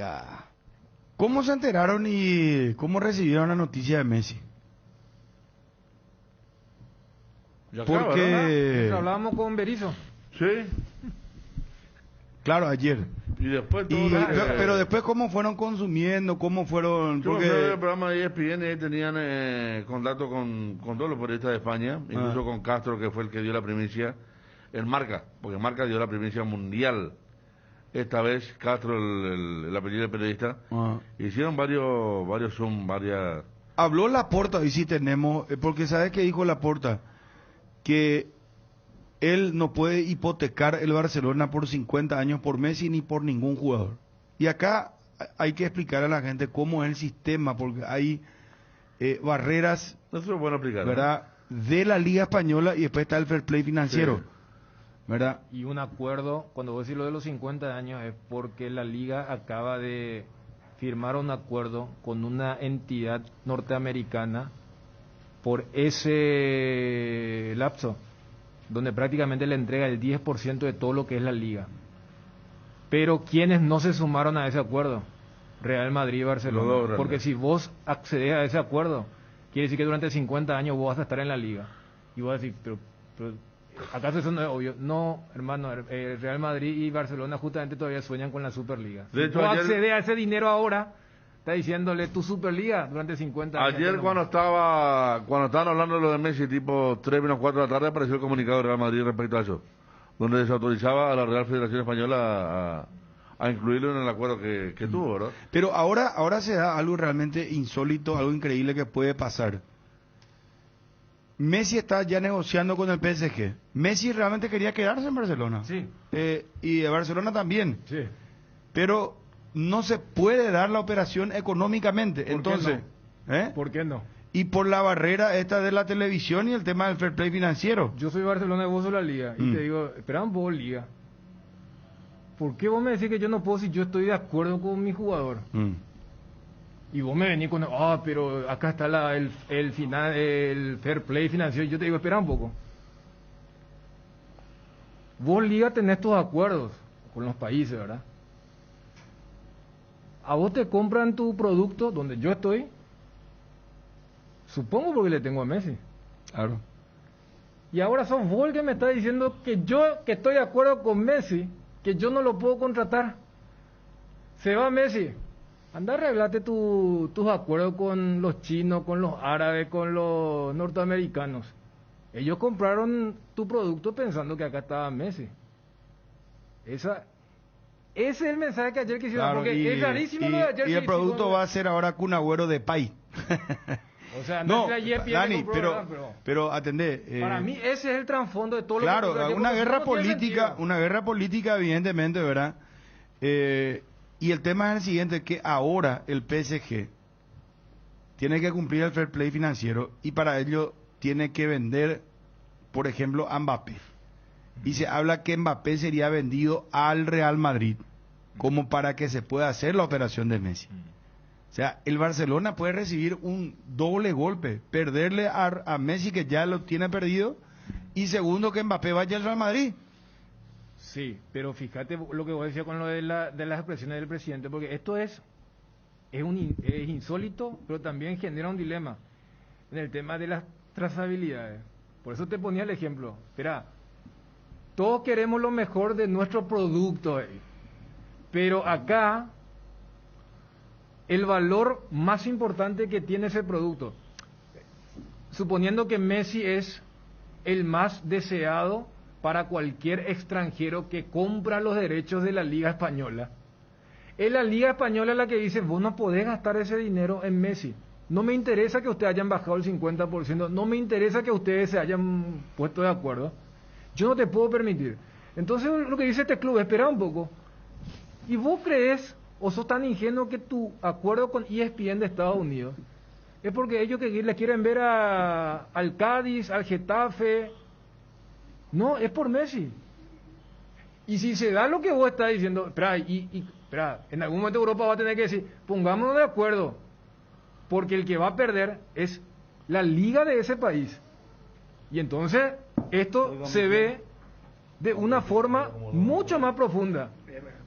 ¿Cómo se enteraron y cómo recibieron la noticia de Messi? Porque hablábamos con Berizzo. Sí. Claro, ayer. Y después todo pero después cómo fueron consumiendo, cómo fueron... Yo creo que el programa de ESPN tenían contacto con todos los periodistas de España, incluso con Castro, que fue el que dio la primicia en Marca, porque Marca dio la primicia mundial. Esta vez Castro, el apellido del periodista, hicieron varios Zoom, varias... Habló Laporta, y sí tenemos, porque ¿sabes qué dijo Laporta? Que él no puede hipotecar el Barcelona por 50 años por Messi ni por ningún jugador. Y acá hay que explicar a la gente cómo es el sistema, porque hay barreras, eso es bueno explicar, ¿verdad? De la Liga Española y después está el fair play financiero, ¿verdad? Y un acuerdo, cuando vos decís lo de los 50 años, es porque la Liga acaba de firmar un acuerdo con una entidad norteamericana por ese lapso, donde prácticamente le entrega el 10% de todo lo que es la liga. Pero ¿quiénes no se sumaron a ese acuerdo? Real Madrid y Barcelona. Porque si vos accedes a ese acuerdo, quiere decir que durante 50 años vos vas a estar en la liga. Y vos vas a decir, pero ¿acaso eso no es obvio? No, hermano, Real Madrid y Barcelona justamente todavía sueñan con la Superliga. Si vos accedes a ese dinero ahora, está diciéndole tu Superliga durante 50 años. Ayer cuando estaban hablando de lo de Messi, tipo 3 menos 4 de la tarde, apareció el comunicado de Real Madrid respecto a eso, donde desautorizaba a la Real Federación Española a incluirlo en el acuerdo que tuvo, ¿verdad? Pero ahora se da algo realmente insólito, algo increíble que puede pasar. Messi está ya negociando con el PSG. Messi realmente quería quedarse en Barcelona. Sí. Y Barcelona también. Sí. Pero no se puede dar la operación económicamente. Entonces, ¿por qué no? Y por la barrera esta de la televisión y el tema del fair play financiero. Yo soy Barcelona y vos sos la Liga. Y te digo, espera un poco, Liga. ¿Por qué vos me decís que yo no puedo si yo estoy de acuerdo con mi jugador? Y vos me venís con, pero acá está el fair play financiero. Y yo te digo, espera un poco. Vos, Liga, tenés tus acuerdos con los países, ¿verdad? A vos te compran tu producto donde yo estoy, supongo porque le tengo a Messi. Claro. Y ahora sos vos el que me está diciendo que yo, que estoy de acuerdo con Messi, que yo no lo puedo contratar. Se va Messi, Anda, arreglate tus acuerdos con los chinos, con los árabes, con los norteamericanos. Ellos compraron tu producto pensando que acá estaba Messi. Ese es el mensaje que ayer quisieron, Claro, porque es rarísimo lo de ayer. y el producto va a ser ahora Kun Agüero de Pay. O sea, No, ayer Dani, pero atendé. Para mí ese es el trasfondo de todo lo claro, que pasó ayer, una porque guerra no tiene política, sentido. una guerra política evidentemente, ¿verdad? Y el tema es el siguiente, que ahora el PSG tiene que cumplir el fair play financiero y para ello tiene que vender, por ejemplo, a Mbappé. Y se habla que Mbappé sería vendido al Real Madrid como para que se pueda hacer la operación de Messi. O sea, el Barcelona puede recibir un doble golpe, perderle a Messi, que ya lo tiene perdido, y segundo, que Mbappé vaya al Real Madrid. Sí, pero fíjate lo que vos decías con lo de las expresiones del presidente, porque esto es insólito, pero también genera un dilema en el tema de las trazabilidades. Por eso te ponía el ejemplo. Espera, todos queremos lo mejor de nuestro producto, pero acá el valor más importante que tiene ese producto, suponiendo que Messi es el más deseado para cualquier extranjero que compra los derechos de la Liga Española, es la Liga Española la que dice: vos no podés gastar ese dinero en Messi. No me interesa que ustedes hayan bajado el 50%, no me interesa que ustedes se hayan puesto de acuerdo. Yo no te puedo permitir. Entonces lo que dice este club, espera un poco. ¿Y vos crees o sos tan ingenuo que tu acuerdo con ESPN de Estados Unidos es porque ellos que le quieren ver al Cádiz, al Getafe? No, es por Messi. Y si se da lo que vos estás diciendo, espera, en algún momento Europa va a tener que decir: pongámonos de acuerdo, porque el que va a perder es la liga de ese país. Y entonces esto se ve de una forma mucho más profunda,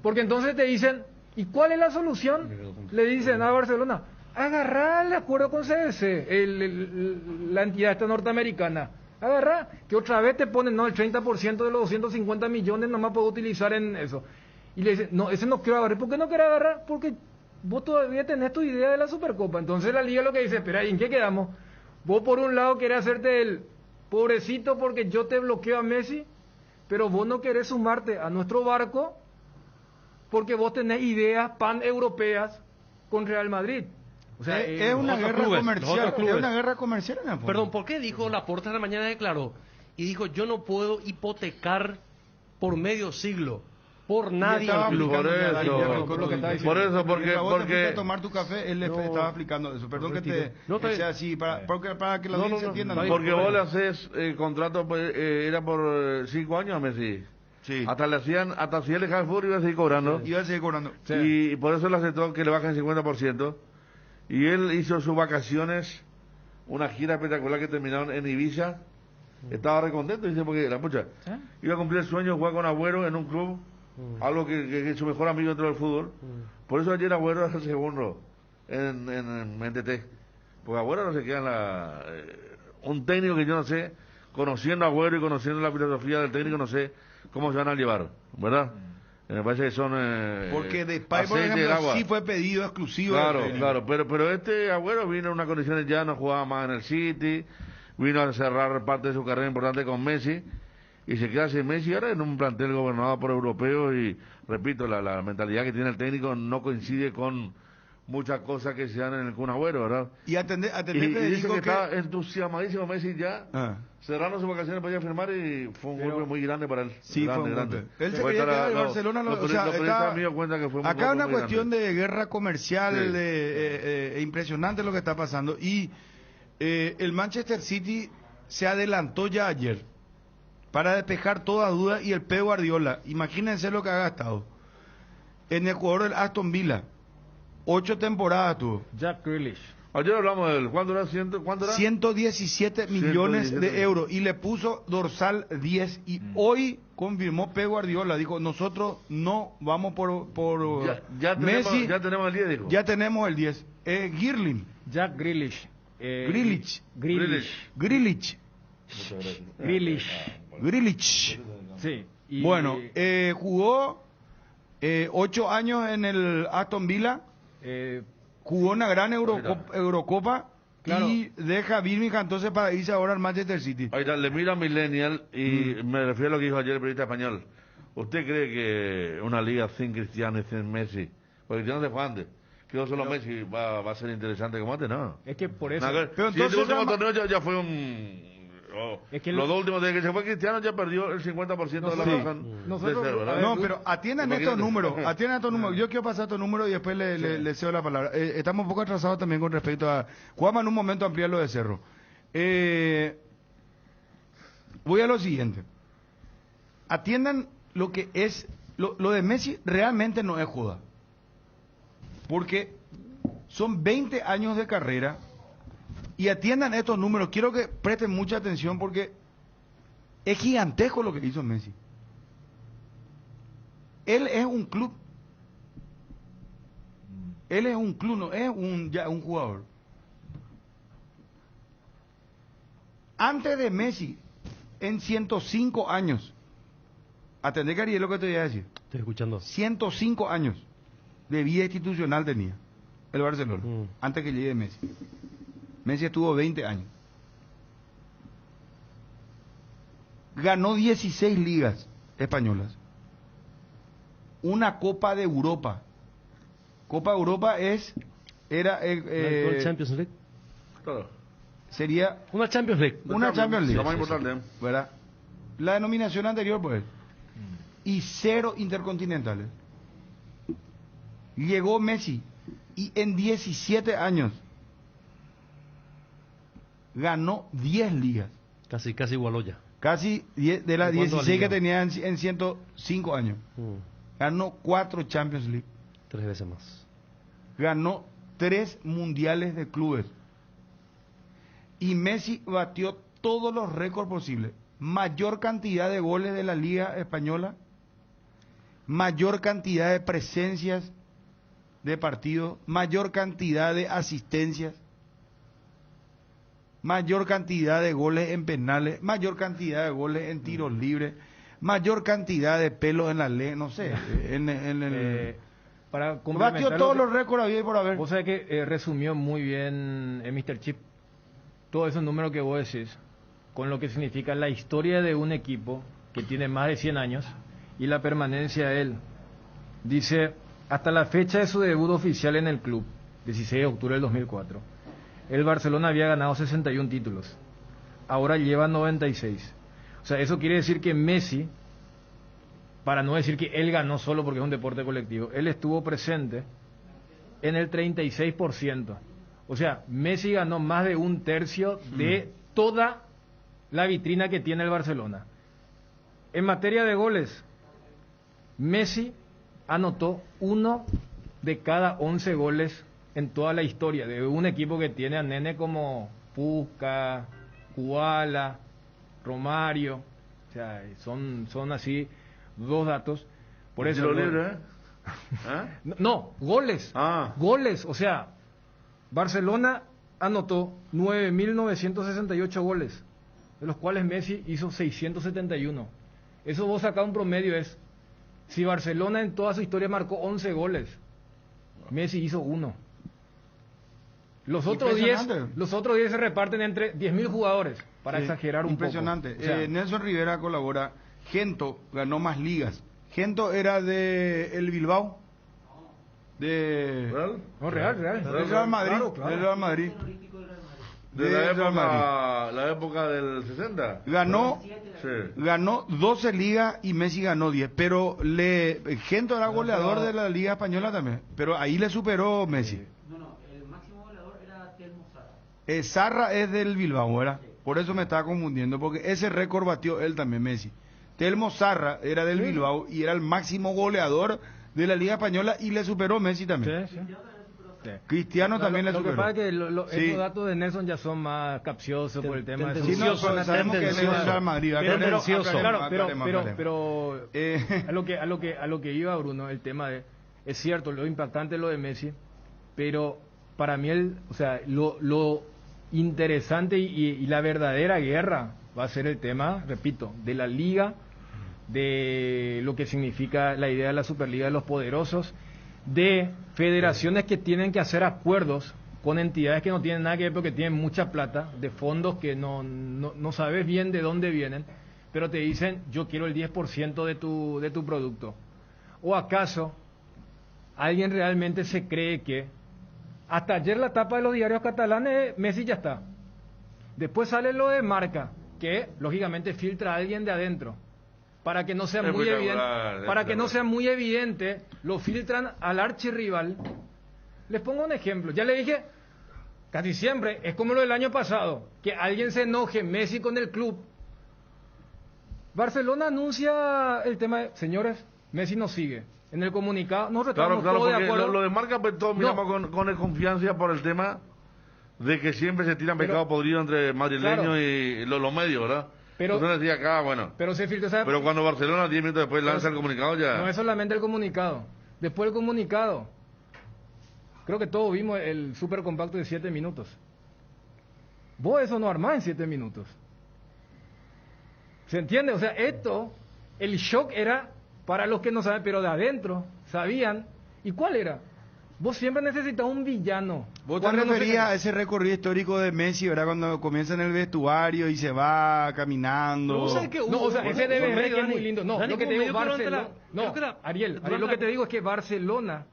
porque entonces te dicen: ¿y cuál es la solución? Le dicen a Barcelona: agarrar el acuerdo con CDC, la entidad esta norteamericana. Agarrar, que otra vez te ponen, no, el 30% de los 250 millones nomás puedo utilizar en eso. Y le dicen: no, ese no quiero agarrar. ¿Por qué no quiero agarrar? Porque vos todavía tenés tu idea de la Supercopa. Entonces la liga lo que dice: espera, ¿y en qué quedamos? Vos por un lado querés hacerte el pobrecito porque yo te bloqueo a Messi, pero vos no querés sumarte a nuestro barco porque vos tenés ideas pan-europeas con Real Madrid. O sea, es una guerra comercial, es una guerra comercial en el fondo. Perdón, ¿por qué dijo Laporta esta mañana? Declaró y dijo: yo no puedo hipotecar por medio siglo por nadie al club. Por eso, porque vos te fuiste a tomar tu café, él le estaba explicando eso. Perdón que te sea así, para que la audiencia entienda. Porque vos le haces contrato, era por 5 años a Messi. Sí. Hasta si él dejaba el fútbol iba a seguir cobrando. Iba a seguir cobrando. Sí. Y por eso le aceptó que le bajen el 50%. Y él hizo sus vacaciones, una gira espectacular que terminaron en Ibiza. Estaba recontento, dice, porque la pucha, iba a cumplir el sueño de jugar con Agüero en un club, algo que es su mejor amigo dentro del fútbol. Por eso ayer Agüero es el segundo en TT. Porque Agüero no se queda un técnico que yo no sé, conociendo a Agüero y conociendo la filosofía del técnico, no sé cómo se van a llevar, ¿verdad? Me parece que son porque Depay, por ejemplo, sí fue pedido exclusivo. Claro, pero este Agüero vino en unas condiciones, ya no jugaba más en el City, vino a cerrar parte de su carrera importante con Messi y se queda sin Messi ahora en un plantel gobernado por europeos. Y repito, la mentalidad que tiene el técnico no coincide con muchas cosas que se dan en el Kun Agüero, ¿verdad? Y atendé y dice que está entusiasmadísimo Messi ya, cerrando sus vacaciones para ir a firmar, y fue un golpe muy grande para él. Sí, fue un golpe. Él se quería quedar en Barcelona. Acá una cuestión de guerra comercial impresionante lo que está pasando. Y el Manchester City se adelantó ya ayer para despejar toda duda, y el Pep Guardiola, imagínense lo que ha gastado en el jugador del Aston Villa. 8 temporadas tuvo. Jack Grealish. Ayer hablamos de él. ¿Cuánto era? 117 millones de euros. Y le puso dorsal 10. Y hoy confirmó Pep Guardiola. Dijo: nosotros no vamos por Messi. Ya tenemos el 10, dijo. Ya tenemos el 10. Girling. Jack Grealish. Grealish. Sí. Bueno, jugó 8 años en el Aston Villa, Jugó una gran Eurocopa Claro. y deja Birmingham entonces para irse ahora al Manchester City. Ahí está, le mira a Millennial y me refiero a lo que dijo ayer el periodista español. ¿Usted cree que una liga sin Cristiano y sin Messi, porque Cristiano se fue antes, que no solo Messi va a ser interesante como antes? No. Es que por eso... Pero Si este entonces último la- torneo ya fue un... Es que los dos últimos, desde que se fue Cristiano ya perdió el 50% de la razón de ser, ¿verdad? No, pero atiendan estos Imagínate. números, atiendan estos números. Yo quiero pasar estos números y después le cedo la palabra. Estamos un poco atrasados también con respecto a... Juanma en un momento ampliar lo de Cerro. Voy a lo siguiente. Atiendan lo que es... Lo de Messi realmente no es joda. Porque son 20 años de carrera y atiendan estos números. Quiero que presten mucha atención porque es gigantesco lo que hizo Messi. Él es un club. Él es un club, no es ya un jugador. Antes de Messi, en 105 años, atendé, Cari, es lo que te voy a decir. Estoy escuchando. 105 años de vida institucional tenía el Barcelona, antes que llegue Messi. Messi estuvo 20 años. Ganó 16 ligas españolas. Una Copa de Europa. Copa de Europa era ¿El Champions League? Claro. sería Una Champions League. una Champions League. Lo más importante. ¿Verdad? La denominación anterior, pues. Y 0 intercontinentales. Llegó Messi y en 17 años ganó 10 ligas. Casi igualó ya. Casi 10 de las ¿En cuánto 16 que liga? tenía en 105 años. Ganó 4 Champions League. 3 veces más. Ganó 3 mundiales de clubes. Y Messi batió todos los récords posibles. Mayor cantidad de goles de la Liga Española. Mayor cantidad de presencias de partidos. Mayor cantidad de asistencias. Mayor cantidad de goles en penales. Mayor cantidad de goles en tiros libres. Mayor cantidad de pelos en la ley. No sé. En el... Para complementar Batió lo todos que- los récords había y por haber. Vos sabés que resumió muy bien Mr. Chip todos esos números que vos decís, con lo que significa la historia de un equipo que tiene más de 100 años y la permanencia de él. Dice, hasta la fecha de su debut oficial en el club, 16 de octubre del 2004, el Barcelona había ganado 61 títulos, ahora lleva 96. O sea, eso quiere decir que Messi, para no decir que él ganó solo porque es un deporte colectivo, él estuvo presente en el 36%. O sea, Messi ganó más de un tercio de toda la vitrina que tiene el Barcelona. En materia de goles, Messi anotó 1 de cada 11 goles en toda la historia de un equipo que tiene a nene como Puskas, Kubala, Romario. O sea, son así dos datos. Por eso ¿Tiro libre, no, goles. Goles, o sea, Barcelona anotó 9.968 goles, de los cuales Messi hizo 671. Eso vos sacás un promedio, es, si Barcelona en toda su historia marcó 11 goles, Messi hizo 1. Los otros 10 se reparten entre 10.000 jugadores, para Sí, exagerar un impresionante. poco. O sea, Nelson Rivera colabora. Gento ganó más ligas. Gento era de el Bilbao. De No, Real. Del Real Madrid. Claro. Del Real Madrid. De Del la Real Madrid. la época del 60. Ganó, Sí. ganó 12 ligas y Messi ganó 10. Pero Gento era goleador de la Liga Española también. Pero ahí le superó Messi. El máximo goleador era Telmo Zarra. Zarra es del Bilbao, ¿verdad? Por eso me estaba confundiendo, porque ese récord batió él también, Messi. Telmo Zarra era del Bilbao y era el máximo goleador de la Liga Española y le superó Messi también. Sí. Cristiano también le Lo que superó. pasa es que Sí. estos datos de Nelson ya son más capciosos por el tema de Sí, no, pero sabemos que él es del Real Madrid. Pero, Aclaremos. pero a lo que iba Bruno, el tema de, es cierto, lo impactante es lo de Messi, pero para mí lo interesante y la verdadera guerra va a ser el tema, repito, de la liga, de lo que significa la idea de la Superliga de los poderosos, de federaciones que tienen que hacer acuerdos con entidades que no tienen nada que ver porque tienen mucha plata, de fondos que no sabes bien de dónde vienen, pero te dicen, yo quiero el 10% de tu producto. ¿O acaso alguien realmente se cree que hasta ayer la tapa de los diarios catalanes, Messi ya está? Después sale lo de Marca, que lógicamente filtra a alguien de adentro. Para que no sea muy evidente, no sea muy evidente, lo filtran al archirrival. Les pongo un ejemplo. Ya le dije, casi siempre, es como lo del año pasado, que alguien se enoje, Messi con el club. Barcelona anuncia el tema de, señores, Messi nos sigue. En el comunicado, nosotros estamos todos de acuerdo. Lo de Marca, pues todos miramos con desconfianza por el tema de que siempre se tiran pecados podridos entre madrileños y los medios, ¿verdad? Pero entonces decía acá, bueno. Pero se filtra, ¿sabes? Pero cuando Barcelona 10 minutos después lanza el comunicado ya. No es solamente el comunicado. Después del comunicado, creo que todos vimos el super compacto de 7 minutos. Vos eso no armás en 7 minutos. ¿Se entiende? O sea, el shock era para los que no saben, pero de adentro sabían. ¿Y cuál era? Vos siempre necesitas un villano. Vos te referías a ese recorrido histórico de Messi, ¿verdad? Cuando comienza en el vestuario y se va caminando. Ese debe que es muy lindo. No, lo que te digo, Barcelona. Ariel, lo que te digo es que Barcelona.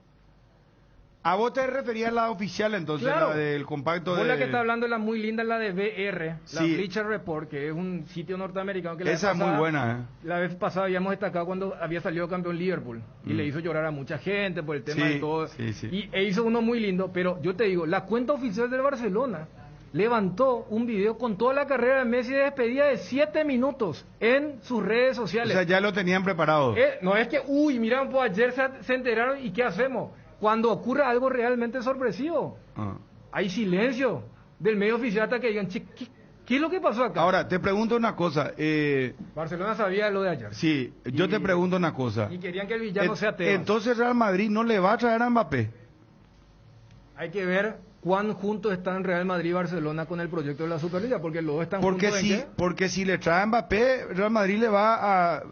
¿A vos te referías a la oficial entonces, claro, la del compacto de...? Vos la que está hablando es la muy linda, la de BR, la Bleacher Report, que es un sitio norteamericano que esa es muy buena, La vez pasada habíamos destacado cuando había salido campeón Liverpool y le hizo llorar a mucha gente por el tema de todo. E hizo uno muy lindo, pero yo te digo, la cuenta oficial del Barcelona levantó un video con toda la carrera de Messi de despedida de 7 minutos en sus redes sociales. O sea, ya lo tenían preparado. No es que, mira, pues ayer se enteraron y ¿qué hacemos? Cuando ocurre algo realmente sorpresivo, hay silencio del medio oficial hasta que digan, ¿qué es lo que pasó acá? Ahora, te pregunto una cosa. Barcelona sabía lo de ayer. Sí, yo te pregunto una cosa. Y querían que el villano sea Tebas. Entonces Real Madrid no le va a traer a Mbappé. Hay que ver cuán juntos están Real Madrid y Barcelona con el proyecto de la Superliga, porque los dos están juntos. Porque si le trae a Mbappé, Real Madrid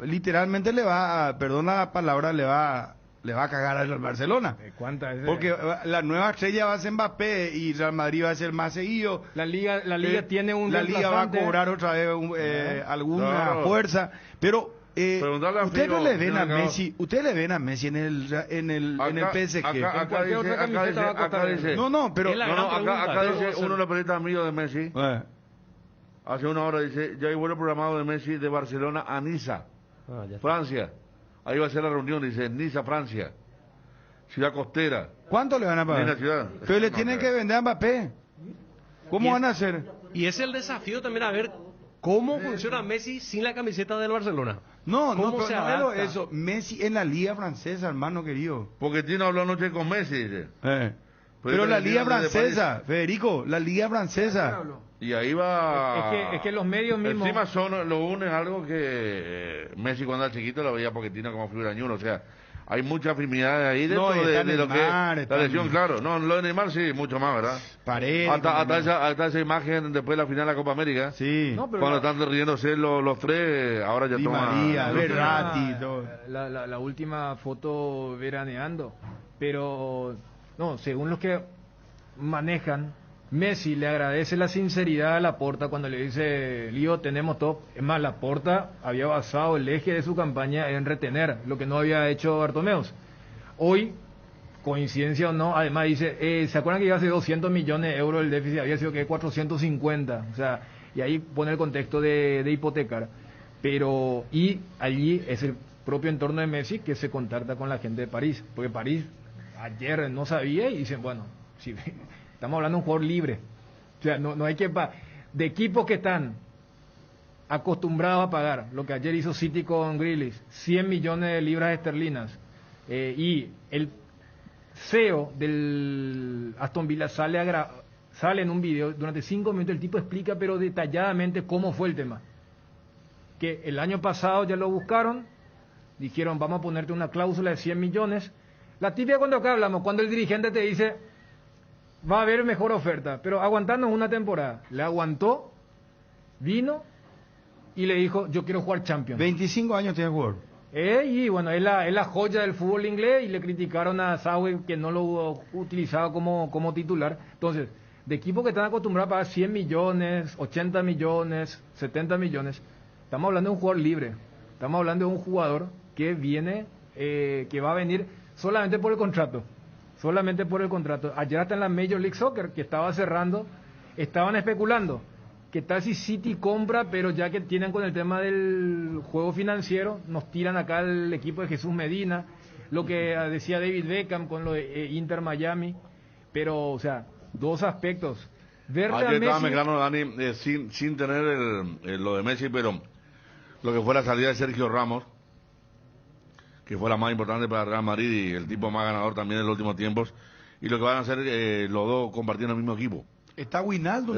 literalmente le va a, perdón la palabra, le va a cagar al Barcelona. Porque la nueva estrella va a ser Mbappé y Real Madrid va a ser más seguido. La liga tiene un la liga va a cobrar otra vez alguna fuerza, pero ustedes no le ven a Messi, ustedes le ven a Messi en el PSG. Acá dice, acá dice uno de los periodistas amigos de Messi. Hace una hora dice, ya hay vuelo programado de Messi de Barcelona a Niza, Francia. Ahí va a ser la reunión, dice, Niza, Francia. Ciudad costera. ¿Cuánto le van a pagar? Pero le tienen que vender a Mbappé. ¿Cómo van a hacer? Y es el desafío también a ver cómo funciona Messi sin la camiseta del Barcelona. No, eso. Messi en la liga francesa, hermano querido. Porque tiene hablado anoche con Messi, dice. Pero la liga francesa, Federico, la liga francesa. Y ahí va... Es que los medios mismos... Encima lo une algo que Messi cuando era chiquito lo veía Pochettino como figura ñulo, o sea, hay mucha afinidad ahí dentro de lo que es la lesión, claro. No, lo de Neymar sí, mucho más, ¿verdad? Hasta esa imagen después de la final de la Copa América. Sí. Cuando están riéndose los tres, ahora ya toma... María, Verratti, todo. La última foto veraneando, pero... No, según los que manejan... Messi le agradece la sinceridad a Laporta cuando le dice, Lío, tenemos todo. Es más, Laporta había basado el eje de su campaña en retener, lo que no había hecho Bartomeus. Hoy, coincidencia o no, además dice, ¿se acuerdan que iba a ser 200 millones de euros el déficit? Había sido que 450, o sea, y ahí pone el contexto de hipotecar. Pero, y allí es el propio entorno de Messi que se contacta con la gente de París, porque París ayer no sabía y dicen, bueno, si... Estamos hablando de un jugador libre. O sea, no hay que... De equipos que están acostumbrados a pagar, lo que ayer hizo City con Grealish, 100 millones de libras esterlinas, y el CEO del Aston Villa sale en un video, durante 5 minutos el tipo explica, pero detalladamente, cómo fue el tema. Que el año pasado ya lo buscaron, dijeron, vamos a ponerte una cláusula de 100 millones. La típica cuando acá hablamos, cuando el dirigente te dice... va a haber mejor oferta, pero aguantarnos una temporada. Le aguantó, vino y le dijo, yo quiero jugar Champions. 25 años tiene el jugador. Y bueno, es la joya del fútbol inglés y le criticaron a Saúl que no lo utilizaba como titular. Entonces, de equipos que están acostumbrados a pagar 100 millones, 80 millones, 70 millones, estamos hablando de un jugador libre. Estamos hablando de un jugador que viene, que va a venir solamente por el contrato. Solamente por el contrato. Ayer hasta en la Major League Soccer, que estaba cerrando, estaban especulando. ¿Qué tal si City compra, pero ya que tienen con el tema del juego financiero, nos tiran acá el equipo de Jesús Medina, lo que decía David Beckham con lo de Inter Miami, pero, o sea, dos aspectos. Verle Ayer a Messi, estaba mezclando, Dani, sin tener lo de Messi, pero lo que fue la salida de Sergio Ramos, que fue la más importante para Real Madrid y el tipo más ganador también en los últimos tiempos, y lo que van a hacer los dos compartiendo el mismo equipo. Está Wijnaldum.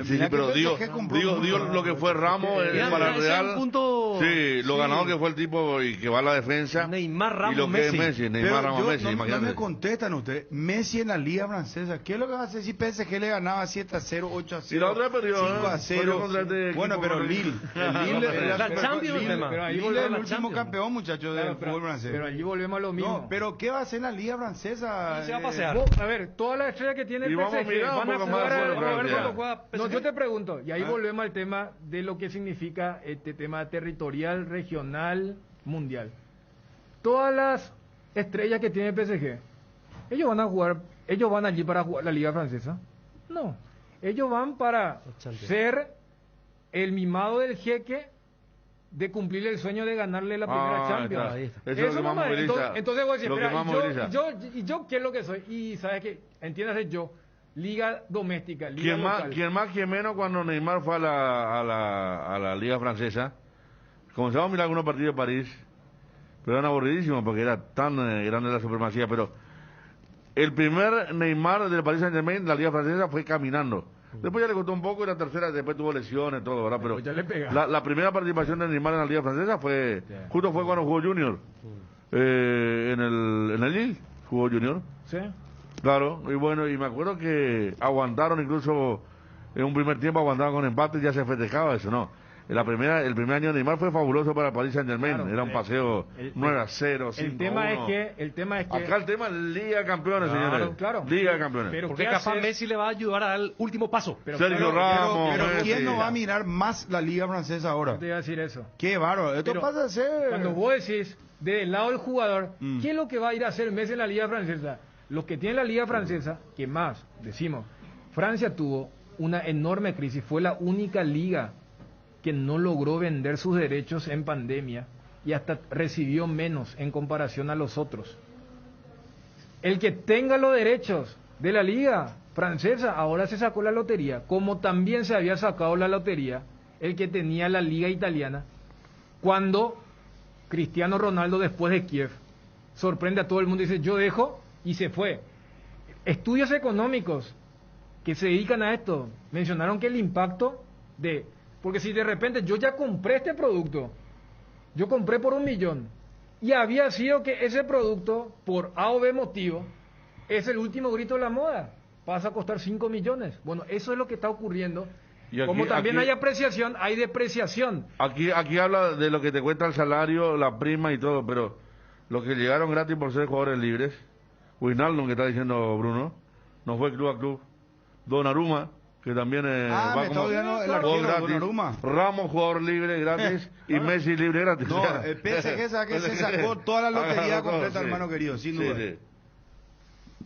Sí, pero digo lo que fue Ramos para el Real. Sí, lo ganador que fue el tipo y que va a la defensa. Neymar, Ramos, y lo que Messi. es Messi. Neymar, Ramos, Messi, no imagínate. me contestan ustedes. Messi en la Liga Francesa. ¿Qué es lo que va a hacer si PSG le ganaba 7-0, 8-0? Y la otra perdió, 5-0. Bueno, pero Lille. La Champions, pero ahí Lille es el último campeón, muchachos, del fútbol francés. pero allí volvemos a lo mismo. No, pero ¿qué va a hacer en la Liga Francesa? Se va a pasear. A ver, todas las estrellas que tiene el Y vamos a PSG mirar un van a poco más jugar sobre vamos a ver Francia. cuándo juega PSG. No, yo te pregunto, y ahí volvemos al tema de lo que significa este tema territorial, regional, mundial. Todas las estrellas que tiene el PSG, ellos van allí para jugar la Liga Francesa. No, ellos van para ser el mimado del jeque de cumplir el sueño de ganarle la primera Champions. Eso es lo que más moviliza. Entonces voy a decir, Lo que espera, más moviliza. yo qué es lo que soy, y sabes que, entiéndase yo, liga doméstica, liga local. ¿Quién menos cuando Neymar fue a la Liga Francesa? Comenzamos a mirar algunos partidos de París, pero eran aburridísimos porque era tan grande la supremacía. Pero el primer Neymar del Paris Saint-Germain, la Liga Francesa, fue caminando. Después ya le costó un poco y la tercera, después tuvo lesiones, todo, ¿verdad? Pero ya le pega. la primera participación de Neymar en la Liga Francesa justo fue cuando jugó Junior. En el Lille jugó Junior. Sí. Claro, y bueno, y me acuerdo que aguantaron incluso en un primer tiempo, aguantaron con empate y ya se festejaba eso, ¿no? El primer año de Neymar fue fabuloso para el Paris Saint-Germain, Claro, era un paseo 9-0, 5-1. El tema es que Acá el tema es Liga de Campeones, señores. Claro. Liga de Campeones. Pero porque capaz Messi le va a ayudar al último paso. Sergio Ramos. Pero Messi. ¿quién no va a mirar más la Liga Francesa ahora? te iba a decir eso. Qué bárbaro. Esto Pero pasa a ser... Cuando vos decís, del lado del jugador, ¿qué es lo que va a ir a hacer Messi en la Liga Francesa? Los que tienen la Liga Francesa, que más, decimos, Francia tuvo una enorme crisis, fue la única liga que no logró vender sus derechos en pandemia y hasta recibió menos en comparación a los otros. El que tenga los derechos de la Liga Francesa ahora se sacó la lotería, como también se había sacado la lotería el que tenía la Liga Italiana cuando Cristiano Ronaldo, después de Kiev, sorprende a todo el mundo y dice, yo dejo, y se fue. Estudios económicos que se dedican a esto mencionaron que el impacto de... Porque si de repente yo ya compré este producto, yo compré por 1 millón, y había sido que ese producto, por A o B motivo, es el último grito de la moda, pasa a costar 5 millones. Bueno, eso es lo que está ocurriendo. Y aquí, como también hay apreciación, hay depreciación. Aquí habla de lo que te cuesta el salario, la prima y todo, pero los que llegaron gratis por ser jugadores libres, Wijnaldum, que está diciendo Bruno, no fue club a club. Donnarumma, que también va como jugador gratis. Ramos, jugador libre gratis, y Messi libre gratis. No, el PSG que se sacó toda la lotería completa, hermano querido, sin duda. Sí.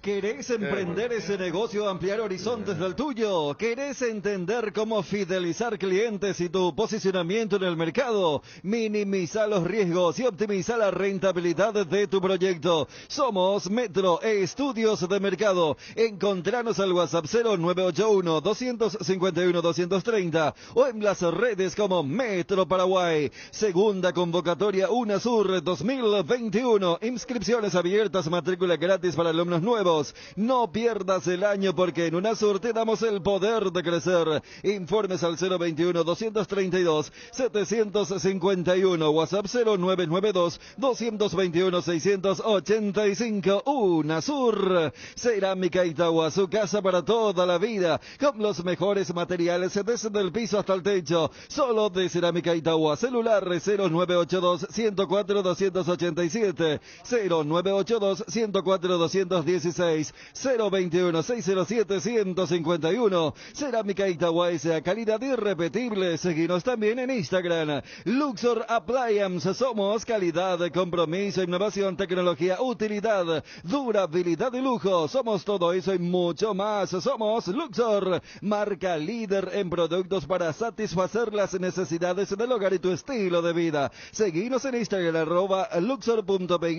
¿Querés emprender ese negocio, ampliar horizontes del tuyo? ¿Querés entender cómo fidelizar clientes y tu posicionamiento en el mercado? Minimiza los riesgos y optimiza la rentabilidad de tu proyecto. Somos Metro Estudios de Mercado. Encontranos al WhatsApp 0981-251-230 o en las redes como Metro Paraguay. Segunda convocatoria UNASUR 2021. Inscripciones abiertas, matrícula gratis para alumnos nuevos. seguros. No pierdas el año porque en UNASUR te damos el poder de crecer. Informes al 021-232-751, WhatsApp 0992-221-685. UNASUR, Cerámica Itagua, su casa para toda la vida, con los mejores materiales desde el piso hasta el techo. Solo de Cerámica Itagua. Celular 0982-104-287, 0982-104-216, 021-607-151. Cerámica Itagua S.A. calidad irrepetible. Seguinos también en Instagram. Luxor Appliance. Somos calidad, compromiso, innovación, tecnología, utilidad, durabilidad y lujo. Somos todo eso y mucho más. Somos Luxor, marca líder en productos para satisfacer las necesidades del hogar y tu estilo de vida. Seguinos en Instagram @luxor.py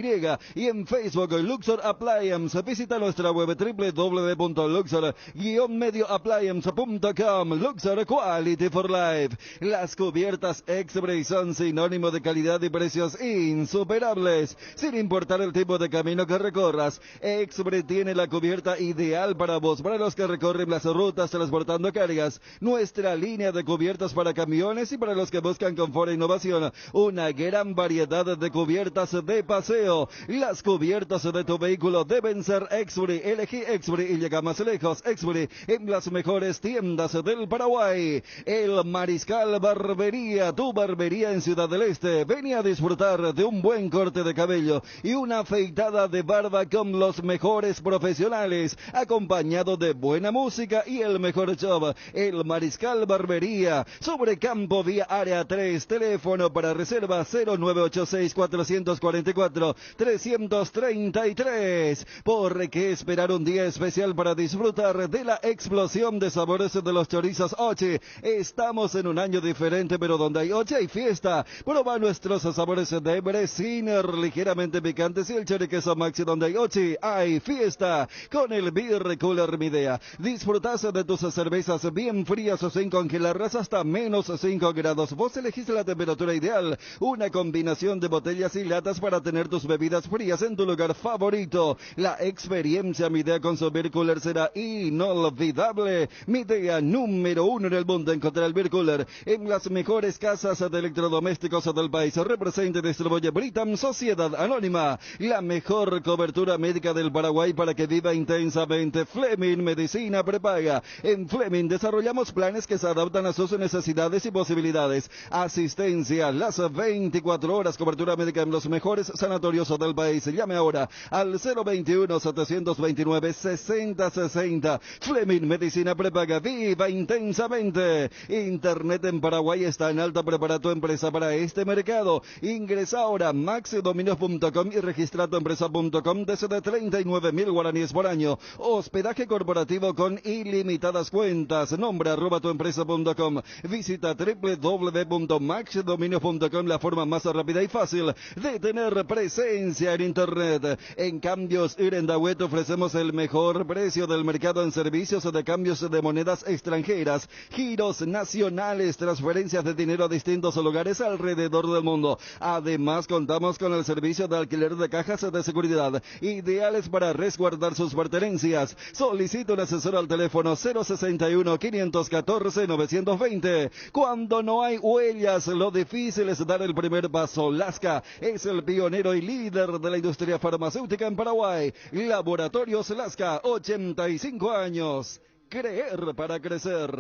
y en Facebook Luxor Appliance. Visita nuestra web www.luxor-medioappliance.com. Luxor Quality for Life. Las cubiertas X-Bray son sinónimo de calidad y precios insuperables. Sin importar el tipo de camino que recorras, X-Bray tiene la cubierta ideal para vos, para los que recorren las rutas transportando cargas. Nuestra línea de cubiertas para camiones y para los que buscan confort e innovación. Una gran variedad de cubiertas de paseo. Las cubiertas de tu vehículo deben ser X-Bray. Elegí X-Bray y llega más lejos. X-Bray en las mejores tiendas del Paraguay. El Mariscal Barbería, tu barbería en Ciudad del Este. Ven a disfrutar de un buen corte de cabello y una afeitada de barba con los mejores profesionales, acompañado de buena música y el mejor show. El Mariscal Barbería, sobre Campo Vía Área 3, teléfono para reserva 0986-444-333. ¿Por qué esperar un día especial para disfrutar de la explosión de sabores de los chorizos Ochi? Estamos en un año diferente, pero donde hay Ochi hay fiesta. Prueba nuestros sabores de Bresiner, ligeramente picantes, y el choriqueso Maxi. Donde hay Ochi hay fiesta. Con el Beer Cooler Midea disfrutas de tus cervezas bien frías o sin congelarlas hasta menos 5 grados. Vos elegís la temperatura ideal. Una combinación de botellas y latas para tener tus bebidas frías en tu lugar favorito. La experiencia Midea con su Beer Cooler será inolvidable. Midea número 1 en el mundo. Encontrar el Beer Cooler en las mejores casas de electrodomésticos del país. Representa y distribuye Britam Sociedad Anónima. La mejor cobertura médica del Paraguay para que viva intensamente. Fleming Medicina Prepaga. En Fleming desarrollamos planes que se adaptan a sus necesidades y posibilidades. Asistencia las 24 horas, cobertura médica en los mejores sanatorios del país. Llame ahora al 021-729-6060. Fleming Medicina Prepaga. Viva intensamente. Internet en Paraguay está en alta. Prepara tu empresa para este mercado. Ingresa ahora a maxidominios.com y registra tu empresa.com desde 39.000 guaraníes por año. Hospedaje corporativo con ilimitadas cuentas. Nombra @tuempresa.com. Visita www.maxidominios.com, la forma más rápida y fácil de tener presencia en Internet. En Cambios Irendahué te ofrecemos el mejor precio del mercado en servicios de cambios de monedas extranjeras, giros nacionales, transferencias de dinero a distintos lugares alrededor del mundo. Además, contamos con el servicio de alquiler de cajas de seguridad, ideales para resguardar sus pertenencias. Solicita un asesor al teléfono 061-514-920. Cuando no hay huellas, lo difícil es dar el primer paso. Lasca es el pionero y líder de la industria farmacéutica en Paraguay. Laboratorios Lasca, 85 años. Creer para crecer.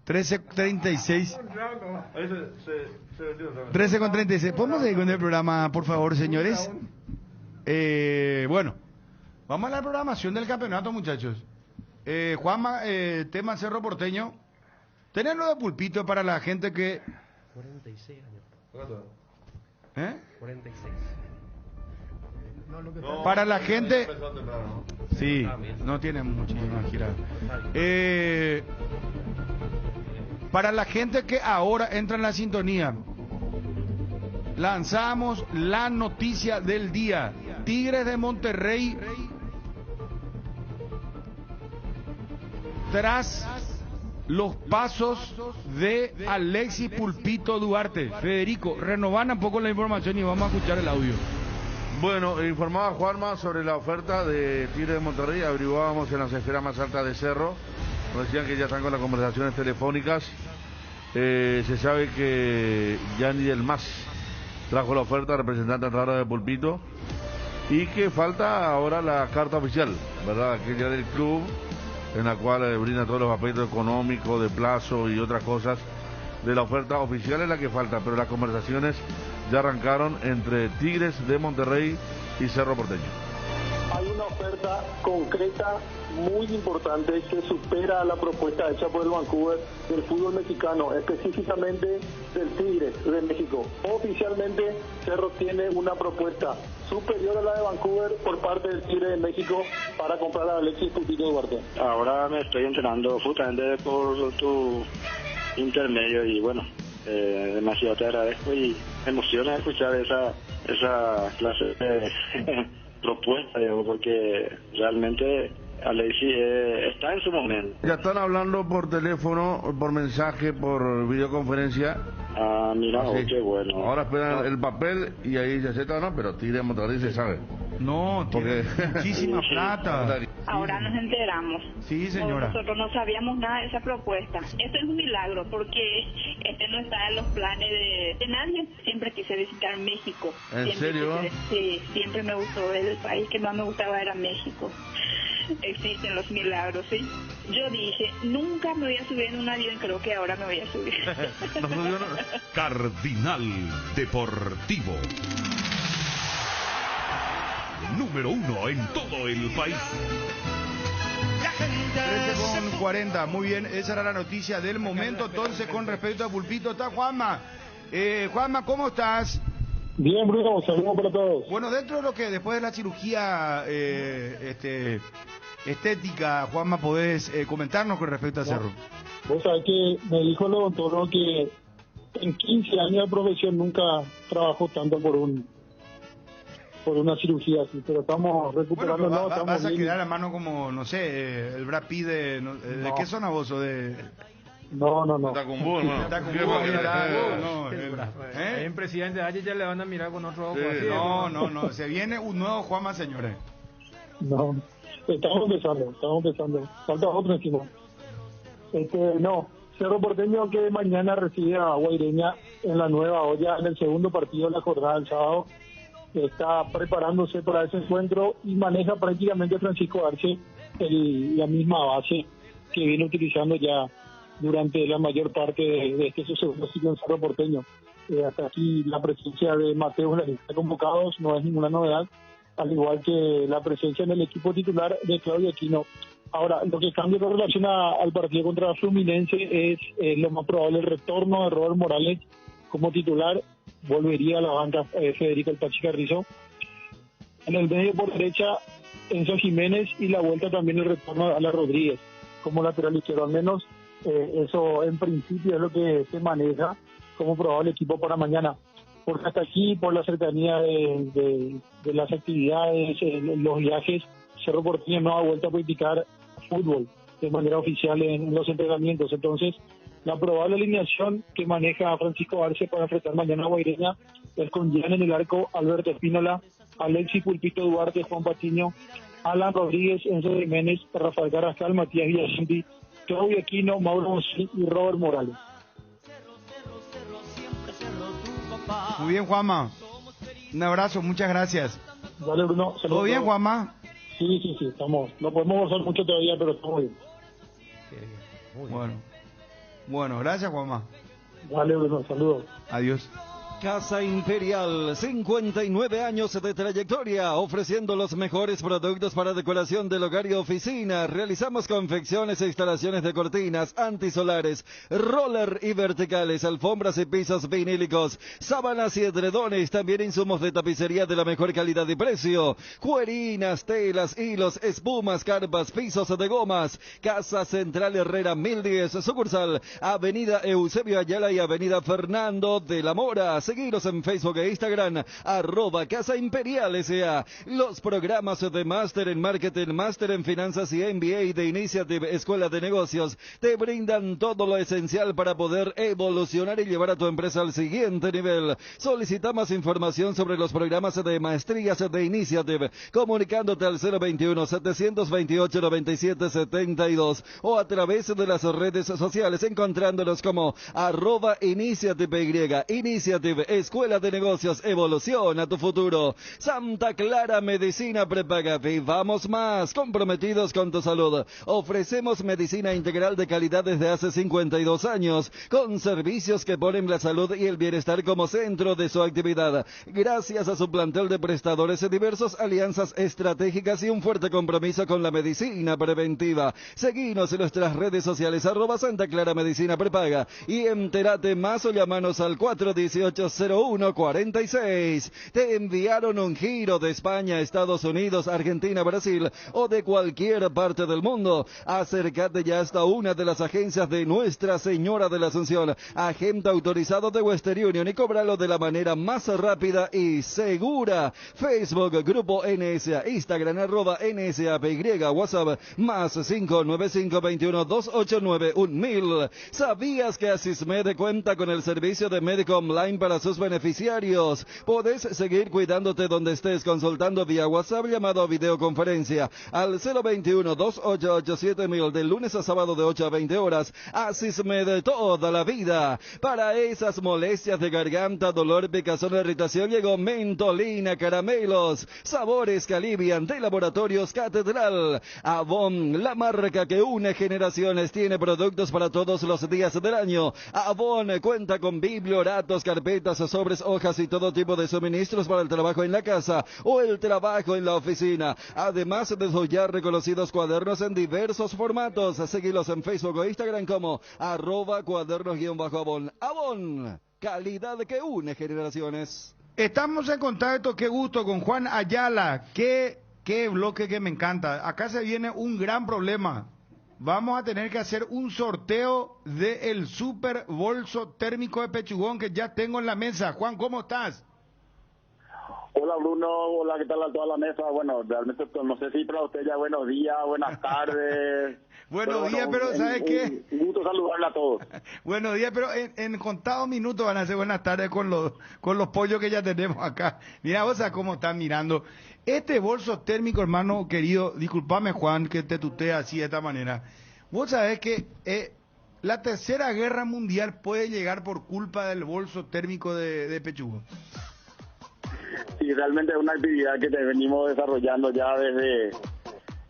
13:36. 13:36. ¿Podemos seguir con el programa, por favor, señores? Bueno, vamos a la programación del campeonato, muchachos. Juanma, tema Cerro Porteño. Tenerlo de pulpito para la gente que... 46 años. 46. Para la gente... Sí, no tiene muchísima gira. Para la gente que ahora entra en la sintonía, lanzamos la noticia del día. Tigres de Monterrey, tras los pasos de Alexis Pulpito Duarte. Federico, renovana un poco la información y vamos a escuchar el audio. Bueno, informaba Juanma sobre la oferta de Tigre de Monterrey. Averiguábamos en las esferas más altas de Cerro. Nos decían que ya están con las conversaciones telefónicas. Se sabe que Gianni Del Mas trajo la oferta, representante raro de Pulpito, y que falta ahora la carta oficial, ¿verdad? Aquella del club, en la cual brinda todos los aspectos económicos, de plazo y otras cosas. De la oferta oficial es la que falta, pero las conversaciones ya arrancaron entre Tigres de Monterrey y Cerro Porteño. Hay una oferta concreta muy importante que supera la propuesta hecha por el Vancouver del fútbol mexicano, específicamente del Tigres de México. Oficialmente Cerro tiene una propuesta superior a la de Vancouver por parte del Tigre de México para comprar a Alexis Pulpito Duarte. Ahora me estoy enterando justamente por tu intermedio y bueno, demasiado te agradezco y me emociona escuchar esa clase de propuesta, digamos, porque realmente Alexis está en su momento. Ya están hablando por teléfono, por mensaje, por videoconferencia. Ah, mira, qué bueno. Ahora esperan el papel y ahí se acepta, ¿no? Pero Tigre de Monterrey se sabe. No, tiene muchísima plata. Ahora nos enteramos. Sí, señora. Nosotros no sabíamos nada de esa propuesta. Esto es un milagro porque no está en los planes de nadie. Siempre quise visitar México. ¿En serio? Sí, siempre me gustó. El país que más me gustaba era México. Existen los milagros, ¿sí? Yo dije, nunca me voy a subir en un avión, creo que ahora me voy a subir. Cardinal Deportivo. Número 1 en todo el país. 13:40, muy bien, esa era la noticia del momento. Entonces, con respecto a Pulpito, está Juanma. Juanma, ¿cómo estás? Bien, Bruno, saludos para todos. Bueno, dentro de lo que después de la cirugía estética, Juanma, podés comentarnos con respecto a Cerro. Vos sabés que me dijo el odontólogo que en 15 años de profesión nunca trabajó tanto por una cirugía así, pero estamos recuperando. Bueno, vas a quedar a mano como, no sé, el Brad Pitt ¿de qué zona vos o de...? No. Tacumbú, hermano. El presidente de ya le van a mirar con otro ojo. Sí, no, se viene un nuevo Juanma, señores. No, estamos empezando. Falta otro encima. Cerro Porteño que mañana recibe a Guaireña en la Nueva Olla en el segundo partido de la jornada del sábado. Está preparándose para ese encuentro y maneja prácticamente Francisco Arce la misma base que viene utilizando ya durante la mayor parte de este su segundo ciclo en Cerro Porteño. Hasta aquí la presencia de Mateo en la lista de convocados no es ninguna novedad, al igual que la presencia en el equipo titular de Claudio Aquino. Ahora, lo que cambia con relación al partido contra Fluminense es lo más probable el retorno de Robert Morales como titular. Volvería a la banca Federico El Pachi Carrizo. En el medio por derecha, Enzo Jiménez, y la vuelta también el retorno a la Rodríguez como lateral izquierdo. Al menos eso en principio es lo que se maneja como probable equipo para mañana. Porque hasta aquí, por la cercanía de las actividades, los viajes, Cerro Porteño no ha vuelto a practicar fútbol de manera oficial en los entrenamientos. Entonces, la probable alineación que maneja Francisco Arce para enfrentar mañana a Guaireña es con Jan en el arco, Alberto Espínola, Alexis Pulpito Duarte, Juan Patiño, Alan Rodríguez, Enzo Jiménez, Rafael Carrascal, Matías Villacinti, Claudio Aquino, Mauro Mossi y Robert Morales. Muy bien, Juanma. Un abrazo, muchas gracias. Dale, Bruno. ¿Todo bien, Juanma? Sí, estamos. No podemos gozar mucho todavía, pero estamos bien. Bueno, gracias, Juanma. Dale, Bruno, saludos. Adiós. Casa Imperial, 59 años de trayectoria, ofreciendo los mejores productos para decoración del hogar y oficina. Realizamos confecciones e instalaciones de cortinas, antisolares, roller y verticales, alfombras y pisos vinílicos, sábanas y edredones, también insumos de tapicería de la mejor calidad y precio, cuerinas, telas, hilos, espumas, carpas, pisos de gomas. Casa Central Herrera 1010, sucursal Avenida Eusebio Ayala y Avenida Fernando de la Mora. Seguiros en Facebook e Instagram, @Casa Imperial S.A. Los programas de Máster en Marketing, Máster en Finanzas y MBA de Initiative Escuela de Negocios te brindan todo lo esencial para poder evolucionar y llevar a tu empresa al siguiente nivel. Solicita más información sobre los programas de maestrías de Initiative comunicándote al 021-728-9772 o a través de las redes sociales encontrándolos como @Initiative Y. Initiative Escuela de Negocios, evoluciona tu futuro. Santa Clara Medicina Prepaga, vivamos más, comprometidos con tu salud. Ofrecemos medicina integral de calidad desde hace 52 años, con servicios que ponen la salud y el bienestar como centro de su actividad. Gracias a su plantel de prestadores, diversas alianzas estratégicas y un fuerte compromiso con la medicina preventiva. Seguinos en nuestras redes sociales, @Santa Clara Medicina Prepaga, y entérate más o llamanos al 418-0146. Te enviaron un giro de España, Estados Unidos, Argentina, Brasil o de cualquier parte del mundo. Acércate ya hasta una de las agencias de Nuestra Señora de la Asunción, agente autorizado de Western Union, y cóbralo de la manera más rápida y segura. Facebook, Grupo NSA, Instagram, @NSAPY, WhatsApp, +595 21 289 1000. ¿Sabías que Asismed cuenta con el servicio de médico online para sus beneficiarios? Podés seguir cuidándote donde estés consultando vía WhatsApp, llamado a videoconferencia al 021 288 7000 de lunes a sábado de 8 a 20 horas. Asismed, toda la vida. Para esas molestias de garganta, dolor, picazón, irritación, llegó Mentolina Caramelos, sabores que alivian, de Laboratorios Catedral. Avon, la marca que une generaciones, tiene productos para todos los días del año. Avon cuenta con biblioratos, carpetas, sobres, hojas y todo tipo de suministros para el trabajo en la casa o el trabajo en la oficina. Además de sus ya reconocidos cuadernos en diversos formatos. Seguilos en Facebook o Instagram como @cuadernos_Avon. Avon, calidad que une generaciones. Estamos en contacto, qué gusto, con Juan Ayala. Qué bloque que me encanta. Acá se viene un gran problema. Vamos a tener que hacer un sorteo del super bolso térmico de Pechugón que ya tengo en la mesa. Juan, ¿cómo estás? Hola Bruno, hola, ¿qué tal a toda la mesa? Bueno, realmente no sé si para usted ya buenos días, buenas tardes. Buenos días, pero ¿sabes qué? Un gusto saludarle a todos. Buenos días, pero en contados minutos van a ser buenas tardes con los pollos que ya tenemos acá. Mira, vos sabés cómo están mirando. Este bolso térmico, hermano querido, discúlpame Juan que te tutee así de esta manera. Vos sabés que la tercera guerra mundial puede llegar por culpa del bolso térmico de Pechugón. Sí, realmente es una actividad que venimos desarrollando ya desde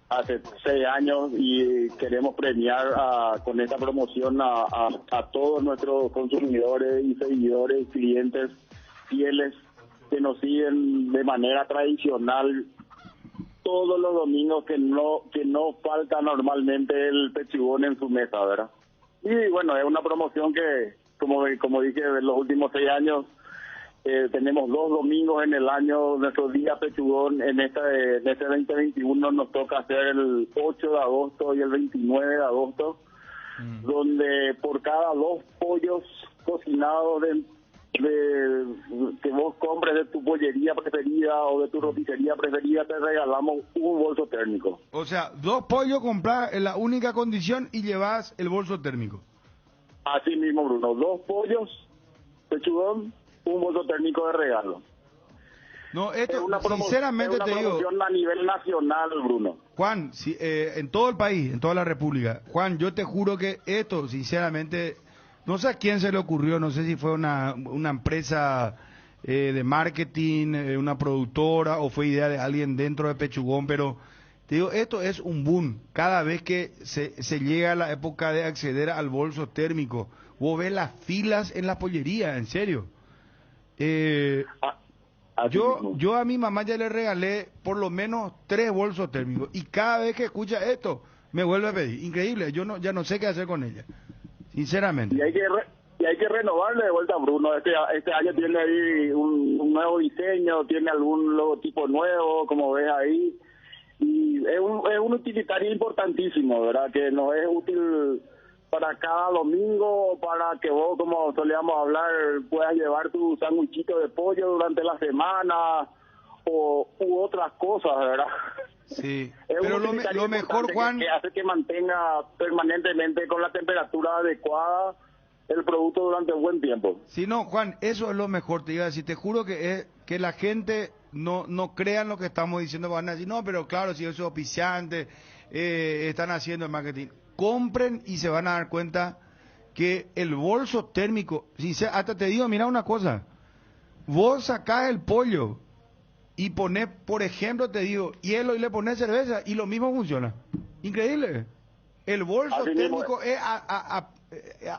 hace 6 años y queremos premiar con esta promoción a todos nuestros consumidores y seguidores y clientes fieles que nos siguen de manera tradicional todos los domingos, que no falta normalmente el pechugón en su mesa, ¿verdad? Y bueno, es una promoción que, como dije, en los últimos 6 años tenemos 2 domingos en el año, nuestro día pechugón. En este 2021 nos toca hacer el 8 de agosto y el 29 de agosto, donde por cada 2 pollos cocinados que vos compres de tu pollería preferida o de tu roticería preferida, te regalamos un bolso térmico. O sea, 2 pollos compras en la única condición y llevas el bolso térmico. Así mismo, Bruno, 2 pollos pechugón, un bolso térmico de regalo. No, esto, sinceramente te digo, es una promoción a nivel nacional, Bruno. Juan, en todo el país, en toda la República. Juan, yo te juro que esto, sinceramente, no sé a quién se le ocurrió, no sé si fue una empresa de marketing, una productora, o fue idea de alguien dentro de Pechugón, pero te digo, esto es un boom. Cada vez que se llega a la época de acceder al bolso térmico, vos ves las filas en la pollería, en serio. Yo a mi mamá ya le regalé por lo menos 3 bolsos térmicos y cada vez que escucha esto me vuelve a pedir. Increíble, yo ya no sé qué hacer con ella, sinceramente. Y hay que renovarle de vuelta, Bruno. Este año tiene ahí un nuevo diseño, tiene algún logotipo nuevo, como ves ahí, y es un utilitario importantísimo, ¿verdad? Que nos es útil para cada domingo, o para que vos, como solíamos hablar, puedas llevar tu sándwichito de pollo durante la semana, u otras cosas, ¿verdad? Sí, Es pero un lo utilitario mejor, importante Juan... que hace que mantenga permanentemente con la temperatura adecuada el producto durante un buen tiempo. Sí, no, Juan, eso es lo mejor, te iba a decir. Te juro que es que la gente no crean lo que estamos diciendo. Van a decir, no, pero claro, si eso es auspiciante, están haciendo el marketing. Compren y se van a dar cuenta que el bolso térmico, hasta te digo, mira una cosa, vos sacás el pollo y pones, por ejemplo, te digo, hielo y le pones cerveza y lo mismo funciona. Increíble. El bolso Así térmico mismo es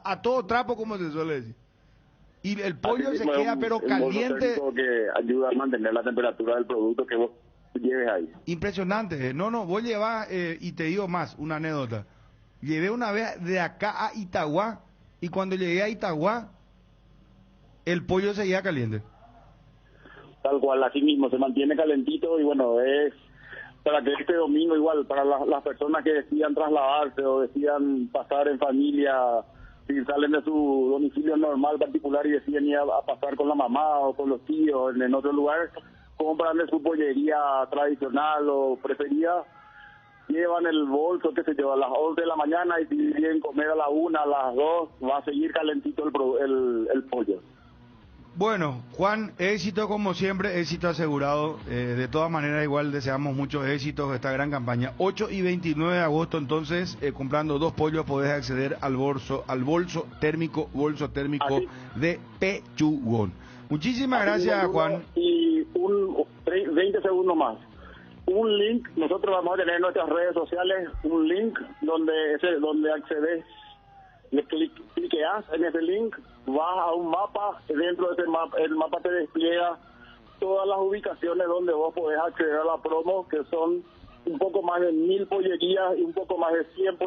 a todo trapo, como se suele decir. Y el pollo Así se mismo queda es pero un bolso caliente. térmico que ayuda a mantener la temperatura del producto que vos lleves ahí. Impresionante. No, vos llevás, y te digo más, una anécdota. Llevé una vez de acá a Itagua, y cuando llegué a Itagua, el pollo seguía caliente. Tal cual, así mismo, se mantiene calentito y bueno, es para que este domingo igual, para las personas que decidan trasladarse o decidan pasar en familia, si salen de su domicilio normal particular y deciden ir a pasar con la mamá o con los tíos en otro lugar, compran de su pollería tradicional o preferida, llevan el bolso que se lleva a las 11 de la mañana y si quieren comer a la 1, a las 2, va a seguir calentito el pollo. Bueno, Juan, éxito como siempre, éxito asegurado. De todas maneras, igual deseamos muchos éxitos de esta gran campaña. 8 y 29 de agosto, entonces, comprando 2 pollos podés acceder al bolso térmico Así. de Pechugón. Muchísimas gracias, Juan. Y 20 segundos más. Un link, nosotros vamos a tener en nuestras redes sociales un link donde accedes, le cliqueas en ese link, vas a un mapa, dentro de ese mapa, el mapa te despliega todas las ubicaciones donde vos podés acceder a la promo, que son un poco más de 1000 pollerías y un poco más de 100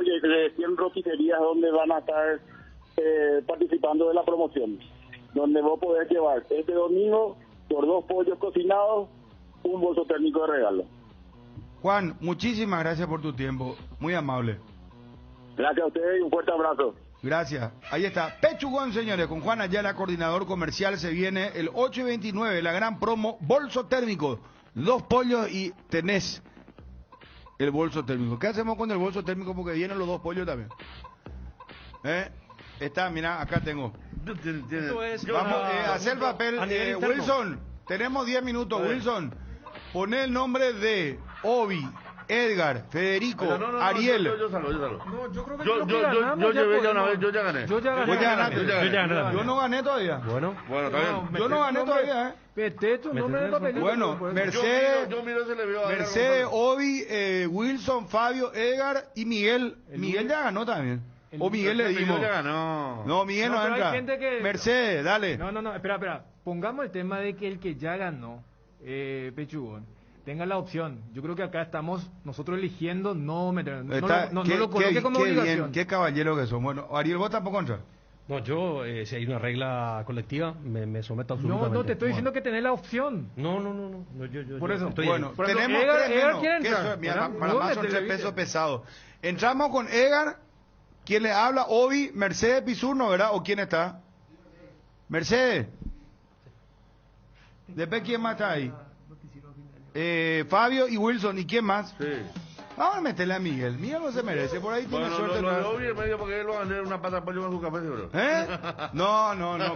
roticerías donde van a estar participando de la promoción, donde vos podés llevar este domingo por 2 pollos cocinados un bolso térmico de regalo. Juan, muchísimas gracias por tu tiempo, muy amable. Gracias a ustedes y un fuerte abrazo. Gracias. Ahí está. Pechugón, señores, con Juan Ayala, coordinador comercial. Se viene el 8 y 29, la gran promo, bolso térmico. 2 pollos y tenés el bolso térmico. ¿Qué hacemos con el bolso térmico? Porque vienen los 2 pollos también. Está, mira, acá tengo. Vamos a hacer el papel. Wilson, tenemos 10 minutos. Wilson, poné el nombre de Obi, Edgar, Federico, Ariel. Yo salgo. No, yo creo que yo llevé ya una vez, yo ya gané. Yo ya gané. Yo no gané todavía. Bueno, está bien. Yo no gané todavía, Vete tu nombre en la película. Bueno, Mercedes, Mercedes, Obi, Wilson, Fabio, Edgar y Miguel. Miguel ya ganó también. O Miguel le dimos. Miguel ya ganó. No, Miguel no entra. Mercedes, dale. No, espera. Pongamos el tema de que el que ya ganó, Pechugón, tenga la opción. Yo creo que acá estamos nosotros eligiendo no meter, no lo coloque como obligación. Bien, qué caballero que son. Bueno, Ariel, ¿vos tampoco entras? No, yo, si hay una regla colectiva, me someto absolutamente. No, te estoy diciendo que tenés la opción. No. Yo por eso, bueno, tenemos Edgar quiere entrar. Para más son pesos pesados. Entramos con Edgar, quien le habla, Obi, Mercedes Pizurno, ¿verdad? ¿O quién está? Mercedes. Después, ¿quién más está ahí? Fabio y Wilson, ¿y quién más? Sí. Vamos a meterle a Miguel. Miguel no se merece, por ahí tiene suerte. Lo vi en medio porque él va a vender una pata de pollo con su café, seguro. No,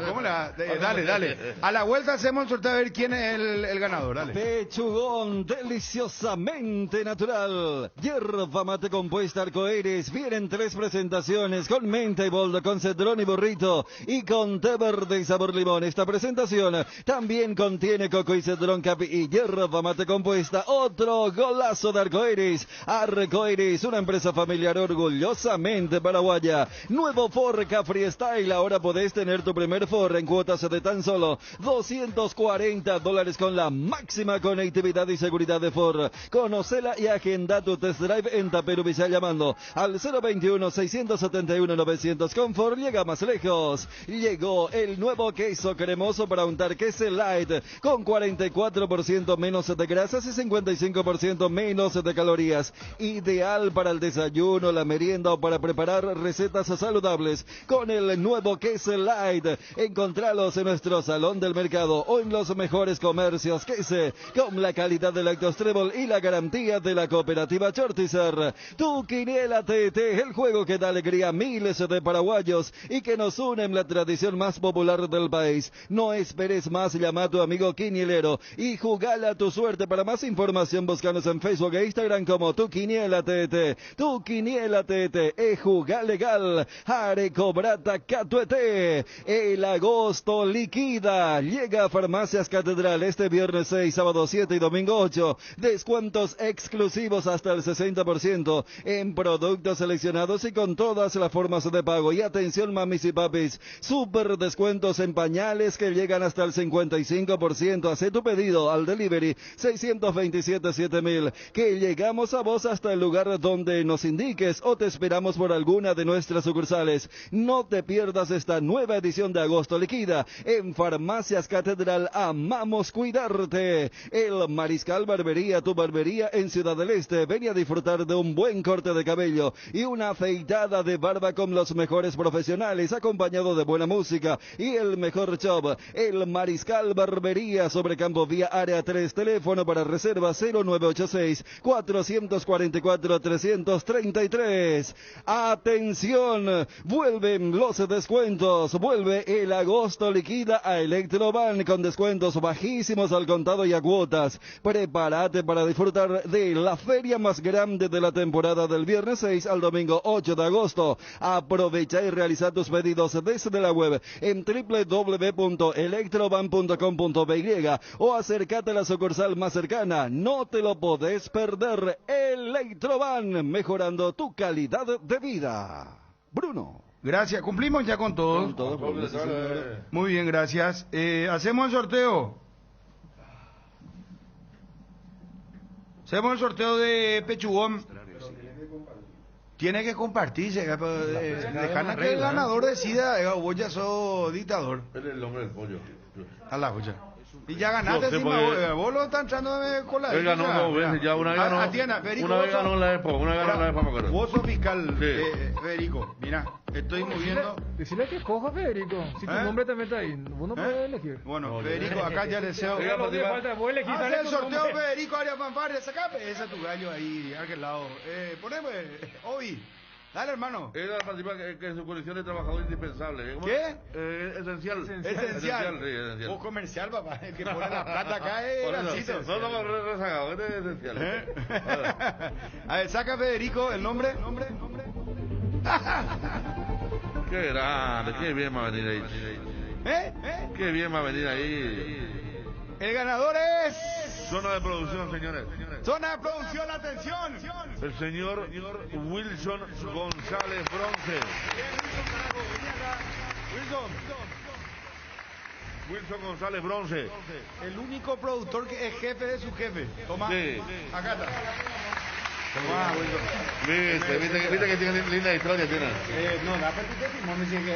¿cómo la? Dale. A la vuelta hacemos el sorteo a ver quién es el ganador, dale. Pechugón, deliciosamente natural. Hierba mate compuesta arcoíris. Vienen 3 presentaciones con menta y boldo, con cedrón y burrito y con té verde y sabor limón. Esta presentación también contiene coco y cedrón capi y hierba mate compuesta. Otro golazo de arcoíris. Arcoiris, una empresa familiar orgullosamente paraguaya. Nuevo Ford Capri Style. Ahora podés tener tu primer Ford en cuotas de tan solo $240 con la máxima conectividad y seguridad de Ford. Conocela y agenda tu test drive en Taperubilla llamando al 021-671-900. Con Ford llega más lejos. Llegó el nuevo queso cremoso para untar, queso light, con 44% menos de grasas y 55% menos de calorías. ideal para el desayuno, la merienda o para preparar recetas saludables con el nuevo Queso Light. Encontralos en nuestro salón del mercado o en los mejores comercios Queso, con la calidad de Lactos Trébol y la garantía de la cooperativa Chortizer. Tu Quiniela TT, el juego que da alegría a miles de paraguayos y que nos une en la tradición más popular del país. No esperes más, llama a tu amigo quinielero y jugala tu suerte. Para más información, búscanos en Facebook e Instagram como Tu Quiniela TT. Tu Quiniela TT, jugar legal. Arecobrata Catuete. El agosto liquida. Llega a Farmacias Catedral este viernes 6, sábado 7 y domingo 8. Descuentos exclusivos hasta el 60% en productos seleccionados y con todas las formas de pago. Y atención, mamis y papis, super descuentos en pañales que llegan hasta el 55%. Haz tu pedido al delivery 627-7000, que llegamos a vos hasta el lugar donde nos indiques o te esperamos por alguna de nuestras sucursales. No te pierdas esta nueva edición de Agosto Liquida en Farmacias Catedral. Amamos cuidarte. El Mariscal Barbería, tu barbería en Ciudad del Este. Ven a disfrutar de un buen corte de cabello y una afeitada de barba con los mejores profesionales, acompañado de buena música y el mejor show. El Mariscal Barbería sobre Campo Vía Área 3, teléfono para reserva 0986-444-333. Atención, vuelven los descuentos, vuelve el Agosto Liquida a Electroban con descuentos bajísimos al contado y a cuotas. Prepárate para disfrutar de la feria más grande de la temporada del viernes 6 al domingo 8 de agosto. Aprovecha y realiza tus pedidos desde la web en www.electroban.com.by o acércate a la sucursal más cercana. No te lo podés perder. Electroban, mejorando tu calidad de vida. Bruno. Gracias, cumplimos ya con todos. Muy bien, gracias. Hacemos el sorteo. Hacemos el sorteo de Pechugón. Tiene que compartirse. Dejar que el ganador decida. Vos ya sos dictador. Él es el hombre del pollo. A la olla. Y ya ganaste, sí, vos lo estás echando con la... Él ganó 2 veces ya, una vez ganó en la época, una vez ganó en la época. Vos sos fiscal, sí. Federico, mira, estoy moviendo... Decirle que coja, Federico, si tu nombre te mete ahí, vos no puedes elegir. Bueno, Federico, acá ya deseo... Haz el sorteo, Federico, Arias Fanfarria, sacame ese tu gallo ahí, a aquel lado. Poneme, Obi. Dale, hermano. Era participa que en su colección de trabajador indispensable. ¿Qué? Esencial. Esencial. Vos comercial, papá. El que pone la plata acá es Gancito. No, rezagado, eres esencial. A ver, saca, Federico, el nombre. Qué grande, qué bien va a venir ahí. Qué bien va a venir ahí. El ganador es... Zona de producción, señores. Zona de producción, atención. El señor Wilson González Bronce. Wilson González Bronce. El único productor que es jefe de su jefe. Toma, sí. Acá está. Toma, Wilson. Viste que tiene linda historia, tiene. No, da para tu testimonio, dice que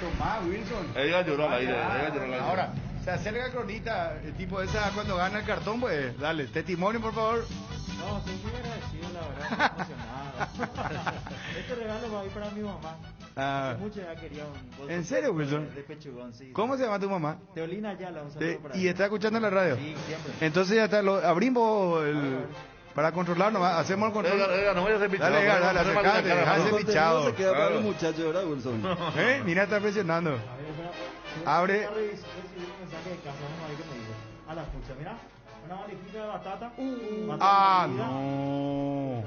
toma, Wilson. Ella lloró la ida. Ahora, se acerca Cronita, el tipo esa cuando gana el cartón, pues, dale, testimonio, por favor. No, estoy muy agradecido, la verdad, emocionado. Este regalo va a ir para mi mamá. Mucho ya quería un bolso. ¿En serio, Wilson? De Pechugón, sí. ¿Cómo se llama tu mamá? Teolina Ayala, un saludo para ¿Y ella. está escuchando la radio? Sí, siempre. Entonces ya está, abrimos para controlar nomás, hacemos el control. No vayas a ser pichado. Dale, acercate, dejate pichado. Se queda para el muchacho, ¿verdad, Wilson? Mira, está presionando. Abre. A la escucha, mira. Una valijita de batata. No.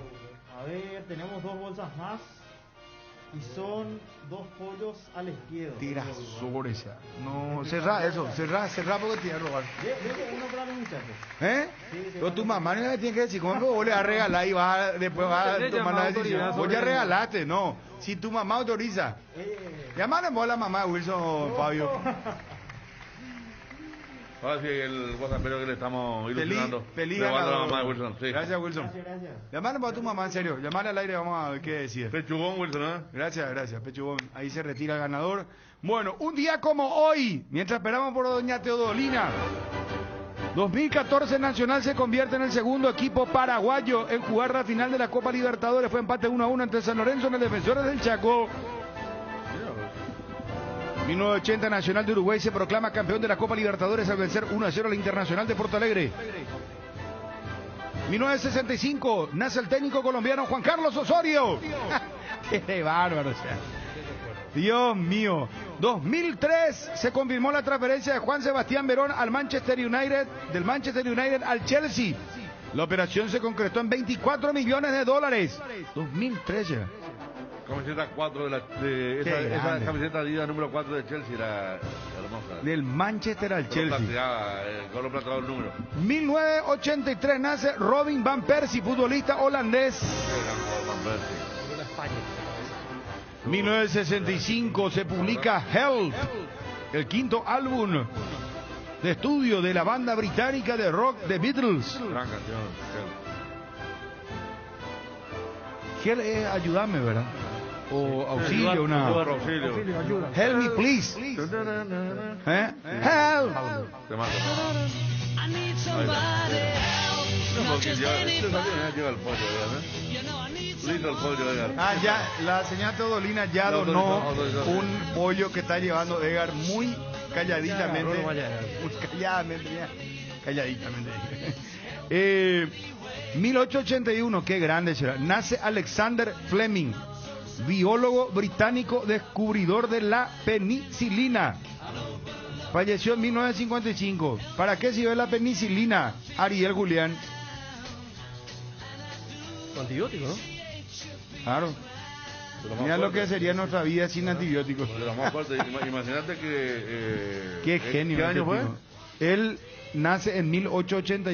A ver, tenemos 2 bolsas más. Y son 2 pollos al izquierdo. Tira sobre esa. No, cerrá eso. Cerrá porque te iba a robar. Uno para los muchachos. Sí, pero tu mamá no le tiene que decir, ¿cómo que vos le vas a regalar y después vas a tomar la decisión? Vos ya regalaste, no. Si tu mamá autoriza. Llámale a la mamá de Wilson, Fabio. Ahora sí, el WhatsAppero que le estamos ilusionando. Feliz ganador. La mamá de Wilson, sí. Gracias, Wilson. Gracias. Llamale a tu mamá, en serio. Llamale al aire, vamos a ver qué decide. Pechugón, Wilson, ¿eh? Gracias, Pechugón. Ahí se retira el ganador. Bueno, un día como hoy, mientras esperamos por doña Teodolina, 2014 Nacional se convierte en el segundo equipo paraguayo en jugar la final de la Copa Libertadores. Fue empate 1-1 entre San Lorenzo en el Defensores del Chaco. 1980 Nacional de Uruguay se proclama campeón de la Copa Libertadores al vencer 1-0 al Internacional de Porto Alegre. 1965 nace el técnico colombiano Juan Carlos Osorio. ¡Qué bárbaro! O sea. Dios mío. 2003 se confirmó la transferencia de Juan Sebastián Verón al Manchester United, del Manchester United al Chelsea. La operación se concretó en $24 millones. 2003 ya. Camiseta 4 de esa camiseta Adidas número 4 de Chelsea era hermosa. Del Manchester al Chelsea. Color plateado el número. 1983 nace Robin van Persie, futbolista holandés. 1965 se publica Help, el quinto álbum de estudio de la banda británica de rock The Beatles. Gran canción. Help es ayúdame, ¿verdad? O auxilio, una... Auxilio. Ayuda. Help me, please. Help. Ya, la señora Teodolina ya donó un pollo que está llevando Edgar muy calladitamente. Muy calladitamente. 1881, qué grande será. Nace Alexander Fleming, biólogo británico descubridor de la penicilina. Falleció en 1955. ¿Para qué sirve la penicilina, Ariel Julián? Antibiótico, ¿no? Claro. Mira lo que sería nuestra vida sin antibióticos. Imagínate que... Qué genio. ¿Qué año fue? Él nace en 1881.